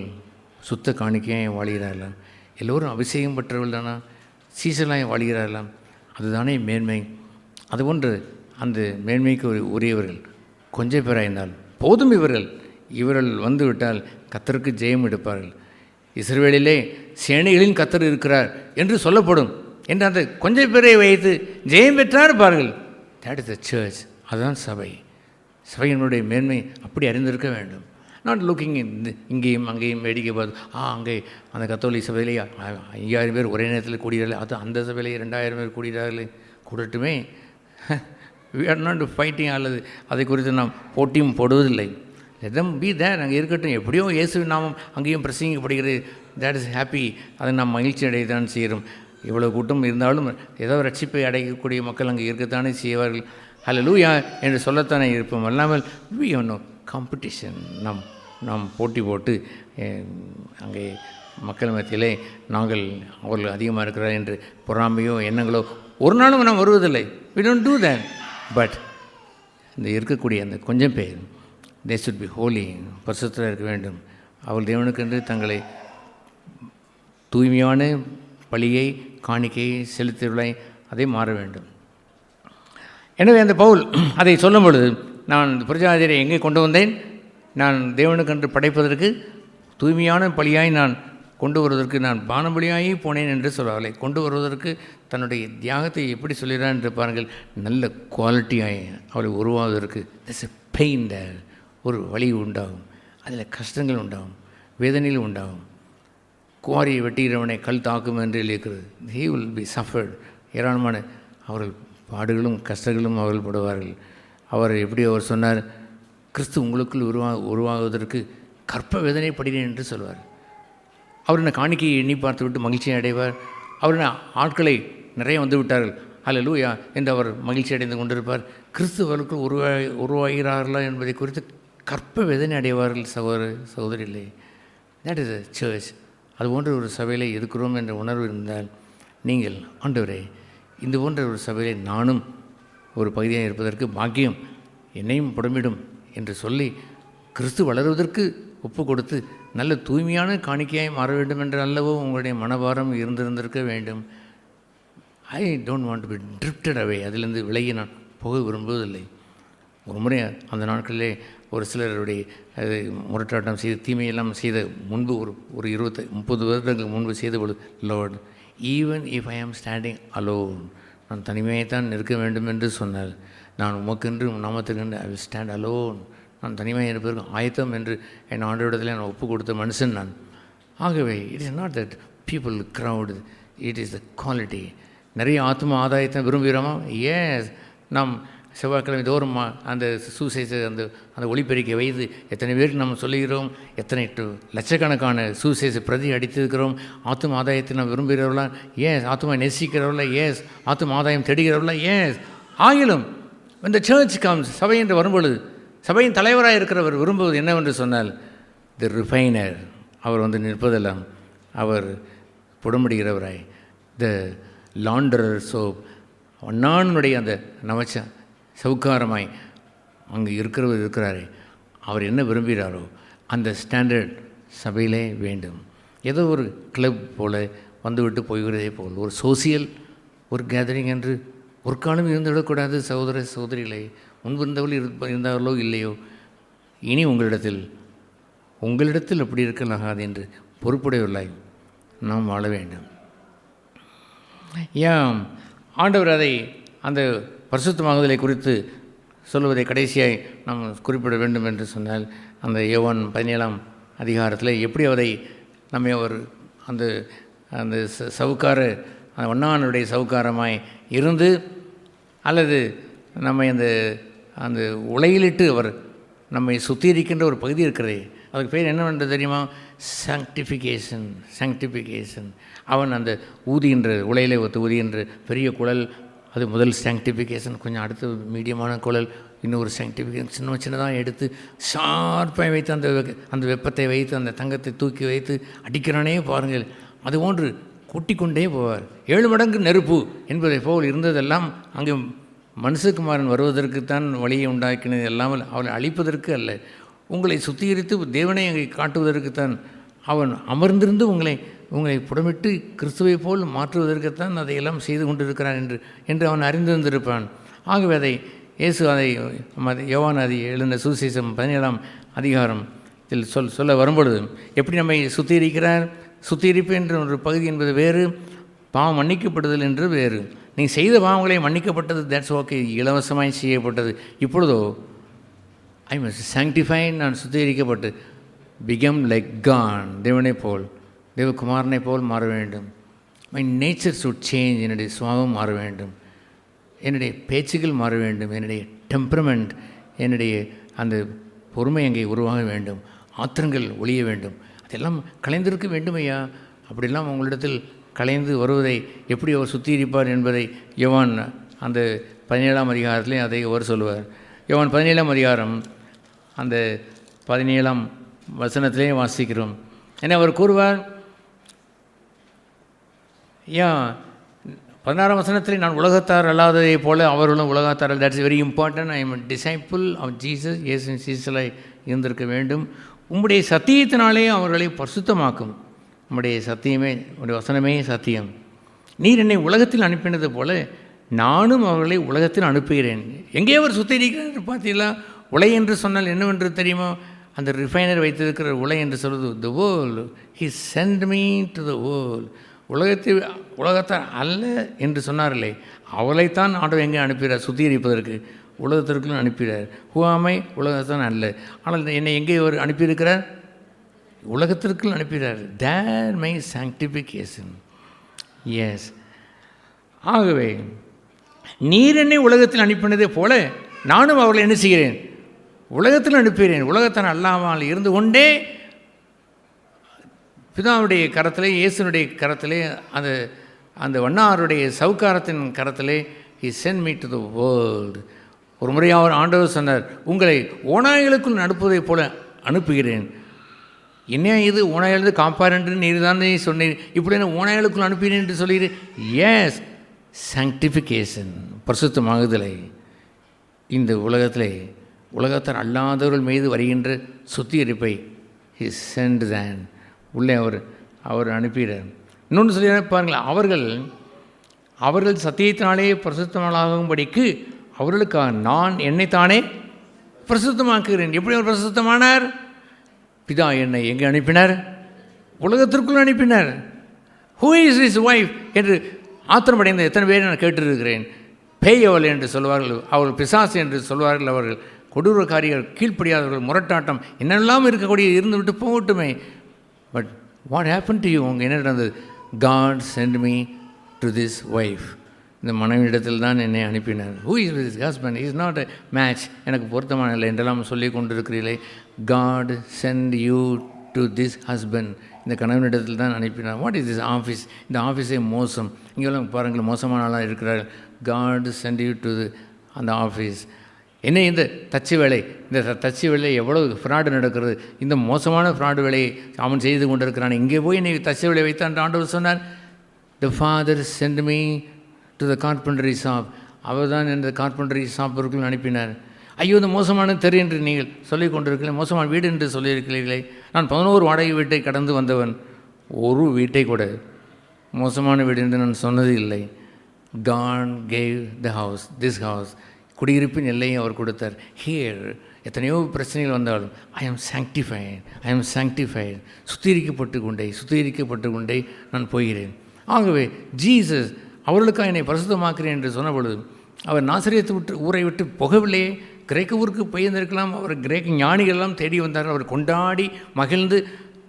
சுத்த காணிக்கையாக வாழ்கிறார்களாம், எல்லோரும் அபிஷேகம் பெற்றவர்கள் தானா, சீசலாக வாழ்கிறார்களாம், அதுதானே மேன்மை. அதுபோன்று அந்த மேன்மைக்கு உரியவர்கள் கொஞ்சம் பேராயிருந்தால் போதும். இவர்கள் வந்துவிட்டால் கர்த்தருக்கு ஜெயம் எடுப்பார்கள். இஸ்ரவேலிலே சேனைகளின் கர்த்தர் இருக்கிறார் என்று சொல்லப்படும் என்று அந்த கொஞ்சம் பேரை வைத்து ஜெயம் பெற்றார் பாருங்கள். That is the church. அதுதான் சபை. சபையினுடைய மேன்மை அப்படி அறிந்திருக்க வேண்டும். நாட் லுக்கிங் இங்கேயும் அங்கேயும் வேடிக்கை பார்த்து அங்கே அந்த கத்தோலிக்க சபையிலே 5,000 பேர் ஒரே நேரத்தில் கூடுகிறார்கள், அது அந்த சபையிலே 2,000 பேர் கூடுகிறார்கள், கூடட்டுமே. வி ஆர் நாட் ஃபைட்டிங், அல்லது அதை குறித்து நாம் போட்டியும் போடுவதில்லை. லெட் பி தேர், அங்கே இருக்கட்டும். எப்படியோ இயேசுவின் நாமம் அங்கேயும் பிரசங்கிக்கப்படுகிறது, தேட் இஸ் ஹாப்பி. அதை நாம் மகிழ்ச்சி அடையத்தான் செய்கிறோம். இவ்வளோ கூட்டம் இருந்தாலும் ஏதோ ரட்சிப்பை அடையக்கூடிய மக்கள் அங்கே இருக்கத்தானே செய்வார்கள். ஹல்லேலூயா என்று சொல்லத்தானே இருப்போம். அல்லாமல் வி ஹேவ் நோ காம்படிஷன். நாம் போட்டி போட்டு அங்கே மக்கள் மத்தியிலே நாங்கள் அவர்கள் அதிகமாக இருக்கிறார் என்று பொறாமையோ எண்ணங்களோ ஒரு நாளும் நாம் வருவதில்லை. We don't do that. But இந்த இருக்கக்கூடிய அந்த கொஞ்சம் பேர், தே ஷுட் பி ஹோலி, பரிசுத்தராக இருக்க வேண்டும். அவள் தேவனுக்கென்று தங்களை தூய்மையான பலியை காணிக்கையை செலுத்துவதை அதை மாற வேண்டும். எனவே அந்த பவுல் அதை சொல்லும் பொழுது, நான் புரஜாதியரை எங்கே கொண்டு வந்தேன், நான் தேவனுக்கென்று படைப்பதற்கு தூய்மையான பலியாய் நான் கொண்டு வருவதற்கு நான் பானபலியாகி போனேன் என்று சொல்வார்களை. கொண்டு வருவதற்கு தன்னுடைய தியாகத்தை எப்படி சொல்கிறார் என்று பாருங்கள். நல்ல குவாலிட்டியாய் அவளை உருவாவதற்கு பெயின், ஒரு வலி உண்டாகும், அதில் கஷ்டங்கள் உண்டாகும், வேதனைகள் உண்டாகும். குவாரியை வெட்டுகிறவனை கல் தாக்கும் என்று இருக்கிறது. He will be suffered. ஏராளமான அவர்கள் பாடுகளும் கஷ்டங்களும் அவர்கள் படுவார்கள். அவர் எப்படி அவர் சொன்னார், கிறிஸ்து உங்களுக்குள் உருவாகுவதற்கு கற்ப வேதனைப்படுகிறேன் என்று சொல்வார். அவர் என்ன காணிக்கையை எண்ணி பார்த்து விட்டு மகிழ்ச்சி அடைவார். அவர் ஆட்களை நிறைய வந்து விட்டார்கள், ஹல்லேலூயா என்று அவர் மகிழ்ச்சி அடைந்து கொண்டிருப்பார். கிறிஸ்துவர்களுக்குள் உருவாகிறார்களா என்பதை குறித்து கற்ப வேதனை அடைவார்கள். சகோதரிகளே, தட் இஸ் அ சர்ச். அதுபோன்ற ஒரு சபையில் இருக்கிறோம் என்ற உணர்வு இருந்தால் நீங்கள், ஆண்டவரே இந்த போன்ற ஒரு சபையில் நானும் ஒரு பகுதியாக இருப்பதற்கு பாக்கியம் என்னையும் புடமிடும் என்று சொல்லி கிறிஸ்து வளருவதற்கு ஒப்பு கொடுத்து நல்ல தூய்மையான காணிக்கையாய் மாற வேண்டும் என்று அல்லவோ உங்களுடைய மனபாரம் இருந்திருந்திருக்க வேண்டும். I don't want to be drifted away. அதிலிருந்து விலகி நான் போக விரும்புவதில்லை. ஒரு முறை அந்த நாட்களிலே ஒரு சிலருடைய அது முரட்டாட்டம் செய்து தீமையெல்லாம் செய்த முன்பு ஒரு 30 வருடங்களுக்கு முன்பு செய்த பொழுது, லார்ட், ஈவன் இஃப் ஐ ஆம் ஸ்டாண்டிங் அலோன், நான் தனிமையைத்தான் இருக்க வேண்டும் என்று சொன்னார். நான் உமக்கென்று நாமத்துக்கென்று ஐ வில் ஸ்டாண்ட் அலோன், நான் தனிமையாக இருப்பதற்கு ஆயத்தம் என்று என் ஆண்டவரிடத்தில் நான் ஒப்பு கொடுத்த மனுஷன் நான். ஆகவே it is not that people crowd, it is the quality. நிறைய ஆத்ம ஆதாயத்தை விரும்புகிறோமா? ஏஸ், நாம் செவ்வாய்க்கிழமை தோறும் அந்த சூசைஸை அந்த ஒளிப்பெருக்கை வைத்து எத்தனை பேருக்கு நம்ம சொல்லுகிறோம், எத்தனை லட்சக்கணக்கான சூசைஸை பிரதி அடித்திருக்கிறோம். ஆத்ம ஆதாயத்தை நாம் விரும்புகிறவர்களா? ஏஸ். ஆத்மா நேசிக்கிறவர்களா? ஏஸ். ஆத்ம ஆதாயம் தேடுகிறவர்களா? ஏஸ். ஆகிலும் இந்த சர்ச் கம்ஸ், சபை என்று வரும்பொழுது சபையின் தலைவராக இருக்கிறவர் விரும்புவது என்னவென்று சொன்னால், தி ரிஃபைனர், அவர் வந்து நிற்பதெல்லாம் அவர் புடமுடுகிறவராய், த லாண்டரர் சோப், அண்ணானுடைய அந்த நவச்ச சவுக்காரமாய் அங்கே இருக்கிறாரே, அவர் என்ன விரும்புகிறாரோ அந்த ஸ்டாண்டர்ட் சபையிலே வேண்டும். ஏதோ ஒரு கிளப் போல் வந்துவிட்டு போய்கிறதே போல் ஒரு சோசியல் ஒரு கேதரிங் என்று ஒரு காலம் இருந்துவிடக்கூடாது. சகோதர சகோதரிகளே, முன்பு இருந்தார்களோ இல்லையோ, இனி உங்களிடத்தில் அப்படி இருக்கலாகாது என்று பொறுப்புடையவர்களாய் நாம் வாழ வேண்டும். ஏன் ஆண்டவர் அதை அந்த பரிசுத்தமாகுதலை குறித்து சொல்லுவதை கடைசியாய் நாம் குறிப்பிட வேண்டும் என்று சொன்னால், அந்த யோவான் 17ஆம் அதிகாரத்தில் எப்படி அவரை நம்மை அவர் அந்த அந்த சவுக்கார அந்த வண்ணானுடைய சவுக்காரமாய் இருந்து, அல்லது நம்மை அந்த உலையிலிட்டு அவர் நம்மை சுத்திகரிக்கின்ற ஒரு பகுதி இருக்கிறதே, அதுக்கு பேர் என்னவென்று தெரியுமா? சாங்டிஃபிகேஷன். அவன் அந்த ஊதுகின்ற உலையிலே ஊதுகின்ற பெரிய குழல், அது முதல் சாங்டிஃபிகேஷன். கொஞ்சம் அடுத்து மீடியமான குழல், இன்னொரு சாங்டிஃபிகேஷன் சின்னதாக எடுத்து ஷார்ப்பாக வைத்து அந்த வெப்பத்தை வைத்து அந்த தங்கத்தை தூக்கி வைத்து அடிக்கிறானே பாருங்கள். அதுபோன்று கூட்டிக்கொண்டே போவார். 7 மடங்கு நெருப்பு என்பதை போல் இருந்ததெல்லாம் அங்கே மனுஷகுமாரன் வருவதற்குத்தான் வழியை உண்டாக்கினது, இல்லாமல் அவளை அழிப்பதற்கு அல்ல, உங்களை சுத்திகரித்து தேவனை அங்கே காட்டுவதற்குத்தான் அவன் அமர்ந்திருந்து உங்களை புடமிட்டு கிறிஸ்துவை போல் மாற்றுவதற்குத்தான் அதையெல்லாம் செய்து கொண்டிருக்கிறான் என்று அவன் அறிந்திருந்திருப்பான். ஆகவே அதை இயேசு யோவான் அதை எழுந்த சுவிசேஷம் 17ஆம் அதிகாரத்தில் சொல்ல வரும்பொழுது எப்படி நம்மை சுத்திகரிக்கிறார். சுத்திகரிப்பு என்ற ஒரு பகுதி என்பது வேறு, பாவம் மன்னிக்கப்படுதல் என்று வேறு. நீ செய்த பாவங்களை மன்னிக்கப்பட்டது, தட்ஸ் ஓகே, இலவசமாய் செய்யப்பட்டது. இப்பொழுதோ ஐ மஸ்ட் சாங்டிஃபை, நான் சுத்திகரிக்கப்பட்டு பிகம் லைக் காட், தேவனை போல் தேவகுமாரனை போல் மாற வேண்டும். மை நேச்சர் சுட் சேஞ்ச், என்னுடைய சுவாபம் மாற வேண்டும், என்னுடைய பேச்சுகள் மாற வேண்டும், என்னுடைய டெம்பரமெண்ட், என்னுடைய அந்த பொறுமை அங்கே உருவாக வேண்டும், ஆத்திரங்கள் ஒழிய வேண்டும், அதெல்லாம் கலைந்திருக்க வேண்டும் ஐயா. அப்படிலாம் உங்களிடத்தில் கலைந்து வருவதை எப்படி அவர் சுத்திகரிப்பார் என்பதை யோவான் அந்த 17ஆம் அதிகாரத்திலே அதை அவர் சொல்லுவார். யோவான் 17ஆம் அதிகாரம் அந்த 17ஆம் வசனத்திலே வாசிக்கிறோம். என்ன அவர் கூறுவார்? 16ஆம் வசனத்தில், நான் உலகத்தார் அல்லாததை போல அவர்களும் உலகத்தார். That's very important. I am a disciple of Jesus. இயேசுவின் சீசலாய் இருந்திருக்க வேண்டும். உம்முடைய சத்தியத்தினாலே அவர்களை பரிசுத்தமாக்கும். உம்முடைய சத்தியமே, உம்முடைய வசனமே சத்தியம். நீர் என்னை உலகத்தில் அனுப்பினது போல நானும் அவர்களை உலகத்தில் அனுப்புகிறேன். எங்கே அவர் சுத்திகரிக்கிறார் பார்த்தீங்களா? உலை என்று சொன்னால் என்னவென்று தெரியுமா? அந்த ரிஃபைனர் வைத்திருக்கிற உலை என்று சொல்வது the world. He send me to the world. உலகத்தார் அல்ல என்று சொன்னார்களே, அவளைத்தான் ஆண்டவர் எங்கே அனுப்புகிறார்? சுத்திகரிப்பதற்கு உலகத்திற்குள் அனுப்புகிறார். ஹுவாமை உலகத்தான் அல்ல, ஆனால் என்னை எங்கே அவர் அனுப்பியிருக்கிறார்? உலகத்திற்குள் அனுப்புகிறார். தேர் மை சாங்டிஃபிகேஷன். எஸ். ஆகவே நீர் என்னை உலகத்தில் அனுப்பினதே போல நானும் அவர்களை என்ன செய்கிறேன்? உலகத்தில் அனுப்புகிறேன். உலகத்தான் அல்லாமல் இருந்து கொண்டே பிதாவுடைய கரத்திலே, இயேசுனுடைய கரத்திலே, அந்த வண்ணாருடைய சவுக்காரத்தின் கரத்திலே he sent me to the world. ஒரு முறை அவர் ஆண்டவர் சொன்னார், உங்களை ஓநாய்களுக்குள் அனுப்புவதைப் போல அனுப்புகிறேன். என்ன இது ஓநாய்களது காப்பார் என்று நீர் தானே சொன்னீர், இப்படி என்ன ஓநாய்களுக்குள் அனுப்பினேன் என்று சொல்கிறேன். எஸ், சாங்டிஃபிகேஷன், பரிசுத்தமாகுதலை இந்த உலகத்திலே உலகத்தார் அல்லாதவர்கள் மீது வருகின்ற சுத்திகரிப்பை he sent them உள்ளே அவர் அனுப்பிகிறார். இன்னொன்று சொல்லி பாருங்கள், அவர்கள் அவர்கள் சத்தியத்தினாலே பரிசுத்தமாகும்படிக்கு அவர்களுக்காக நான் என்னைத்தானே பிரசுத்தமாக்குகிறேன். எப்படி அவர் பிரசுத்தமானார்? பிதா என்னை எங்கே அனுப்பினார்? உலகத்திற்குள் அனுப்பினார். ஹூ இஸ் இஸ் ஒய்ஃப் என்று ஆத்திரமடைந்த எத்தனை பேர் நான் கேட்டிருக்கிறேன். பேய் அவள் என்று சொல்வார்கள், அவள் பிசாசு என்று சொல்வார்கள், அவர்கள் கொடூரக்காரிகள், கீழ்ப்படியாதவர்கள், முரட்டாட்டம் என்னெல்லாம் இருக்கக்கூடிய இருந்து விட்டு போகட்டுமே. But what happen to you? உங்கள் என்ன நடந்தது? God sent me to this wife. இந்த மனைவியிடத்தில் தான் என்னை அனுப்பினார். Who is this husband? Is not a match, எனக்கு பொருத்தமான இல்லை என்றெல்லாம் சொல்லி கொண்டிருக்கிறீர்களே. God sent you to this husband. இந்த கணவனிடத்தில் தான் அனுப்பினார். What is this office? இந்த ஆஃபீஸே மோசம். இங்கெல்லாம் பாருங்கள், மோசமான ஆளாக இருக்கிறார். காட் சென்ட் யூ டு அந்த ஆஃபீஸ். என்ன இந்த தச்சு வேலை? இந்த தச்சு வேலை எவ்வளோ ஃப்ராடு நடக்கிறது. இந்த மோசமான ஃப்ராடு வேலையை அவன் செய்து கொண்டிருக்கிறான். இங்கே போய் என்னை தச்சு வேலை வைத்தான் ஆண்டவர் சொன்னார். The Father sent me to the carpentry shop. அவர் தான் இந்த கார்பெண்டரி ஷாப்பிற்குள் அனுப்பினார். ஐயோ, இந்த மோசமான தெரு என்று நீங்கள் சொல்லிக் கொண்டிருக்கிறீர்கள், மோசமான வீடு என்று சொல்லியிருக்கிறீர்களே. நான் 11 வாடகை வீட்டை கடந்து வந்தவன். ஒரு வீட்டை கூட மோசமான வீடு என்று நான் சொன்னது இல்லை. God gave the house, this house. குடியிருப்பின் எல்லையை அவர் கொடுத்தார். ஹியர் எத்தனையோ பிரச்சனைகள் வந்தாலும் ஐ ஆம் சாங்டிஃபைட், சுத்திகரிக்கப்பட்டு கொண்டே நான் போகிறேன். ஆகவே ஜீசஸ் அவர்களுக்காக என்னை பரிசுத்தமாக்கிறேன் என்று சொன்ன பொழுது அவர் நாசரேத்து ஊரை விட்டு போகவில்லையே. கிரேக்க ஊருக்கு போயிருந்திருக்கலாம். அவர் கிரேக்க ஞானிகளெல்லாம் தேடி வந்தார். அவர் கொண்டாடி மகிழ்ந்து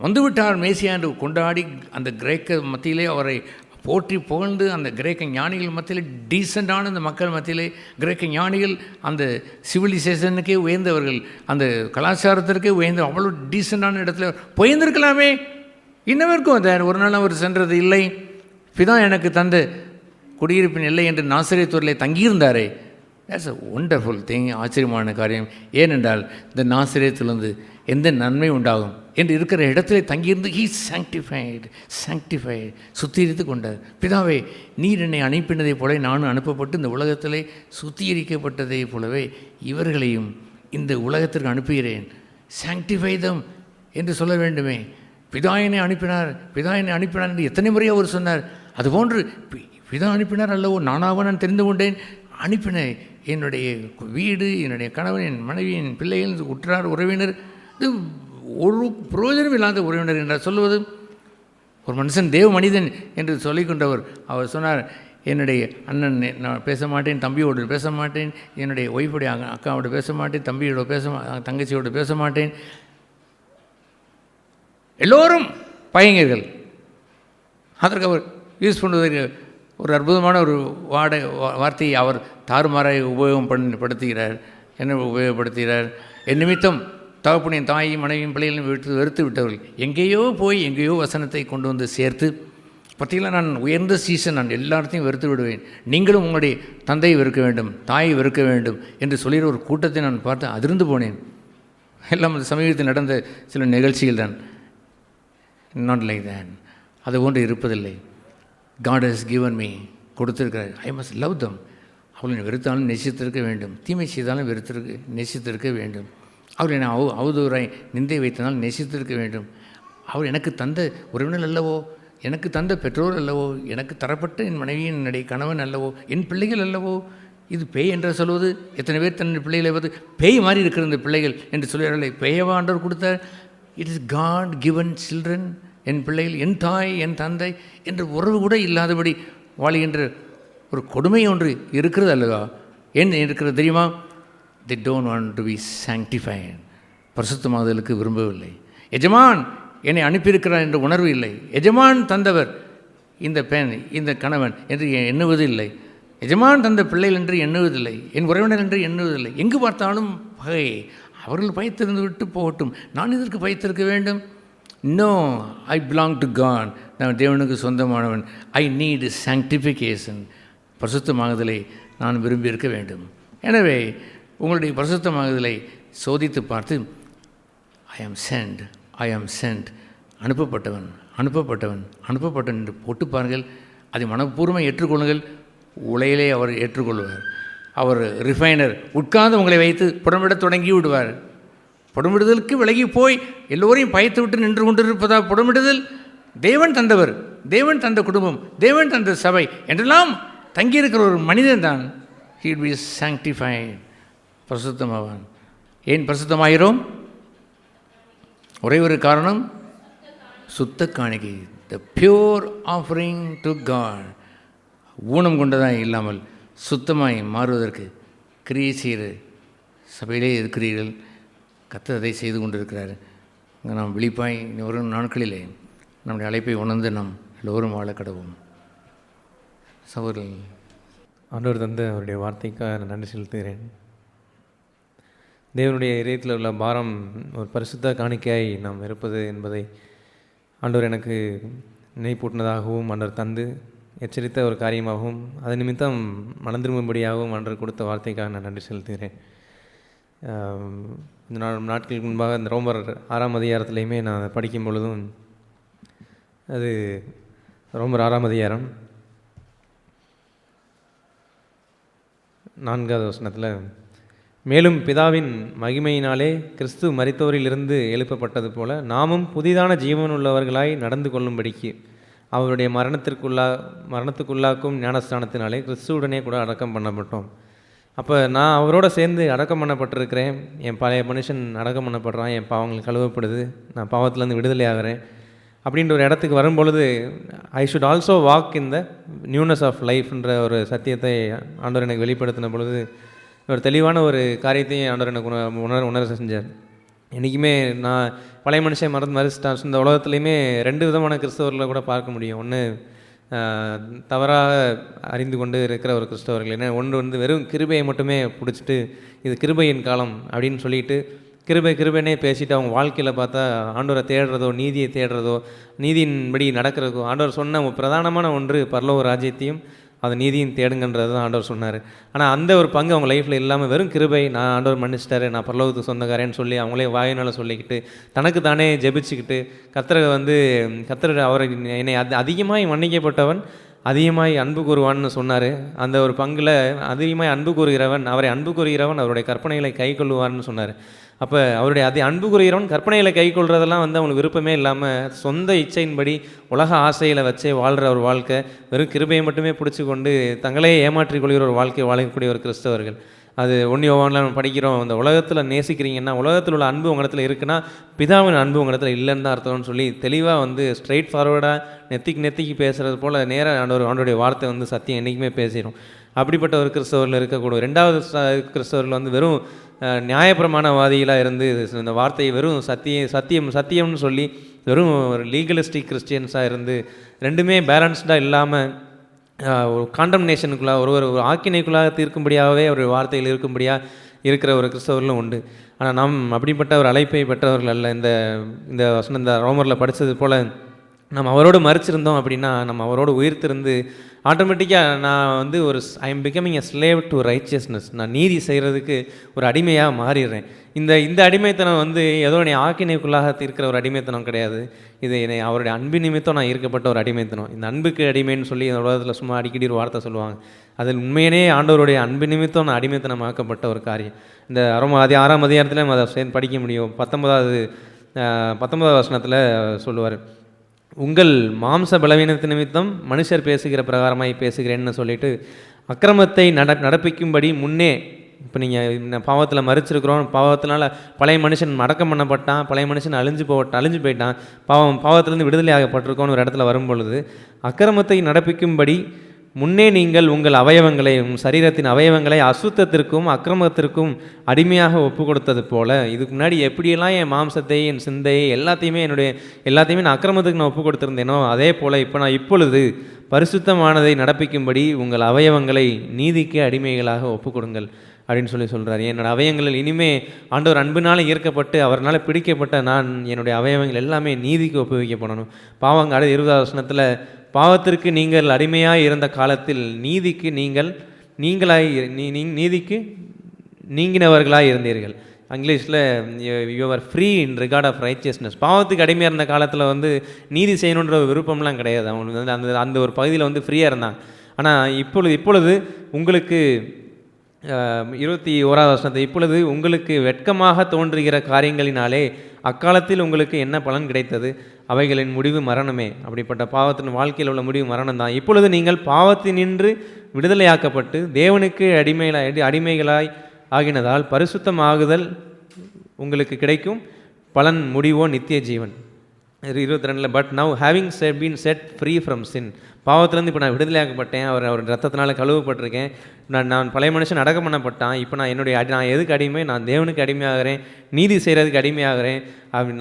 வந்துவிட்டார் மேசியா என்று கொண்டாடி அந்த கிரேக்க மத்தியிலே அவரை போற்றி புகழ்ந்து, அந்த கிரேக்க ஞானிகள் மத்தியிலே, டீசெண்டான அந்த மக்கள் மத்தியிலே, கிரேக்க ஞானிகள் அந்த சிவிலைசேஷனுக்கே உயர்ந்தவர்கள், அந்த கலாச்சாரத்திற்கே உயர்ந்த அவ்வளோ டீசெண்டான இடத்துல போயிருந்திருக்கலாமே. இன்னவருக்கும் அதை ஒரு நாள் அவர் சென்றது இல்லை. பிதா எனக்கு தந்த குடியிருப்பின் இல்லை என்று நாசரேத்தூரில் தங்கியிருந்தாரே. That's a wonderful thing. ஆச்சரியமான காரியம். ஏனென்றால் இந்த நாசரேத்திலிருந்து எந்த நன்மை உண்டாகும் என்று இருக்கிற இடத்துல தங்கியிருந்து ஹீ சாங்டிஃபைடு சுத்திகரித்து கொண்டார். பிதாவே, நீர் என்னை அனுப்பினதைப் போல நானும் அனுப்பப்பட்டு இந்த உலகத்திலே சுத்திகரிக்கப்பட்டதைப் போலவே இவர்களையும் இந்த உலகத்திற்கு அனுப்புகிறேன். சாங்டிஃபை தம் என்று சொல்ல வேண்டுமே. பிதா என்னை அனுப்பினார் என்று எத்தனை முறை அவர் சொன்னார். அதுபோன்று பிதா அனுப்பினார் அல்லவோ, நானாக நான் தெரிந்து கொண்டேன். அனுப்பின என்னுடைய வீடு, என்னுடைய கணவன், என் மனைவி, என் பிள்ளைகள், உற்றார் உறவினர், இது ஒரு பிரயோஜனம் இல்லாத உறவினர் என்றால் சொல்லுவது. ஒரு மனுஷன் தேவ மனிதன் என்று சொல்லிக்கொண்டவர் அவர் சொன்னார், என்னுடைய அண்ணன் நான் பேச மாட்டேன், தம்பியோடு பேச மாட்டேன், என்னுடைய ஒய்ஃபுடைய அக்காவோடு பேச மாட்டேன், தம்பியோட தங்கச்சியோடு பேச மாட்டேன், எல்லோரும் பையங்கர்கள். அதற்கு அவர் யூஸ் பண்ணுவதற்கு ஒரு அற்புதமான ஒரு வார்த்தையை அவர் தாறுமாறாக உபயோகப்படுத்துகிறார். என்ன உபயோகப்படுத்துகிறார்? என் நிமித்தம் தகப்பனையும் தாயையும் மனைவியும் பிள்ளைகளையும் வெறுத்து விட்டவர்கள் எங்கேயோ வசனத்தை கொண்டு வந்து சேர்த்து, பற்றியில் நான் உயர்ந்த சீசன், நான் எல்லாத்தையும் வெறுத்து விடுவேன், நீங்களும் உங்களுடைய தந்தையை வெறுக்க வேண்டும், தாயை வெறுக்க வேண்டும் என்று சொல்லிற ஒரு கூட்டத்தை நான் பார்த்து அதிர்ந்து போனேன். எல்லாம் அந்த சமீபத்தில் நடந்த சில நிகழ்ச்சிகள் தான். Not like that. அது போன்று இருப்பதில்லை. God has given me, கொடுத்திருக்கிறார். ஐ மஸ்ட் லவ் தம். அவர்களை வெறுத்தாலும் நேசித்திருக்க வேண்டும், தீமை செய்தாலும் நேசித்திருக்க வேண்டும். அவர்களை நான் அவதூறாய் நிந்தை வைத்தனால் நேசித்திருக்க வேண்டும். அவர் எனக்கு தந்த உறவினர் அல்லவோ, எனக்கு தந்த பெற்றோர் அல்லவோ, எனக்கு தரப்பட்ட என் மனைவியின் என்னுடைய கணவன் அல்லவோ, என் பிள்ளைகள் அல்லவோ. இது பேய் என்று சொல்வது. எத்தனை பேர் தன்னுடைய பிள்ளைகளை வந்து பேய் மாதிரி இருக்கிற இந்த பிள்ளைகள் என்று சொல்லுவார்கள். பேயவா ஆண்டவர் கொடுத்தார்? It is God given children. என் பிள்ளைகள், என் தாய், என் தந்தை என்ற உறவு கூட இல்லாதபடி வாழ்கின்ற ஒரு கொடுமை ஒன்று இருக்கிறது அல்லவா? என்ன இருக்கிறது தெரியுமா? they don't want to be sanctified. பரிசுத்தமாகுதலுக்கு விரும்பவில்லை. எஜமான் என்னை அனுப்பியிருக்கிறார் என்ற உணர்வு இல்லை. எஜமான் தந்தவர் இந்த பெண், இந்த கணவன் என்று எண்ணுவது இல்லை. எஜமான் தந்த பிள்ளைகள் என்று எண்ணுவதில்லை. என் உறவினர் என்று எண்ணுவதில்லை. எங்கு பார்த்தாலும் பகை. அவர்கள் பயத்திருந்து விட்டு போகட்டும், நான் இதற்கு பயத்திருக்க வேண்டும். No, I belong to God. நான் தேவனுக்கு சொந்தமானவன். I need sanctification. பரிசுத்தமாகுதலை நான் விரும்பியிருக்க வேண்டும். எனவே உங்களுடைய பரிசுத்தமாகுதலை சோதித்து பார்த்து ஐ ஆம் சென்ட், அனுப்பப்பட்டவன் என்று போட்டு பாருங்கள். அதை மனப்பூர்வமாக ஏற்றுக்கொள்ளுங்கள். உலையிலே அவர் ஏற்றுக்கொள்வார். அவர் ரிஃபைனர் உட்கார்ந்து உங்களை வைத்து புடமிடத் தொடங்கி விடுவார். புடமிடுதலுக்கு விலகி போய் எல்லோரையும் பயத்து விட்டு நின்று கொண்டிருப்பதா புடமிடுதல்? தேவன் தந்தவர், தேவன் தந்த குடும்பம், தேவன் தந்த சபை என்றெல்லாம் தங்கியிருக்கிற ஒரு மனிதன் தான் he will be sanctified, பரிசுத்தமாவான். ஏன் பரிசுத்தமாகிறோம்? ஒரே ஒரு காரணம், சுத்த காணிக்கை, the pure offering to God. ஊனம் கொண்டதாக இல்லாமல் சுத்தமாய் மாறுவதற்கு கிரியை செய்கிற சபையிலே இருக்கிறீர்கள். கர்த்தர் அதை செய்து கொண்டிருக்கிறார். நாம் விழிப்பாய் வரும் நாட்களிலே நம்முடைய அழைப்பை உணர்ந்து நாம் எல்லோரும் வாழ கடவோம். சகோதரர்கள், ஆண்டவர் தந்து அவருடைய வார்த்தைக்காக நான் நன்றி செலுத்துகிறேன். தேவனுடைய இதயத்தில் உள்ள பாரம் ஒரு பரிசுத்த காணிக்கையாய் நாம் இருப்பது என்பதை ஆண்டவர் எனக்கு நினைப்பூட்டினதாகவும் ஆண்டவர் தந்து எச்சரித்த ஒரு காரியமாகவும் அது நிமித்தம் மனம் திரும்பும்படியாகவும் ஆண்டவர் கொடுத்த வார்த்தைக்காக நான் நன்றி செலுத்துகிறேன். இந்த நாட்களுக்கு முன்பாக இந்த ரோமர் 6ஆம் அதிகாரத்துலேயுமே நான் படிக்கும் பொழுதும், அது ரோமர் 6ஆம் அதிகாரம் 4வது வசனத்தில், மேலும் பிதாவின் மகிமையினாலே கிறிஸ்து மரித்தோரிலிருந்து எழுப்பப்பட்டது போல நாமும் புதிதான ஜீவனுள்ளவர்களாய் நடந்து கொள்ளும்படிக்கு அவருடைய மரணத்துக்குள்ளாக்கும் ஞானஸ்தானத்தினாலே கிறிஸ்துவுடனே கூட அடக்கம் பண்ணப்பட்டோம். அப்போ நான் அவரோட சேர்ந்து அடக்கம் பண்ணப்பட்டிருக்கிறேன். என் பழைய மனுஷன் அடக்கம் பண்ணப்படுறான், என் பாவங்கள் கழுவப்படுது, நான் பாவத்திலேருந்து விடுதலை ஆகிறேன் அப்படின்ற ஒரு இடத்துக்கு வரும்பொழுது I should also walk in the newness of லைஃப்ன்ற ஒரு சத்தியத்தை ஆண்டவர் எனக்கு வெளிப்படுத்தின பொழுது ஒரு தெளிவான ஒரு காரியத்தையும் ஆண்டவர் எனக்கு உணர செஞ்சார். என்றைக்குமே நான் பழைய மனுஷன் மறிச்சிட்டான். இந்த உலகத்துலேயுமே 2 விதமான கிறிஸ்தவர்களை கூட பார்க்க முடியும். ஒன்று தவறாக அறிந்து கொண்டு இருக்கிற ஒரு கிறிஸ்தவர்கள், ஏன்னா ஒன்று வெறும் கிருபையை மட்டுமே பிடிச்சிட்டு இது கிருபையின் காலம் அப்படின்னு சொல்லிட்டு கிருபைனே பேசிட்டு அவங்க வாழ்க்கையில் பார்த்தா ஆண்டவரை தேடுறதோ, நீதியை தேடுறதோ, நீதியின்படி நடக்கிறதோ, ஆண்டவர் சொன்ன பிரதானமான ஒன்று பரலோக ராஜ்யத்தையும் அது நீதியும் தேடுங்கன்றது தான் ஆண்டவர் சொன்னார். ஆனால் அந்த ஒரு பங்கு அவங்க லைஃப்பில் இல்லாமல் வெறும் கிருபை, நான் ஆண்டவர் மன்னிச்சிட்டாரு, நான் பரலோகத்துக்கு சொந்தக்காரேன்னு சொல்லி அவங்களே வாயினால் சொல்லிக்கிட்டு தனக்கு தானே ஜெபிச்சுக்கிட்டு கர்த்தர் அவரை என்னை அதிகமாய் மன்னிக்கப்பட்டவன் அதிகமாய் அன்பு கூறுவான்னு சொன்னார். அந்த ஒரு பங்கில் அதிகமாய் அன்பு கூறுகிறவன் அவருடைய கற்பனைகளை கை கொள்ளுவார்னு சொன்னார். அப்போ அவருடைய அன்பு கூறுகிறவன் கற்பனைகளை கை கொள்றதெல்லாம் அவங்களுக்கு விருப்பமே இல்லாமல் சொந்த இச்சையின்படி உலக ஆசையில் வச்சே வாழ்கிற ஒரு வாழ்க்கை, வெறும் கிருபையை மட்டுமே பிடிச்சி கொண்டு தங்களையே ஏமாற்றிக் கொள்கிற ஒரு வாழ்க்கை வாழக்கூடிய ஒரு கிறிஸ்தவர்கள். அது 1 யோவானில் நம்ம படிக்கிறோம், அந்த உலகத்தில் நேசிக்கிறீங்கன்னா, உலகத்தில் உள்ள அன்பு உங்களிடத்தில் இருக்குன்னா பிதாவின் அன்பு உங்களிடத்தில் இல்லைன்னு தான் அர்த்தம்னு சொல்லி தெளிவாக ஸ்ட்ரெயிட் ஃபார்வர்டாக நெத்திக்கு பேசுகிறது போல் நேராக ஆண்டோடைய வார்த்தை சத்தியம் என்றைக்குமே பேசிடும். அப்படிப்பட்ட ஒரு கிறிஸ்தவர்கள் இருக்கக்கூடும். 2வது கிறிஸ்தவர்கள் வெறும் நியாயப்பிரமாணவாதிகளாக இருந்து இந்த வார்த்தையை வெறும் சத்தியம்னு சொல்லி வெறும் ஒரு லீகலிஸ்டிக் கிறிஸ்டியன்ஸாக இருந்து 2மே பேலன்ஸ்டாக இல்லாமல் ஒரு காண்டம்னேஷனுக்குள்ளாக ஒரு ஆக்கினைக்குள்ளாக தீர்க்கும்படியாகவே ஒரு வார்த்தையில் இருக்கும்படியாக இருக்கிற ஒரு கிறிஸ்தவர்களும் உண்டு. ஆனால் நாம் அப்படிப்பட்ட ஒரு அழைப்பை பெற்றவர்கள் அல்ல. இந்த வசனம் இந்த ரோமரில் படித்தது போல் நம்ம அவரோடு மறிச்சிருந்தோம் அப்படின்னா, நம்ம அவரோடு உயிர்த்திருந்து ஆட்டோமேட்டிக்காக நான் I am becoming a slave to righteousness, நான் நீதி செய்கிறதுக்கு ஒரு அடிமையாக மாறிடுறேன். இந்த அடிமைத்தனம் ஏதோ என்னை ஆக்கினைக்குள்ளாக இருக்கிற ஒரு அடிமைத்தனம் கிடையாது. இது என்னை அவருடைய அன்பு நிமித்தம் நான் ஈர்க்கப்பட்ட ஒரு அடிமைத்தனம். இந்த அன்புக்கு அடிமைன்னு சொல்லி இந்த உலகத்தில் சும்மா அடிக்கடி ஒரு வார்த்தை சொல்லுவாங்க. அதில் உண்மையிலே ஆண்டவருடைய அன்பு நிமித்தம் நான் அடிமைத்தனமாக்கப்பட்ட ஒரு காரியம். இந்த 6ஆம் அதிகாரத்தில் நம்ம அதை சேர்ந்து படிக்க முடியும். 19வது வசனத்தில் சொல்லுவார், உங்கள் மாம்ச பலவீனத்து நிமித்தம் மனுஷர் பேசுகிற பிரகாரமாய் பேசுகிறேன்னு சொல்லிட்டு அக்கிரமத்தை நடப்பிக்கும்படி முன்னே, இப்போ நீங்கள் பாவத்தில் மறிச்சிருக்கிறோம், பாவத்தினால பழைய மனுஷன் அடக்கம் பண்ணப்பட்டான், பழைய மனுஷன் அழிஞ்சு போயிட்டான், பாவத்திலேருந்து விடுதலை ஆகப்பட்டிருக்கோன்னு ஒரு இடத்துல வரும்பொழுது அக்கிரமத்தை நடப்பிக்கும்படி முன்னே நீங்கள் உங்கள் அவயவங்களை, சரீரத்தின் அவயவங்களை அசுத்தத்திற்கும் அக்கிரமத்திற்கும் அடிமையாக ஒப்பு கொடுத்தது போல, இதுக்கு முன்னாடி எப்படியெல்லாம் என் மாம்சத்தை, என் சிந்தையை, எல்லாத்தையுமே நான் அக்கிரமத்துக்கு நான் ஒப்பு கொடுத்துருந்தேனோ அதே போல் இப்பொழுது பரிசுத்தமானதை நடப்பிக்கும்படி உங்கள் அவயவங்களை நீதிக்கு அடிமைகளாக ஒப்பு கொடுங்கள் அப்படின்னு சொல்கிறார். என்னோடய அவயவங்கள் இனிமே ஆண்டவர் அன்பினால் ஈர்க்கப்பட்டு அவர்னால் பிடிக்கப்பட்ட நான் என்னுடைய அவயவங்கள் எல்லாமே நீதிக்கு ஒப்புவிக்கப்படணும். பாவங்க 20வது வசனத்தில், பாவத்திற்கு நீங்கள் அடிமையாக இருந்த காலத்தில் நீதிக்கு நீங்கினவர்களாக இருந்தீர்கள். இங்கிலீஷில் you are free in regard of righteousness. பாவத்துக்கு அடிமையாக இருந்த காலத்தில் நீதி செய்யணுன்ற விருப்பம்லாம் கிடையாது. அவங்க அந்த ஒரு பகுதியில் ஃப்ரீயாக இருந்தாங்க. ஆனால் இப்பொழுது உங்களுக்கு 21வது வசனத்தை, இப்பொழுது உங்களுக்கு வெட்கமாக தோன்றுகிற காரியங்களினாலே அக்காலத்தில் உங்களுக்கு என்ன பலன் கிடைத்தது? அவைகளின் முடிவு மரணமே. அப்படிப்பட்ட பாவத்தின் வாழ்க்கையில் உள்ள முடிவு மரணம் தான். இப்பொழுது நீங்கள் பாவத்தினின்று விடுதலையாக்கப்பட்டு தேவனுக்கு அடிமைகளாய் ஆகினதால் பரிசுத்தமாகுதல் உங்களுக்கு கிடைக்கும் பலன் முடிவோ நித்திய ஜீவன். 22 but now having been set free from sin. பாவத்திலேருந்து இப்போ நான் விடுதலையாக்கப்பட்டேன், அவர் ரத்தத்தினால கழுவப்பட்டிருக்கேன், நான் பழைய மனுஷன் அடக்கம் பண்ணப்பட்டான், இப்போ நான் எதுக்கு அடிமை? நான் தேவனுக்கு அடிமையாகிறேன், நீதி செய்கிறதுக்கு அடிமையாகிறேன்.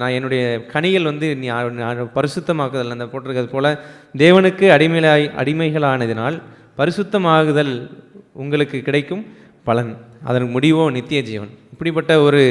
நான் என்னுடைய கனிகள் பரிசுத்தமாக்குதல் அந்த போட்டிருக்கிறது போல் தேவனுக்கு அடிமைகளானதினால் பரிசுத்தமாகுதல் உங்களுக்கு கிடைக்கும் பலன், அதற்கு முடிவோ நித்திய ஜீவன். இப்படிப்பட்ட ஒரு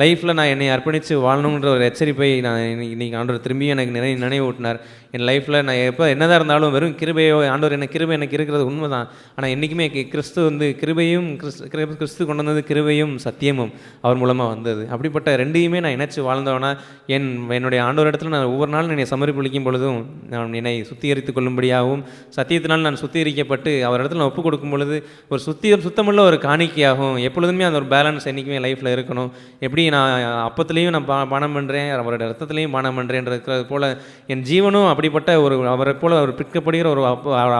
லைஃப்பில் நான் என்னை அர்ப்பணித்து வாழணுன்ற ஒரு எச்சரிப்பை நான் இன்றைக்கி ஆண்டவர் திரும்பி எனக்கு நினைவூட்டினார். என் லைஃப்பில் நான் எப்போ என்னதான் இருந்தாலும் வெறும் கிருபையோ, ஆண்டவர் என்ன கிருபை எனக்கு இருக்கிறது உண்மை தான். ஆனால் என்றைக்குமே கிறிஸ்து கிருபையும் கிறிஸ்து கொண்டு வந்தது கிருபையும் சத்தியமும் அவர் மூலமாக வந்தது. அப்படிப்பட்ட ரெண்டையுமே நான் இணைச்சி வாழ்ந்தவனா என்னுடைய ஆண்டவர் இடத்துல நான் ஒவ்வொரு நாளும் என்னை சமர்ப்பளிக்கும் பொழுதும் நான் என்னை சுத்திகரித்து கொள்ளும்படியாகவும் சத்தியத்தினால் நான் சுத்திகரிக்கப்பட்டு அவர் இடத்துல நான் ஒப்புக் கொடுக்கும் பொழுது ஒரு சுத்தமுள்ள ஒரு காணிக்கையாகும். எப்பொழுதுமே அந்த ஒரு பேலன்ஸ் என்றைக்குமே லைஃப்பில் இருக்கணும். எப்படி நான் அப்பத்துலேயும் நான் பானம் பண்ணுறேன், அவருடைய ரத்தத்துலேயும் பானம் பண்ணுறேன்றது போல் என் ஜீவனும் அப்படிப்பட்ட ஒரு அவரை போல் அவர் பிற்கப்படுகிற ஒரு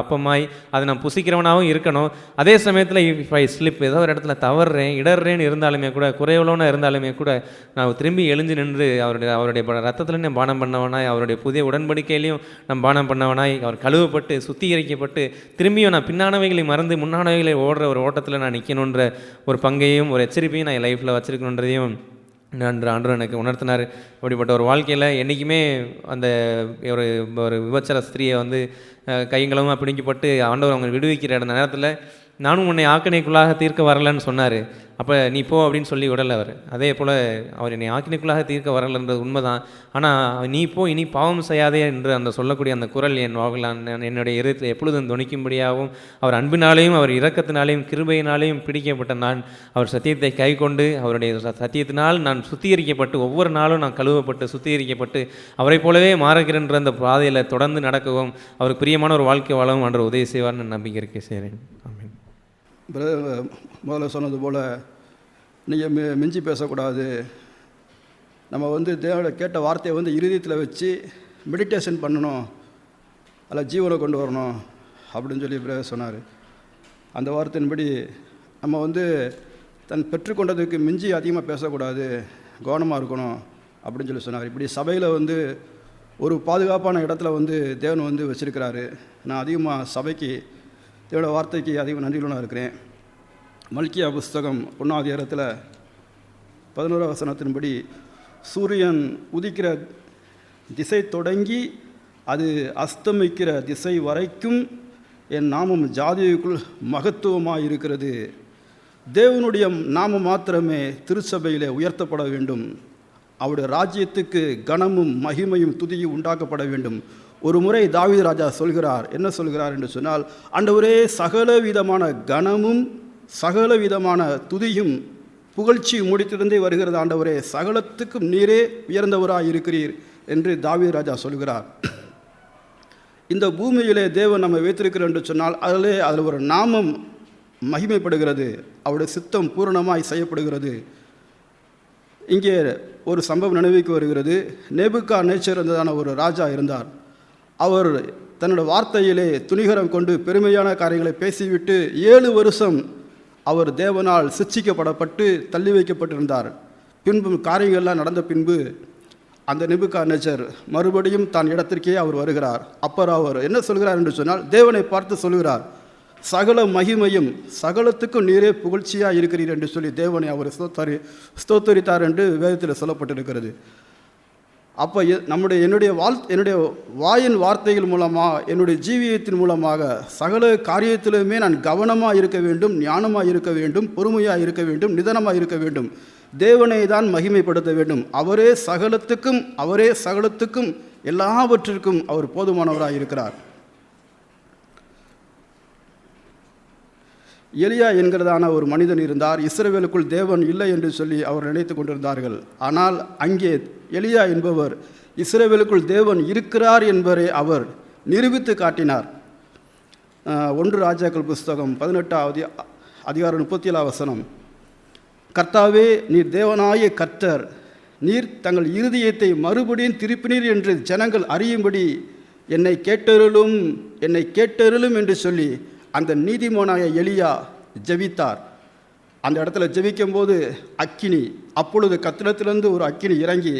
அப்பமாய் அதை நான் புசிக்கிறவனாகவும் இருக்கணும். அதே சமயத்தில் இஃப் ஐ ஸ்லிப், ஏதோ ஒரு இடத்துல இடர்றேன்னு இருந்தாலுமே கூட, குறைவுள்ளவனாக இருந்தாலுமே கூட நான் திரும்பி எழுந்து நின்று அவருடைய ரத்தத்தில் நான் பானம் பண்ணவனாய், அவருடைய புதிய உடன்படிக்கையிலையும் நான் பானம் பண்ணவனாய், அவர் கழுவப்பட்டு சுத்திகரிக்கப்பட்டு திரும்பியும் நான் பின்னானவைகளை மறந்து முன்னானவைகளை ஓடுற ஒரு ஓட்டத்தில் நான் நிற்கணுன்ற ஒரு பங்கையும் ஒரு எச்சரிப்பையும் நான் என் லைஃப்பில் வச்சுருக்கணுன்றதையும் ஆண்டவர் எனக்கு உணர்த்தினார். அப்படிப்பட்ட ஒரு வாழ்க்கையில் என்றைக்குமே அந்த ஒரு விபச்சார ஸ்திரியை கைங்களமாக பிடிக்கப்பட்டு ஆண்டவர் அவங்க விடுவிக்கிற அந்த நேரத்தில் நானும் உன்னை ஆக்கினைக்குள்ளாக தீர்க்க வரலன்னு சொன்னார். அப்போ நீ போ அப்படின்னு சொல்லி விடலை அவர். அதே போல் அவர் என்னை ஆக்கினைக்குள்ளாக தீர்க்க வரலன்றது உண்மை தான். ஆனால் நீ போ, இனி பாவம் செய்யாதே என்று அந்த சொல்லக்கூடிய அந்த குரல் என் என்னுடைய இதயத்தில் எப்பொழுதும் துணிக்கும்படியாகவும் அவர் அன்பினாலேயும் அவர் இரக்கத்தினாலேயும் கிருபையினாலேயும் பிடிக்கப்பட்ட நான் அவர் சத்தியத்தை கை கொண்டு அவருடைய சத்தியத்தினால் நான் சுத்திகரிக்கப்பட்டு ஒவ்வொரு நாளும் நான் கழுவப்பட்டு சுத்திகரிக்கப்பட்டு அவரை போலவே மாறுகிறன்ற அந்த பாதையில் தொடர்ந்து நடக்கவும் அவருக்கு பிரியமான ஒரு வாழ்க்கை வாழவும் ஆண்டவர் உதவி செய்வார்னு நம்பிக்கை இருக்கே செய்கிறேன். ஆமென். முதல்ல சொன்னது போல் நீங்கள் மிஞ்சி பேசக்கூடாது. நம்ம தேவனை கேட்ட வார்த்தையை இருதயத்தில் வச்சு மெடிடேஷன் பண்ணணும், அதில் ஜீவனை கொண்டு வரணும் அப்படின்னு சொல்லி சொன்னார். அந்த வார்த்தையின்படி நம்ம தன் பெற்றுக்கொண்டதுக்கு மிஞ்சி அதிகமாக பேசக்கூடாது, கவனமாக இருக்கணும் அப்படின்னு சொல்லி சொன்னார். இப்படி சபையில் ஒரு பாதுகாப்பான இடத்துல தேவன் வச்சுருக்கிறாரு. நான் அதிகமாக சபைக்கு தேவனோட வார்த்தைக்கு அதிகம் நன்றியுள்ளவனாக இருக்கிறேன். மல்கியா புஸ்தகம் 1ஆம் அதிகாரத்தில் 11ஆம் வசனத்தின்படி சூரியன் உதிக்கிற திசை தொடங்கி அது அஸ்தமிக்கிற திசை வரைக்கும் என் நாமம் ஜாதிகளுக்குள் மகத்துவமாக இருக்கிறது. தேவனுடைய நாமம் மாத்திரமே திருச்சபையிலே உயர்த்தப்பட வேண்டும். அவருடைய ராஜ்யத்துக்கு கனமும் மகிமையும் துதியும் உண்டாக்கப்பட வேண்டும். ஒரு முறை தாவீது ராஜா சொல்கிறார், என்ன சொல்கிறார் என்று சொன்னால், ஆண்டவரே சகல விதமான கனமும் சகல விதமான துதியும் புகழ்ச்சி முடித்திருந்தே வருகிறது. ஆண்டவரே சகலத்துக்கும் நீரே உயர்ந்தவராக இருக்கிறீர் என்று தாவீது ராஜா சொல்கிறார். இந்த பூமியிலே தேவன் நம்ம வைத்திருக்கிறோம் என்று சொன்னால் அதில் ஒரு நாமம் மகிமைப்படுகிறது, அவருடைய சித்தம் பூரணமாய் செய்யப்படுகிறது. இங்கே ஒரு சம்பவம் நினைவுக்கு வருகிறது. நேபுகாத்நேச்சர் இருந்ததான ஒரு ராஜா இருந்தார். அவர் தன்னோட வார்த்தையிலே துணிகரம் கொண்டு பெருமையான காரியங்களை பேசிவிட்டு 7 வருஷம் அவர் தேவனால் சிட்சிக்கப்படப்பட்டு தள்ளி வைக்கப்பட்டிருந்தார். பின்பு காரியங்கள்லாம் நடந்த பின்பு அந்த நேபுகாத்நேச்சர் மறுபடியும் தான் இடத்திற்கே அவர் வருகிறார். அப்புறம் அவர் என்ன சொல்கிறார் என்று சொன்னால், தேவனை பார்த்து சொல்கிறார், சகல மகிமையும் சகலத்துக்கும் நீரே புகழ்ச்சியாக இருக்கிறீர் என்று சொல்லி தேவனை அவர் ஸ்தோத்தரித்தார் என்று வேதத்தில் சொல்லப்பட்டிருக்கிறது. அப்போ என்னுடைய வாயின் வார்த்தைகள் மூலமாக என்னுடைய ஜீவியத்தின் மூலமாக சகல காரியத்திலுமே நான் கவனமாக இருக்க வேண்டும், ஞானமாக இருக்க வேண்டும், பொறுமையாக இருக்க வேண்டும், நிதானமாக இருக்க வேண்டும், தேவனை தான் மகிமைப்படுத்த வேண்டும். அவரே சகலத்துக்கும் எல்லாவற்றிற்கும் அவர் போதுமானவராக இருக்கிறார். எலியா என்கிறதான ஒரு மனிதன் இருந்தார். இஸ்ரவேலுக்குள் தேவன் இல்லை என்று சொல்லி அவர் நினைத்து கொண்டிருந்தார்கள். ஆனால் அங்கே எலியா என்பவர் இஸ்ரவேலுக்குள் தேவன் இருக்கிறார் என்பதை அவர் நிரூபித்து காட்டினார். 1 ராஜாக்கள் புஸ்தகம் 18ஆம் அதிகாரம் 37ஆம் வசனம், கர்த்தாவே நீர் தேவனாய கர்த்தர், நீர் தங்கள் இருதயத்தை மறுபடியும் திருப்பினீர் என்று ஜனங்கள் அறியும்படி என்னை கேட்டருளும் என்று சொல்லி அந்த நீதிமானாய எலியா ஜெபித்தார். அந்த இடத்துல ஜெபிக்கும்போது அக்கினி, அப்பொழுது கத்திரத்திலிருந்து ஒரு அக்கினி இறங்கி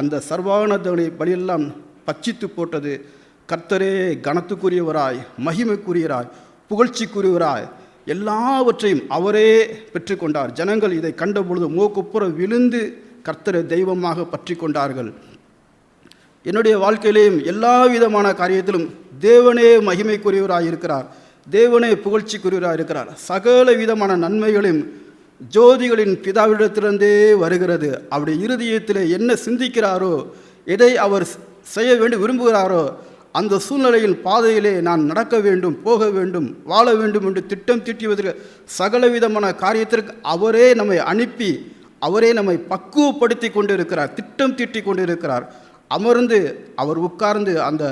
அந்த சர்வானதனை பலியெல்லாம் பட்சித்து போட்டது. கர்த்தரே கனத்துக்குரியவராய், மகிமைக்குரியவராய், புகழ்ச்சிக்குரியவராய் எல்லாவற்றையும் அவரே பெற்றுக்கொண்டார். ஜனங்கள் இதை கண்டபொழுது மூக்குப்புற விழுந்து கர்த்தரை தெய்வமாக பற்றி கொண்டார்கள். என்னுடைய வாழ்க்கையிலேயும் எல்லா விதமான காரியத்திலும் தேவனே மகிமைக்குரியவராக இருக்கிறார், தேவனே புகழ்ச்சிக்குரியவராக இருக்கிறார். சகல விதமான நன்மைகளையும் ஜோதிகளின் பிதாவிடத்திலிருந்தே வருகிறது. அவருடைய இருதயத்தில் என்ன சிந்திக்கிறாரோ, எதை அவர் செய்ய வேண்டும் விரும்புகிறாரோ, அந்த சூழ்நிலையின் பாதையிலே நான் நடக்க வேண்டும், போக வேண்டும், வாழ வேண்டும் என்று திட்டம் தீட்டுவதற்கு சகல விதமான காரியத்திற்கு அவரே நம்மை அனுப்பி அவரே நம்மை பக்குவப்படுத்தி கொண்டு இருக்கிறார், திட்டம் தீட்டி கொண்டு இருக்கிறார். அமர்ந்து அவர் உட்கார்ந்து அந்த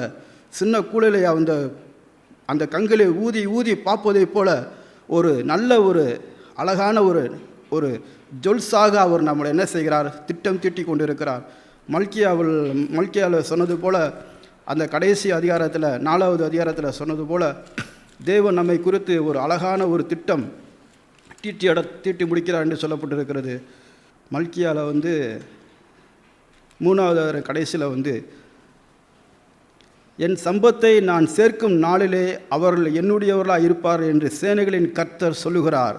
சின்ன கூலையை அந்த கங்கிலே ஊதி ஊதி பார்ப்பதைப் போல ஒரு நல்ல ஒரு அழகான ஒரு ஜொல்ஸாக அவர் நம்மளை என்ன செய்கிறார், திட்டம் தீட்டி கொண்டு இருக்கிறார். மல்கியாவில் சொன்னது போல, அந்த கடைசி அதிகாரத்தில் 4வது அதிகாரத்தில் சொன்னது போல, தேவன் நம்மை குறித்து ஒரு அழகான ஒரு திட்டம் தீட்டி முடிக்கிறார் என்று சொல்லப்பட்டிருக்கிறது. மல்கியாவில் 3வது கடைசியில் என் சம்பத்தை நான் சேர்க்கும் நாளிலே அவர்கள் என்னுடையவர்களாக இருப்பார் என்று சேனைகளின் கர்த்தர் சொல்லுகிறார்.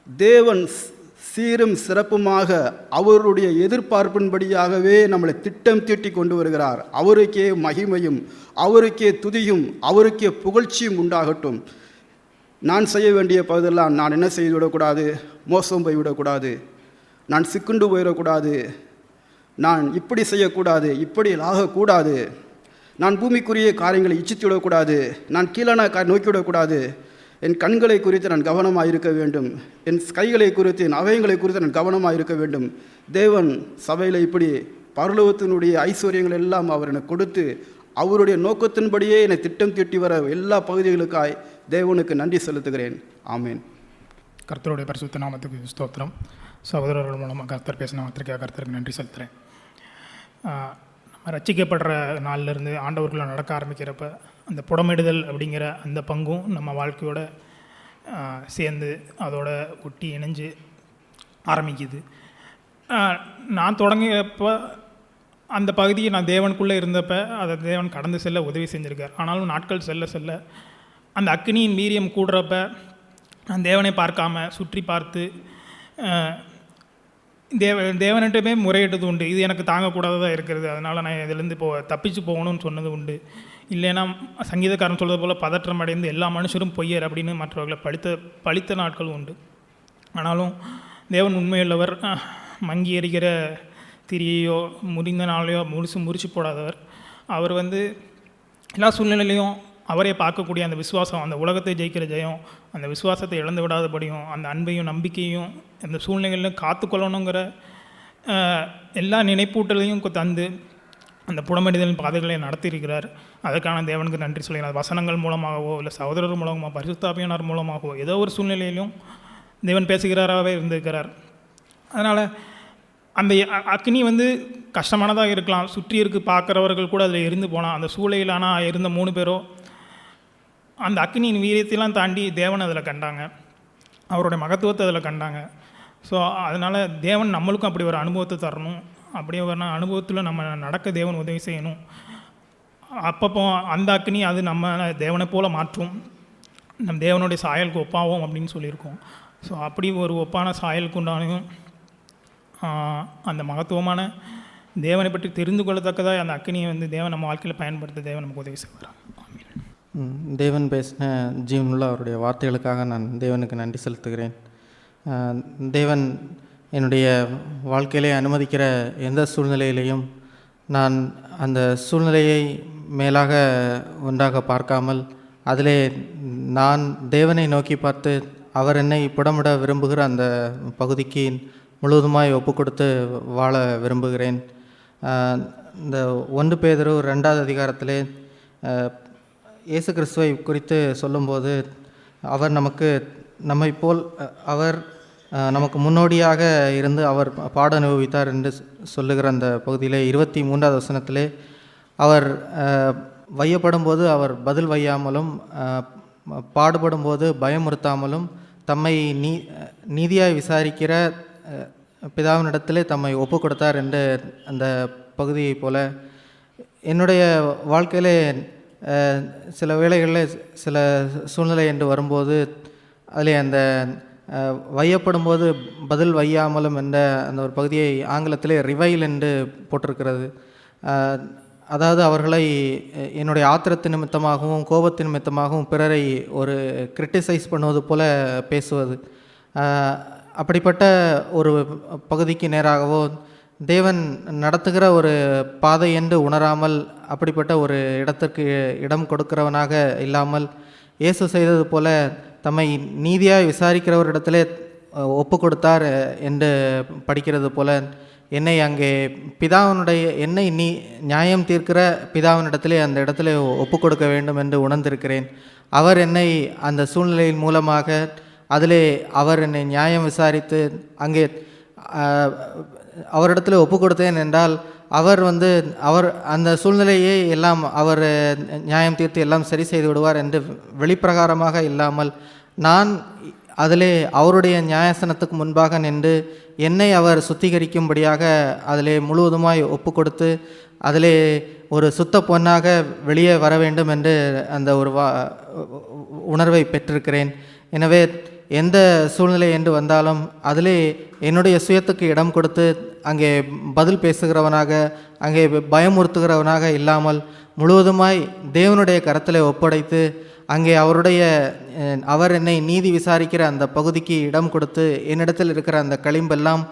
தேவன் சீரும் சிறப்புமாக அவருடைய எதிர்பார்ப்பின்படியாகவே நம்மளை திட்டம் தீட்டி கொண்டு வருகிறார். அவருக்கே மகிமையும், அவருக்கே துதியும், அவருக்கே புகழ்ச்சியும் உண்டாகட்டும். நான் செய்ய வேண்டிய பகுதியெல்லாம் நான் என்ன செய்து விடக்கூடாது, மோசம் போய்விடக்கூடாது, நான் சிக்குண்டு போயிடக்கூடாது, நான் இப்படி செய்யக்கூடாது, இப்படி ஆகக்கூடாது, நான் பூமிக்குரிய காரியங்களை இச்சித்து விடக்கூடாது, நான் கீழான நோக்கிவிடக்கூடாது, என் கண்களை குறித்து நான் கவனமாக இருக்க வேண்டும், என் கைகளை குறித்து என் அவயங்களை குறித்து நான் கவனமாக இருக்க வேண்டும். தேவன் சபையில் இப்படி பரலோகத்தினுடைய ஐஸ்வர்யங்கள் எல்லாம் அவர் எனக்கு கொடுத்து அவருடைய நோக்கத்தின்படியே என்னை திட்டம் தீட்டி வர எல்லா பகுதிகளுக்காய் தேவனுக்கு நன்றி செலுத்துகிறேன். ஆமேன். கர்த்தருடைய பரிசுத்த நாமத்துக்கு ஸ்தோத்திரம். சகோதரர்கள் மூலமாக கர்த்தர் பேசின வார்த்தைக்காக கர்த்தருக்கு நன்றி செலுத்துகிறேன். நம்ம ரட்சிக்கப்படுற நாளிலிருந்து ஆண்டவர்களை நடக்க ஆரம்பிக்கிறப்ப அந்த புடமிடுதல் அப்படிங்கிற அந்த பங்கும் நம்ம வாழ்க்கையோட சேர்ந்து அதோட ஒட்டி இணைஞ்சு ஆரம்பிக்குது. நான் தொடங்கியப்போ அந்த பகுதியை நான் தேவனுக்குள்ளே இருந்தப்போ அதை தேவன் கடந்து செல்ல உதவி செஞ்சுருக்கார். ஆனாலும் நாட்கள் செல்ல செல்ல அந்த அக்கினியின் வீரியம் கூடுறப்ப நான் தேவனை பார்க்காம சுற்றி பார்த்து தேவன்கிட்டமே முறையிட்டது உண்டு. இது எனக்கு தாங்கக்கூடாததாக இருக்கிறது, அதனால் நான் இதிலேருந்து தப்பிச்சு போகணும்னு சொன்னது உண்டு. இல்லைன்னா சங்கீதக்காரன் சொல்கிறது போல் பதற்றம் அடைந்து எல்லா மனுஷரும் பொய்யர் அப்படின்னு மற்றவர்களை பழித்த நாட்கள் உண்டு. ஆனாலும் தேவன் உண்மையுள்ளவர், மங்கி எறிகிற திரியையோ முறிந்த நாளையோ முறிச்சு போடாதவர். அவர் எல்லா சூழ்நிலையிலையும் அவரே பார்க்கக்கூடிய அந்த விசுவாசம், அந்த உலகத்தை ஜெயிக்கிற ஜெயம், அந்த விசுவாசத்தை இழந்து விடாதபடியும் அந்த அன்பையும் நம்பிக்கையும் அந்த சூழ்நிலைகளிலும் காத்துக்கொள்ளணுங்கிற எல்லா நினைப்பூட்டலையும் தந்து அந்த புடமிடுதலின் பாதைகளை நடத்தியிருக்கிறார். அதற்கான தேவனுக்கு நன்றி சொல்கிறார். வசனங்கள் மூலமாகவோ இல்லை சகோதரர் மூலமாக பரிசுத்தாவியானவர் மூலமாகவோ ஏதோ ஒரு சூழ்நிலையிலும் தேவன் பேசுகிறாராகவே இருந்திருக்கிறார். அதனால் அந்த அக்னி கஷ்டமானதாக இருக்கலாம், சுற்றி இருக்கு பார்க்குறவர்கள் கூட அதில் இருந்து போனால், அந்த சூளையிலான இருந்த 3 பேரோ அந்த அக்னியின் வீரியத்தைலாம் தாண்டி தேவன் அதில் கண்டாங்க, அவருடைய மகத்துவத்தை அதில் கண்டாங்க. ஸோ அதனால் தேவன் நம்மளுக்கும் அப்படி ஒரு அனுபவத்தை தரணும், அப்படி ஒரு அனுபவத்தில் நம்ம நடக்க தேவன் உதவி செய்யணும். அப்பப்போ அந்த அக்னி அது நம்ம தேவனை போல் மாற்றும், நம் தேவனுடைய சாயலுக்கு ஒப்பாவோம் அப்படின்னு சொல்லியிருக்கோம். ஸோ அப்படி ஒரு ஒப்பான சாயலுக்கு உண்டானையும் அந்த மகத்துவமான தேவனை பற்றி தெரிந்து கொள்ளத்தக்கதாக அந்த அக்னியை தேவன் நம்ம வாழ்க்கையில் பயன்படுத்த தேவன் நமக்கு உதவி செய்வார். தேவன் பேசின ஜீவனுள்ள அவருடைய வார்த்தைகளுக்காக நான் தேவனுக்கு நன்றி செலுத்துகிறேன். தேவன் என்னுடைய வாழ்க்கையிலே அனுமதிக்கிற எந்த சூழ்நிலையிலையும் நான் அந்த சூழ்நிலையை மேலாக ஒன்றாக பார்க்காமல் அதிலே நான் தேவனை நோக்கி பார்த்து அவர் என்னை புடமிட விரும்புகிற அந்த பகுதிக்கு முழுவதுமாய் ஒப்பு கொடுத்து வாழ விரும்புகிறேன். இந்த 1 பேதுரு 2வது அதிகாரத்திலே இயேசு கிறிஸ்துவை குறித்து சொல்லும்போது அவர் நம்மை போல் அவர் நமக்கு முன்னோடியாக இருந்து அவர் பாட அனுபவித்தார் என்று சொல்லுகிற அந்த பகுதியிலே 23வது வசனத்திலே அவர் வையப்படும்போது அவர் பதில் வையாமலும் பாடுபடும்போது பயமுறுத்தாமலும் தம்மை நீதியாய் விசாரிக்கிற பிதாவினிடத்திலே தம்மை ஒப்பு கொடுத்தார் என்று அந்த பகுதியைப் போல என்னுடைய வாழ்க்கையிலே சில வேளைகளில் சில சூழ்நிலை என்று வரும்போது அதிலே அந்த வையப்படும்போது பதில் வையாமலும் என்ற அந்த ஒரு பகுதியை ஆங்கிலத்திலே ரிவைல் என்று போட்டிருக்கிறது. அதாவது அவர்களை என்னுடைய ஆத்திரத்தின் நிமித்தமாகவும் கோபத்தின் நிமித்தமாகவும் பிறரை ஒரு கிரிட்டிசைஸ் பண்ணுவது போல பேசுவது, அப்படிப்பட்ட ஒரு பகுதிக்கு நேராகவோ தேவன் நடத்துகிற ஒரு பாதை என்று உணராமல் அப்படிப்பட்ட ஒரு இடத்திற்கு இடம் கொடுக்கிறவனாக இல்லாமல் இயேசு செய்தது போல தம்மை நீதியாய் விசாரிக்கிறவரிடத்திலே ஒப்பு கொடுத்தார் என்று படிக்கிறது போல என்னை அங்கே பிதாவினுடைய என்னை நியாயம் தீர்க்கிற பிதாவினிடத்திலே அந்த இடத்துல ஒப்பு கொடுக்க வேண்டும் என்று உணர்ந்திருக்கிறேன். அவர் என்னை அந்த சூழ்நிலையின் மூலமாக அதிலே அவர் என்னை நியாயம் விசாரித்து அங்கே அவரிடத்தில் ஒப்பு கொடுத்தேன் என்றால் அவர் அவர் அந்த சூழ்நிலையை எல்லாம் அவர் நியாயம் தீர்த்து எல்லாம் சரி செய்து விடுவார் என்று வெளிப்பிரகாரமாக இல்லாமல் நான் அதிலே அவருடைய நியாயசனத்துக்கு முன்பாக நின்று என்னை அவர் சுத்திகரிக்கும்படியாக அதிலே முழுவதுமாய் ஒப்பு கொடுத்து அதிலே ஒரு சுத்த பொன்னாக வெளியே வர வேண்டும் என்று அந்த ஒரு உணர்வை பெற்றிருக்கிறேன். எனவே எந்த சூழ்நிலை என்று வந்தாலும் அதிலே என்னுடைய சுயத்துக்கு இடம் கொடுத்து அங்கே பதில் பேசுகிறவனாக அங்கே பயமுறுத்துகிறவனாக இல்லாமல் முழுவதுமாய் தேவனுடைய கரத்திலே ஒப்படைத்து அங்கே அவர் என்னை நீதி விசாரிக்கிற அந்த பகுதிக்கு இடம் கொடுத்து என்னிடத்தில் இருக்கிற அந்த களிம்பெல்லாம்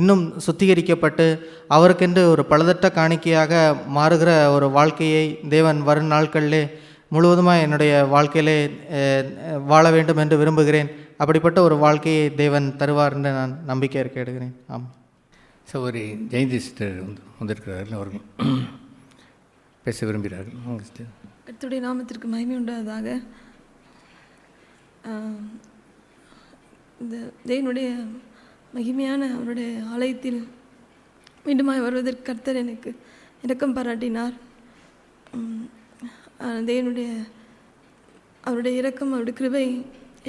இன்னும் சுத்திகரிக்கப்பட்டு அவருக்கென்று ஒரு பழுதற்ற காணிக்கையாக மாறுகிற ஒரு வாழ்க்கையை தேவன் வரும் நாட்களிலே முழுவதுமாக என்னுடைய வாழ்க்கையிலே வாழ வேண்டும் என்று விரும்புகிறேன். அப்படிப்பட்ட ஒரு வாழ்க்கையை தேவன் தருவார் என்று நான் நம்பிக்கை எடுக்கிறேன். ஆமாம். சகோதரி ஜெயந்தி சிஸ்டர் வந்திருக்கிறார்கள், அவர்கள் பேச விரும்புகிறார்கள். கர்த்தருடைய நாமத்திற்கு மகிமை உண்டாவதாக. இந்த தேவனுடைய மகிமையான அவருடைய ஆலயத்தில் மீண்டுமாய் வருவதற்கு கர்த்தர் எனக்கு இரக்கம் பாராட்டினார். தேவனுடைய அவருடைய இரக்கம் அவருடைய கிருபை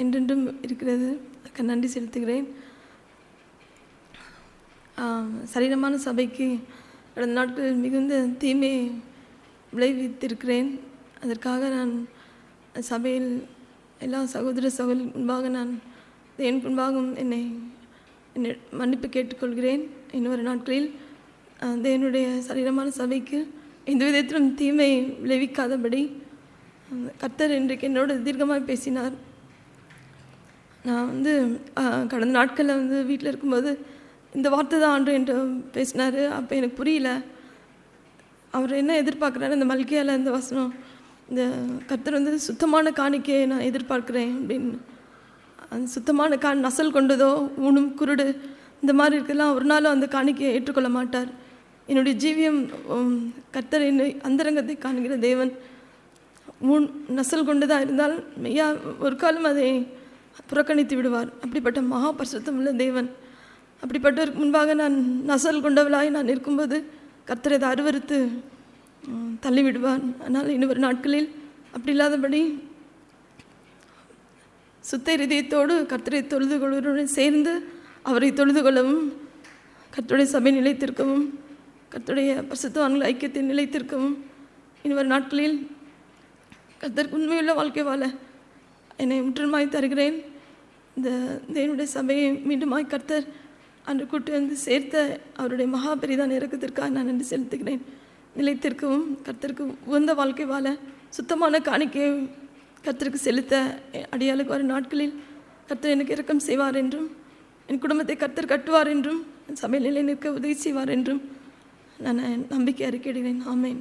என்றென்றும் இருக்கிறது. அதுக்கு நன்றி செலுத்துகிறேன். சரீரமான சபைக்கு கடந்த நாட்களில் மிகுந்த தீமையை விளைவித்திருக்கிறேன். அதற்காக நான் சபையில் எல்லா சகோதர முன்பாக நான் என் முன்பாகவும் என்னை மன்னிப்பு கேட்டுக்கொள்கிறேன். இன்னொரு நாட்களில் தேவனுடைய சரீரமான சபைக்கு எந்த விதத்திலும் தீமை விளைவிக்காதபடி கர்த்தர் இன்றைக்கு என்னோட தீர்க்கமாக பேசினார். நான் கடந்த நாட்களில் வீட்டில் இருக்கும்போது இந்த வார்த்தை தான் ஆண்டு என்று பேசினார். அப்போ எனக்கு புரியல அவர் என்ன எதிர்பார்க்குறாரு. இந்த மல்கியால் இந்த வசனம், இந்த கர்த்தர் சுத்தமான காணிக்கையை நான் எதிர்பார்க்குறேன் அப்படின்னு. அந்த சுத்தமான நசல் கொண்டதோ ஊனும் குருடு இந்த மாதிரி இருக்கலாம் ஒரு நாளும் அந்த காணிக்கையை ஏற்றுக்கொள்ள மாட்டார். என்னுடைய ஜீவியம் கர்த்தர் என்னை அந்தரங்கத்தை காண்கிற தேவன். நசல் கொண்டதாக இருந்தால் மெய்யா ஒரு காலம் அதை புறக்கணித்து விடுவார். அப்படிப்பட்ட மகா பரிசுத்தம் உள்ள தேவன். அப்படிப்பட்டவருக்கு முன்பாக நான் நசல் கொண்டவளாய் நான் இருக்கும்போது கர்த்தர் அதை அருவருத்து தள்ளிவிடுவார். ஆனால் இன்னொரு நாட்களில் அப்படி இல்லாதபடி சுத்த இதயத்தோடு கர்த்தரை தொழுது கொள்வதுடன் சேர்ந்து அவரை தொழுது கொள்ளவும், கர்த்தருடைய சபை நிலைத்திருக்கவும், கர்த்தருடைய பரிசுத்தவான்கள் ஐக்கியத்தை நிலைத்திருக்கவும், இன்னொரு நாட்களில் கர்த்தருக்கு உண்மையுள்ள வாழ்க்கை வாழ என்னை முற்றிலுமாய் தருகிறேன். இந்த தேவனுடைய சபையை மீண்டுமாய் கர்த்தர் அன்று கூட்டு சேர்த்த அவருடைய மகா பெரிதான இறக்கத்திற்காக நான் நன்றி செலுத்துகிறேன். நிலைத்திருக்கவும் கர்த்தருக்கு உகந்த வாழ்க்கை வாழ சுத்தமான காணிக்கையை கர்த்தருக்கு செலுத்த அடியாளுக்கு வரும் நாட்களில் கர்த்தர் எனக்கு இரக்கம் செய்வார் என்றும், என் குடும்பத்தை கர்த்தர் கட்டுவார் என்றும், என் சபையில் நிலை நிற்க உதவி செய்வார் என்றும் நான் நம்பிக்கை அறிக்கையிடுகிறேன். ஆமேன்.